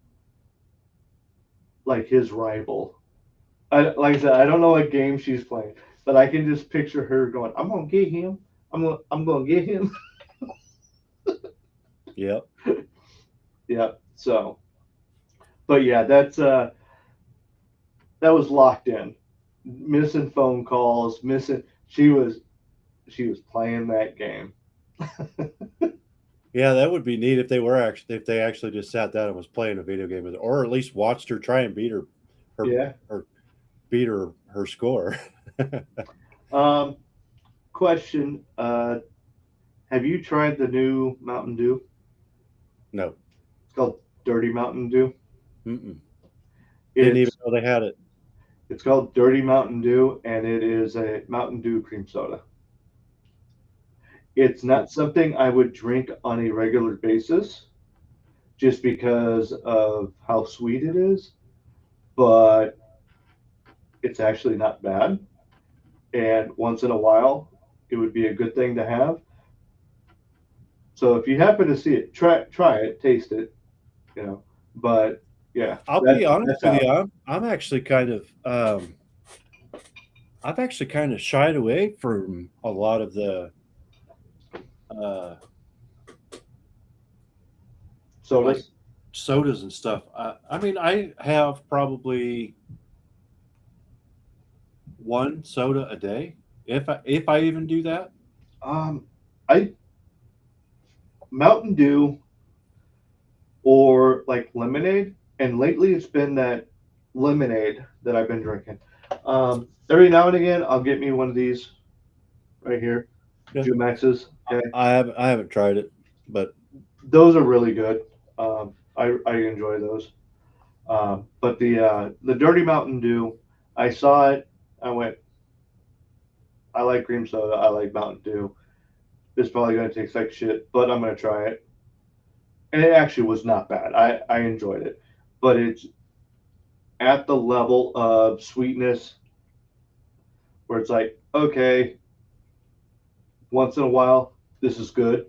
like his rival. Like I said, I don't know what game she's playing, but I can just picture her going, "I'm gonna get him. I'm gonna get him." Yep. Yep. So, but yeah, that was locked in. Missing phone calls, she was playing that game. Yeah, that would be neat if they actually just sat down and was playing a video game with her, or at least watched her try and beat her score. Question: have you tried the new Mountain Dew? No. It's called Dirty Mountain Dew. Mm-mm. Didn't even know they had it. It's called Dirty Mountain Dew, and it is a Mountain Dew cream soda. It's not something I would drink on a regular basis just because of how sweet it is, but it's actually not bad. And once in a while, it would be a good thing to have. So if you happen to see it, try it, taste it, but yeah. I'll be honest with you. I'm actually kind of I've actually kind of shied away from a lot of the sodas and stuff. I mean, I have probably one soda a day, if I even do that. Mountain Dew or like lemonade, and lately it's been that lemonade that I've been drinking. Every now and again, I'll get me one of these right here, Jumaxes. Okay. I haven't tried it, but those are really good. I enjoy those. But the Dirty Mountain Dew, I saw it. I went, I like cream soda. I like Mountain Dew. It's probably going to taste like shit, but I'm going to try it. And it actually was not bad. I enjoyed it. But it's at the level of sweetness where it's like, okay, once in a while, this is good.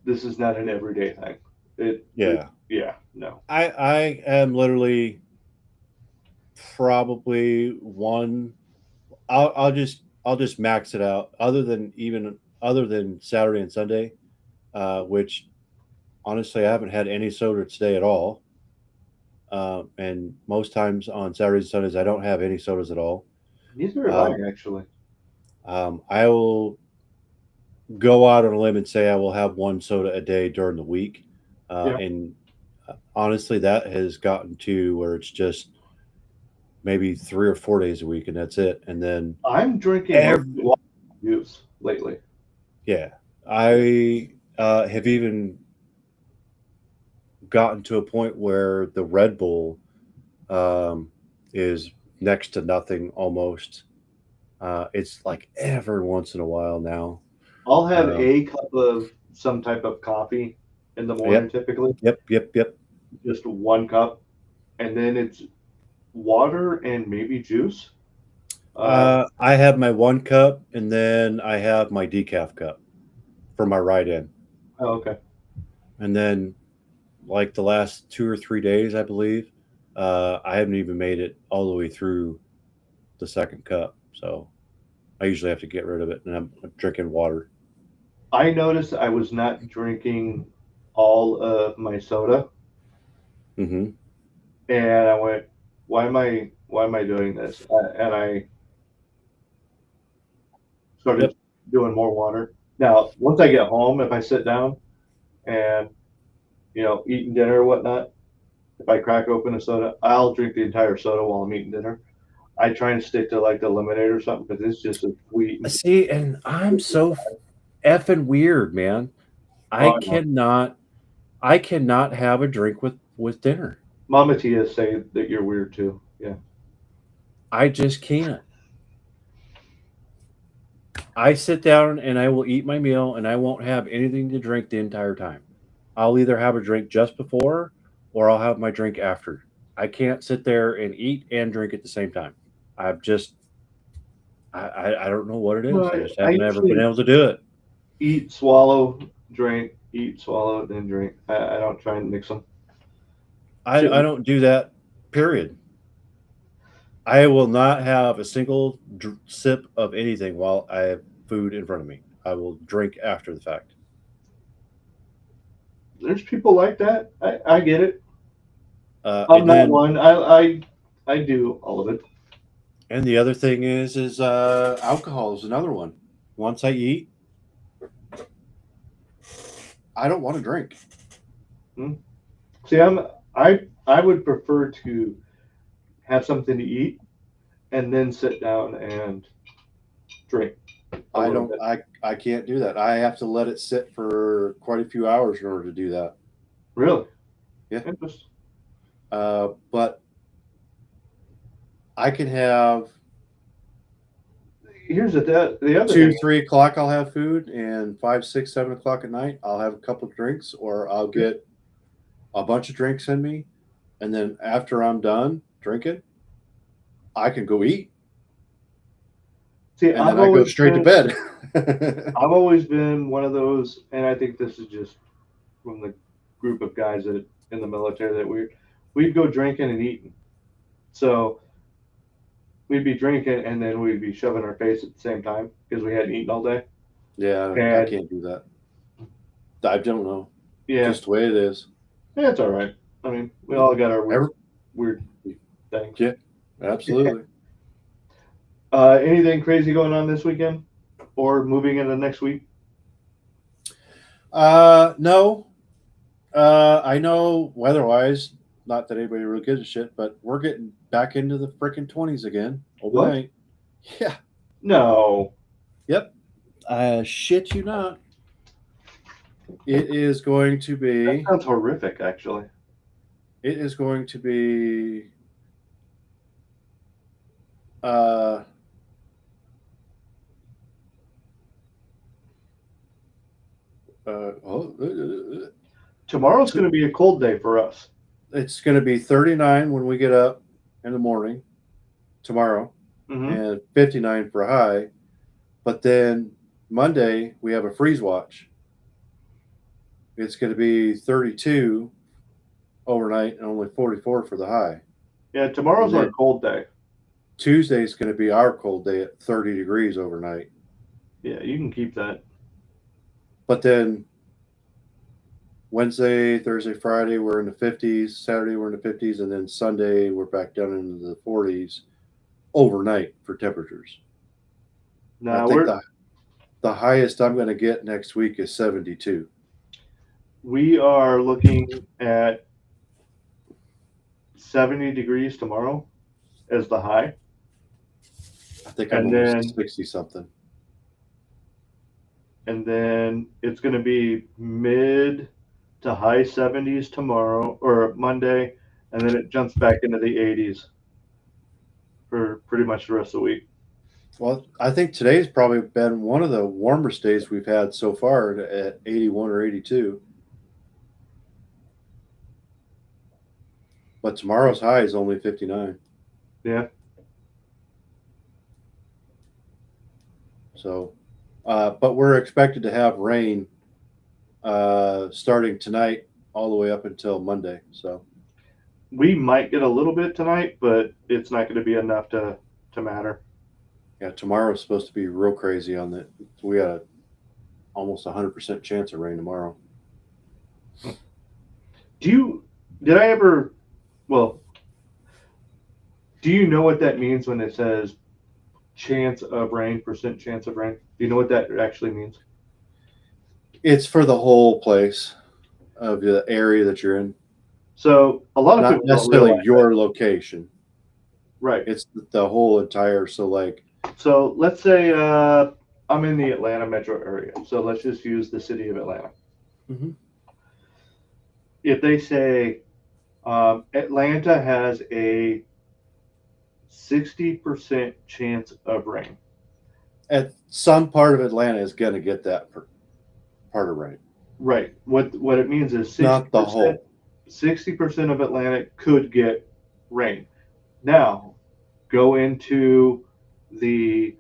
This is not an everyday thing. No. I am literally probably one. I'll just max it out. Other than Saturday and Sunday, which honestly I haven't had any soda today at all. And most times on Saturdays and Sundays I don't have any sodas at all. Neither have I actually. I will go out on a limb and say I will have one soda a day during the week. And honestly, that has gotten to where it's just maybe 3 or 4 days a week, and that's it. And then I'm drinking juice lately. Yeah, I have even gotten to a point where the Red Bull is next to nothing almost. It's like every once in a while now. I'll have a cup of some type of coffee in the morning typically. Yep. Just one cup. And then it's water and maybe juice. I have my 1 cup, and then I have my decaf cup for my ride in. Oh, okay. And then, like the last 2 or 3 days, I believe, I haven't even made it all the way through the 2nd cup. So I usually have to get rid of it, and I'm drinking water. I noticed I was not drinking all of my soda, Mm-hmm. and I went, "Why am I doing this?" And I started Yep. doing more water. Now, once I get home, if I sit down and eating dinner or whatnot, if I crack open a soda, I'll drink the entire soda while I'm eating dinner. I try and stick to like the lemonade or something because it's just a sweet. And See, and I'm so effing weird, man. I oh, I know. cannot have a drink with dinner. Mama Tia say that you're weird too. Yeah. I just can't. I sit down and I will eat my meal, and I won't have anything to drink the entire time. I'll either have a drink just before, or I'll have my drink after. I can't sit there and eat and drink at the same time. I've just I don't know what it is. I Well, just I haven't ever been usually able to do it. eat, swallow, drink, eat, swallow, then drink. I don't try and mix them. I don't do that. Period. I will not have a single sip of anything while I have food in front of me. I will drink after the fact. There's people like that. I get it. I'm And not then, one. I do all of it. and the other thing is alcohol is another one. Once I eat, I don't want to drink. See, I would prefer to have something to eat and then sit down and drink. I don't. I can't do that. I have to let it sit for quite a few hours in order to do that. Really? Yeah. Interesting. But I can have Here's the other 2, thing. 3 o'clock. I'll have food, and 5, 6, 7 o'clock at night, I'll have a couple of drinks, or I'll get a bunch of drinks in me, and then after I'm done drinking, I can go eat, See, and then I go straight to bed. I've always been one of those, and I think this is just from the group of guys that in the military that we'd go drinking and eating. So we'd be drinking and then we'd be shoving our face at the same time because we hadn't eaten all day. Yeah, I And can't do that. I don't know. yeah, Just the way it is. yeah, it's all right. I mean, we all got our weird things. Yeah, absolutely. Anything crazy going on this weekend or moving into next week? No. I know weather-wise, not that anybody really gives a shit, but we're getting back into the freaking 20s again overnight. What? Yeah. No. Yep. Shit you not. It is going to be. That sounds horrific, actually. It is going to be. Tomorrow's going to be a cold day for us. It's going to be 39 when we get up in the morning tomorrow, and 59 for a high. But then Monday, we have a freeze watch. It's going to be 32 overnight and only 44 for the high. Yeah, tomorrow's our cold day. Tuesday's going to be our cold day at 30 degrees overnight. Yeah, you can keep that. But then Wednesday, Thursday, Friday, we're in the 50s. Saturday, we're in the 50s. And then Sunday, we're back down into the 40s overnight for temperatures. Now, I think the highest I'm going to get next week is 72. We are looking at 70 degrees tomorrow as the high. I think I'm almost 60 something. And then it's going to be mid to high 70s tomorrow or Monday, and then it jumps back into the 80s for pretty much the rest of the week. Well, I think today's probably been one of the warmest days we've had so far at 81 or 82. But tomorrow's high is only 59. Yeah. So, but we're expected to have rain starting tonight all the way up until Monday. So We might get a little bit tonight, but it's not going to be enough to matter. yeah, tomorrow's supposed to be real crazy on the. We got almost 100% chance of rain tomorrow. Did I ever, well, do you know what that means when it says chance of rain, percent chance of rain? Do you know what that actually means? It's for the whole place of the area that you're in, So a lot of not people don't necessarily realize your location. right. It's the whole entire. So like, So let's say I'm in the Atlanta metro area. So let's just use the city of Atlanta. Mhm. If they say Atlanta has a 60% chance of rain, at some part of Atlanta is going to get that part of rain, right? What it means is 60%, not the whole. 60% of Atlanta could get rain. Now, go into the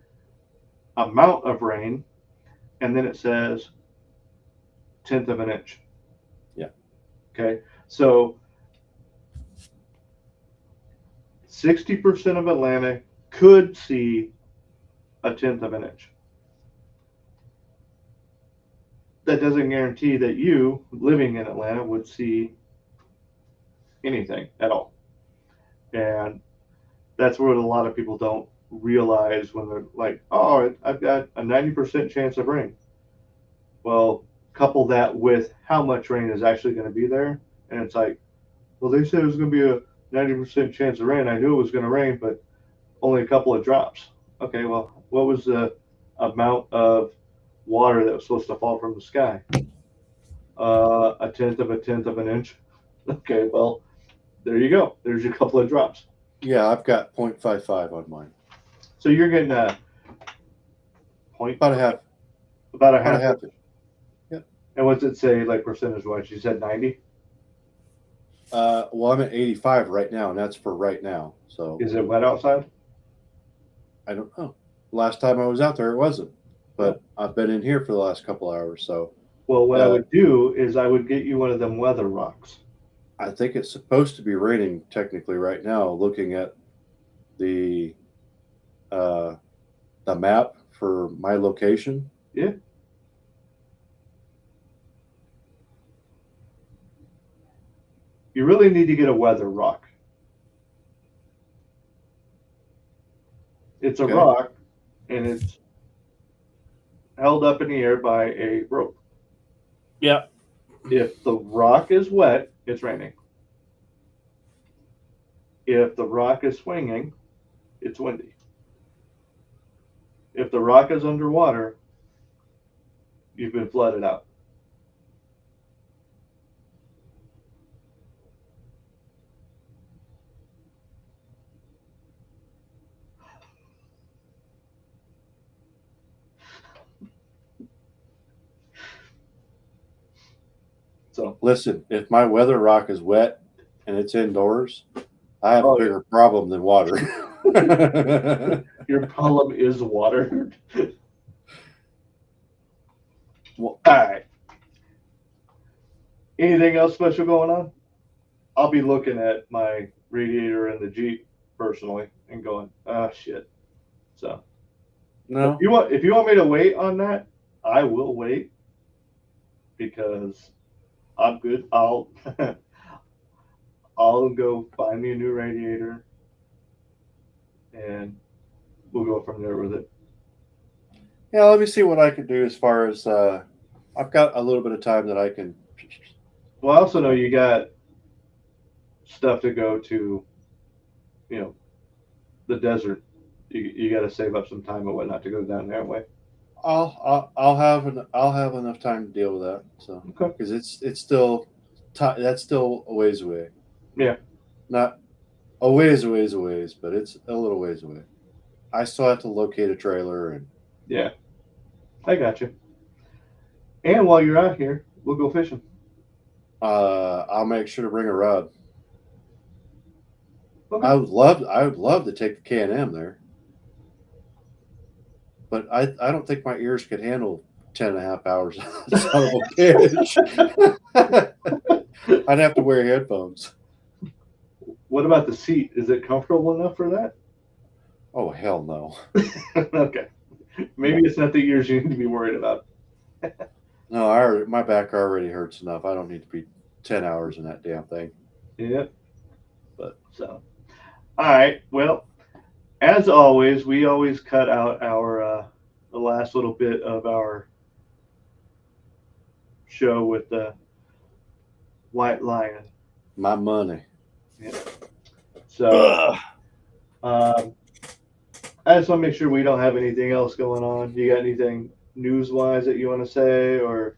amount of rain, and then it says 1/10 of an inch. Yeah. Okay. So 60% of Atlanta could see a 1/10 of an inch. That doesn't guarantee that you living in Atlanta would see anything at all. And that's what a lot of people don't realize when they're like, oh, I've got a 90% chance of rain. Well, couple that with how much rain is actually going to be there. And it's like, well, they said it was going to be a 90% chance of rain. I knew it was going to rain, but only a couple of drops. Okay, well, what was the amount of water that was supposed to fall from the sky? A 1/10 of an inch. Okay, well, there you go. There's your couple of drops. Yeah, I've got 0.55 on mine. So you're getting a point, About a half. about a About a half. half. And what's it say, like percentage wise? You said 90. Well, I'm at 85 right now, and that's for right now. So Is it wet outside? I don't know. Last time I was out there, it wasn't. But I've been in here for the last couple hours, so Well, what I would do is I would get you one of them weather rocks. I think it's supposed to be raining technically right now. Looking at the map for my location. Yeah. You really need to get a weather rock. It's a Okay. rock, and it's held up in the air by a rope. Yeah. If the rock is wet, it's raining. If the rock is swinging, it's windy. If the rock is underwater, you've been flooded out. So Listen, if my weather rock is wet and it's indoors, I have Oh, a bigger problem than water. your problem is water. Well, All right. Anything else special going on? I'll be looking at my radiator in the Jeep personally and going, ah, shit. So no. if you want me to wait on that, I will wait because I'm good. I'll go find me a new radiator and we'll go from there with it. Yeah, let me see what I can do as far as I've got a little bit of time that I can. Well, I also know you got stuff to go to, the desert. You got to save up some time and whatnot to go down that way. I'll have enough time to deal with that. So Okay. because it's still that's still a ways away. Yeah. Not a ways, but it's a little ways away. I still have to locate a trailer and. Yeah, I got you. And while you're out here, we'll go fishing. I'll make sure to bring a rod. Okay. I would love to take the Can-Am there, but I don't think my ears could handle 10 and a half hours. Son of a bitch. I'd have to wear headphones. What about the seat? Is it comfortable enough for that? Oh, hell no. Okay. Maybe it's not the ears you need to be worried about. No, my back already hurts enough. I don't need to be 10 hours in that damn thing. Yeah. But so, all right. Well, as always, we always cut out our the last little bit of our show with the White Lion. My money. Yeah. So, I just want to make sure we don't have anything else going on. You got anything news-wise that you want to say, or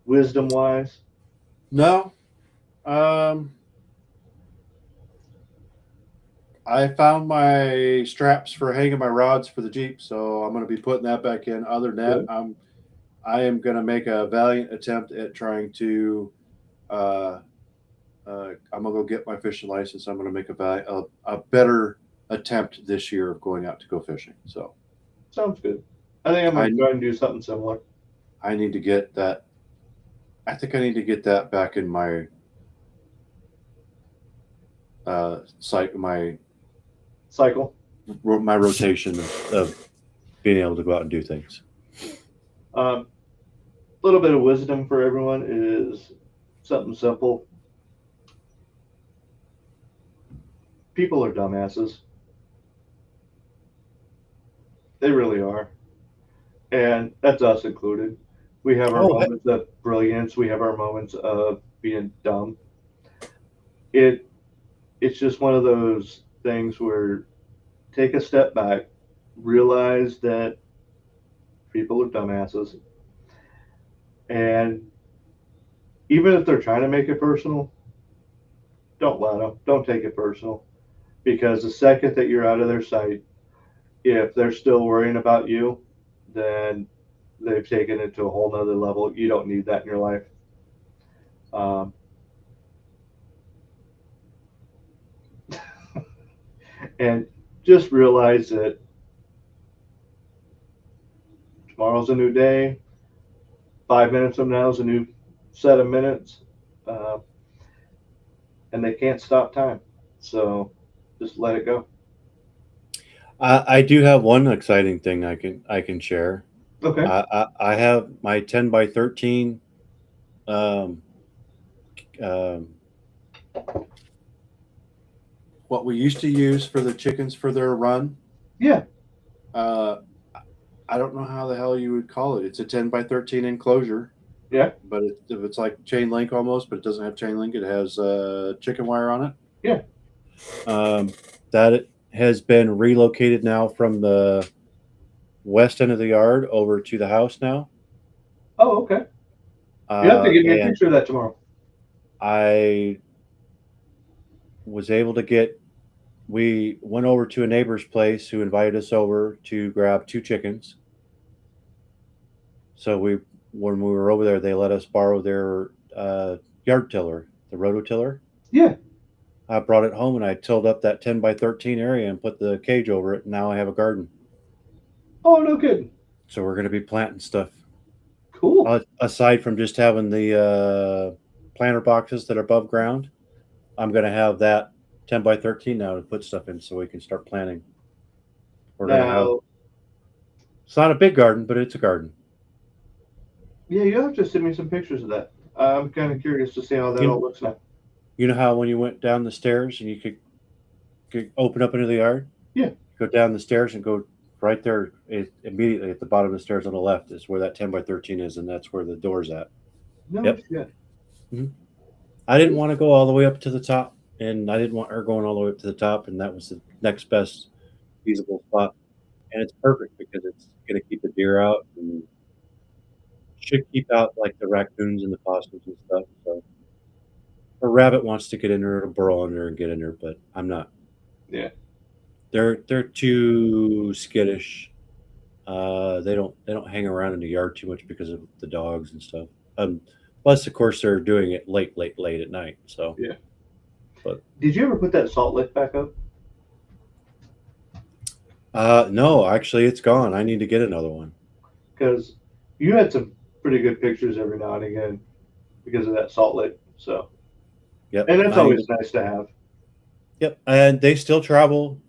wisdom-wise? No. I found my straps for hanging my rods for the Jeep, so I'm going to be putting that back in. Other than that, Good. I am going to make a valiant attempt at trying to. I'm going to go get my fishing license. I'm going to make a better attempt this year of going out to go fishing. So Sounds good. I think I'm going to try and do something similar. I need to get that. I think I need to get that back in my Cycle. my rotation of being able to go out and do things. A little bit of wisdom for everyone is something simple. People are dumbasses. They really are. And that's us included. We have our moments of brilliance. We have our moments of being dumb. It's just one of those things where take a step back, realize that people are dumbasses. And even if they're trying to make it personal, don't let them. Don't take it personal. Because the second that you're out of their sight, if they're still worrying about you, then they've taken it to a whole nother level. You don't need that in your life. And just realize that tomorrow's a new day. 5 minutes from now is a new set of minutes. And they can't stop time. So just let it go. I do have one exciting thing I can share. Okay. I have my 10 by 13 what we used to use for the chickens for their run. Yeah. I don't know how the hell you would call it. It's a 10 by 13 enclosure. Yeah. But it's like chain link almost, but it doesn't have chain link. It has chicken wire on it. Yeah. That has been relocated now from the west end of the yard over to the house now. Oh, okay. You have to give me a picture of that tomorrow. I was able to we went over to a neighbor's place who invited us over to grab 2 chickens. So when we were over there, they let us borrow their yard tiller, the rototiller. Yeah. I brought it home and I tilled up that 10 by 13 area and put the cage over it. And now I have a garden. Oh, no kidding. So we're going to be planting stuff. Cool. Aside from just having the planter boxes that are above ground, I'm going to have that 10 by 13 now to put stuff in so we can start planting. We're going to have. It's not a big garden, but it's a garden. Yeah, you have to send me some pictures of that. I'm kind of curious to see how that all looks now. You know how when you went down the stairs and you could open up into the yard? Yeah. Go down the stairs and go right there. Immediately at the bottom of the stairs on the left is where that 10 by 13 is, and that's where the door's at. No Yep. shit. Mm-hmm. I didn't want to go all the way up to the top, and I didn't want her going all the way up to the top, and that was the next best feasible spot. And it's perfect because it's going to keep the deer out and should keep out like the raccoons and the possums and stuff. So a rabbit wants to get in there, it'll burrow in there and get in there, but I'm not. Yeah. They're too skittish. They don't hang around in the yard too much because of the dogs and stuff. Plus, of course, they're doing it late at night. So yeah. But did you ever put that salt lick back up? No, actually, it's gone. I need to get another one. Because you had some pretty good pictures every now and again because of that salt lick. So, Yep. and that's I need always to- nice to have. Yep. And they still travel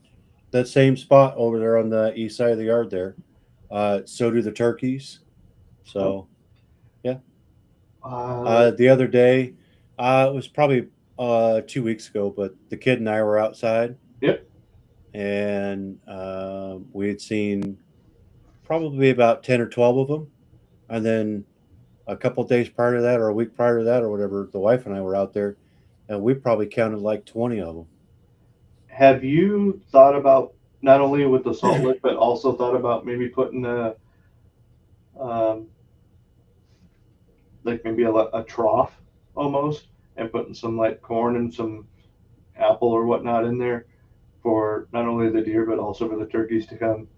that same spot over there on the east side of the yard there. So do the turkeys. So, the other day, it was probably 2 weeks ago, but the kid and I were outside. Yep. And we had seen probably about 10 or 12 of them. And then a couple of days prior to that, or a week prior to that, or whatever, the wife and I were out there, and we probably counted like 20 of them. Have you thought about not only with the salt lick, but also thought about maybe putting like maybe a trough almost, and putting some like corn and some apple or whatnot in there for not only the deer but also for the turkeys to come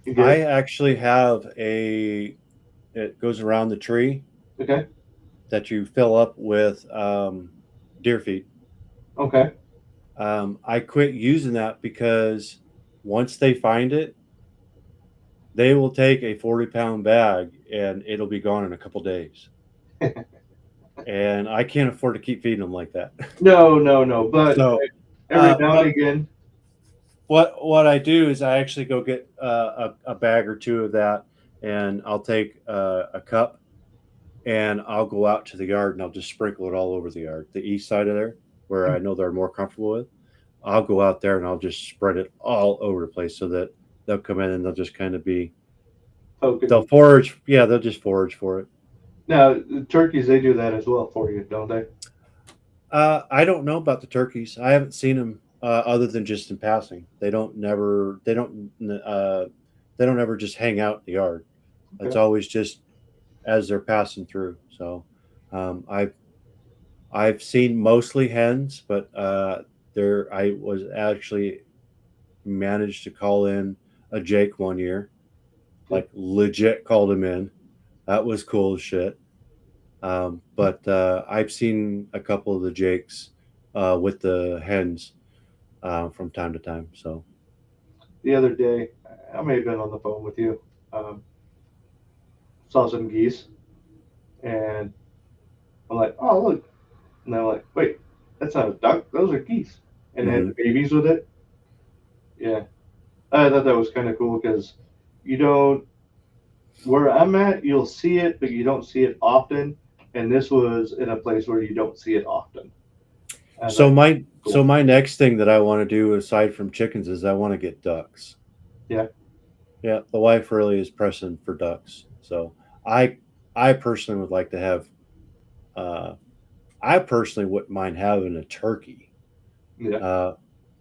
and get I it? actually have it goes around the tree Okay. that you fill up with deer feed. Okay. I quit using that because once they find it, they will take a 40-pound bag and it'll be gone in a couple days. And I can't afford to keep feeding them like that. No. But So, every now but and again, what I do is I actually go get a bag or two of that, and I'll take a cup, and I'll go out to the yard and I'll just sprinkle it all over the yard, the east side of there, where I know they're more comfortable with. I'll go out there and I'll just spread it all over the place so that they'll come in and they'll just kind of be, poking. they'll forage. Yeah, they'll just forage for it. Now the turkeys, they do that as well for you, don't they? I don't know about the turkeys. I haven't seen them other than just in passing. They don't ever just hang out in the yard. It's Okay. always just as they're passing through. So I've seen mostly hens, but I was actually managed to call in a Jake one year, like legit called him in. That was cool as shit. But I've seen a couple of the Jakes with the hens from time to time. So The other day, I may have been on the phone with you. Saw some geese, and I'm like, "Oh, look!" And I'm like, "Wait, that's not a duck. Those are geese." And they had the babies with it. Yeah, I thought that was kind of cool because you don't. Where I'm at, you'll see it, but you don't see it often. And this was in a place where you don't see it often. And So that's cool. my next thing that I want to do aside from chickens is I want to get ducks. Yeah. Yeah, the wife really is pressing for ducks. So I personally would like to have I personally wouldn't mind having a turkey. Yeah.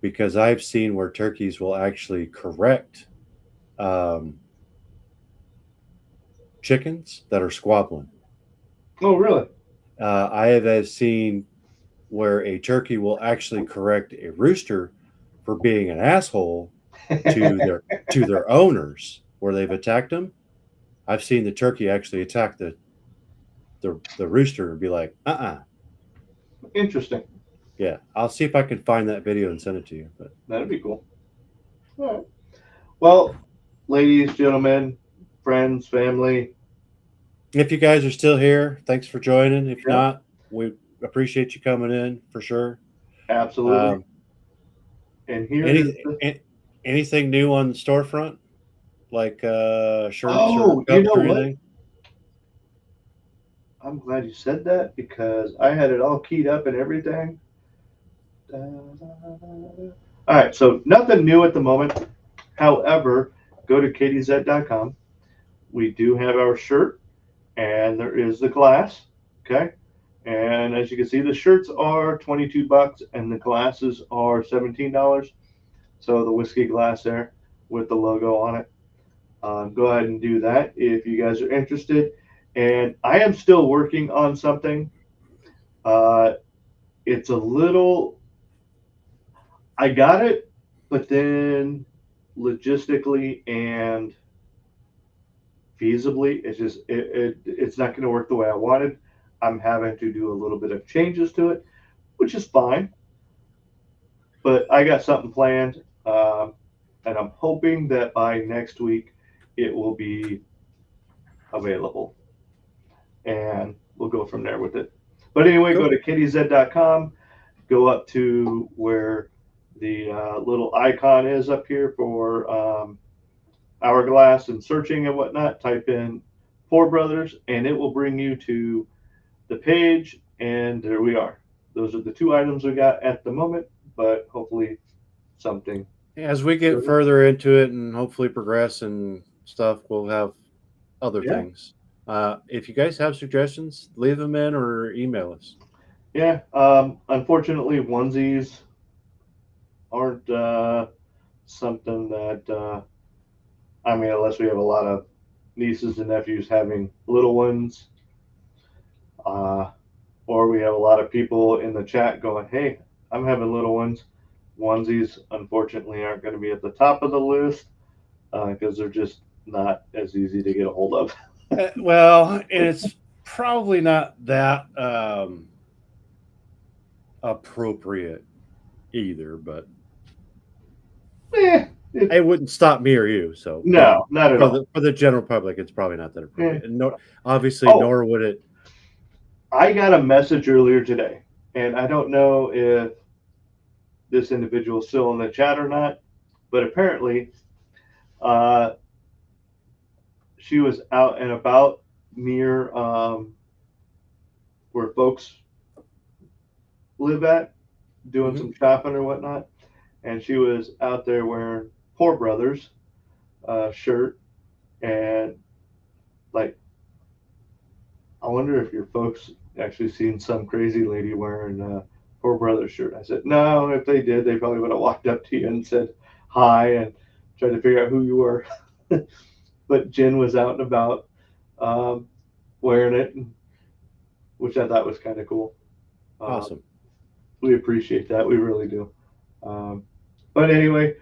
Because I've seen where turkeys will actually correct chickens that are squabbling. Oh, really? I have seen where a turkey will actually correct a rooster for being an asshole to their owners where they've attacked them. I've seen the turkey actually attack the rooster and be like, Interesting. Yeah, I'll see if I can find that video and send it to you. But That'd be cool. All right. Well, ladies, gentlemen, friends, family, if you guys are still here, thanks for joining. If Yeah. not, we appreciate you coming in for sure. absolutely. And here is the- Anything new on the storefront, like shirts Oh, or you cups know or what? anything? I'm glad you said that because I had it all keyed up and everything. All right, so nothing new at the moment. However, go to katiezet.com. We do have our shirt, and there is the glass. Okay, and as you can see, the shirts are $22, and the glasses are $17. So the whiskey glass there with the logo on it. Go ahead and do that if you guys are interested. And I am still working on something. It's a little. I got it, but then logistically and feasibly, it's not going to work the way I wanted. I'm having to do a little bit of changes to it, which is fine. But I got something planned. and I'm hoping that by next week it will be available, and we'll go from there with it. But anyway, go to kittyz.com, go up to where the little icon is up here for Hourglass and searching and whatnot. Type in Poor Brothers, and it will bring you to the page, and there we are. Those are the two items we got at the moment, but hopefully something. As we get further into it and hopefully progress and stuff, we'll have other things. If you guys have suggestions, leave them in or email us. Yeah. Unfortunately, onesies aren't something that, I mean, unless we have a lot of nieces and nephews having little ones, or we have a lot of people in the chat going, hey, I'm having little ones. Onesies, unfortunately, aren't going to be at the top of the list because they're just not as easy to get a hold of. Well, and it's probably not that appropriate either, but it wouldn't stop me or you. So no, not at all. For the general public, it's probably not that appropriate. And no, obviously, nor would it. I got a message earlier today, and I don't know if this individual is still in the chat or not, but apparently she was out and about near where folks live at, doing some shopping or whatnot, and she was out there wearing Poor Brothers shirt, and like, I wonder if your folks actually seen some crazy lady wearing a Poor Brothers shirt. I said, no, if they did, they probably would have walked up to you and said hi and tried to figure out who you were. But Jen was out and about wearing it, which I thought was kind of cool. Awesome. We appreciate that. We really do. But anyway,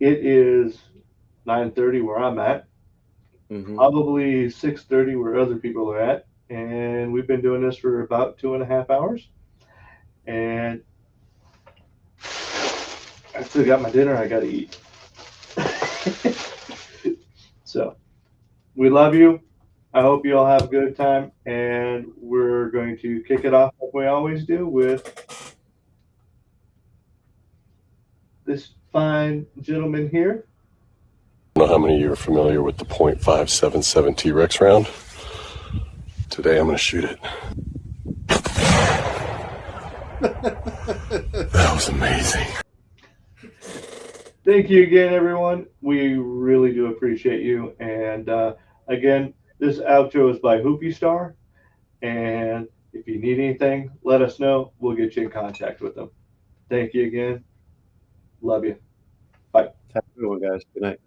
it is 9:30 where I'm at. Probably 6:30 where other people are at. And we've been doing this for about 2.5 hours. And I still got my dinner I got to eat. So we love you. I hope you all have a good time. And we're going to kick it off like we always do with this fine gentleman here. I don't know how many of you are familiar with the .577 T-Rex round. Today I'm going to shoot it. That was amazing. Thank you again, everyone. We really do appreciate you. And again, this outro is by Hoopy Star. And if you need anything, let us know. We'll get you in contact with them. Thank you again. Love you. Bye. Have a good one, guys. Good night.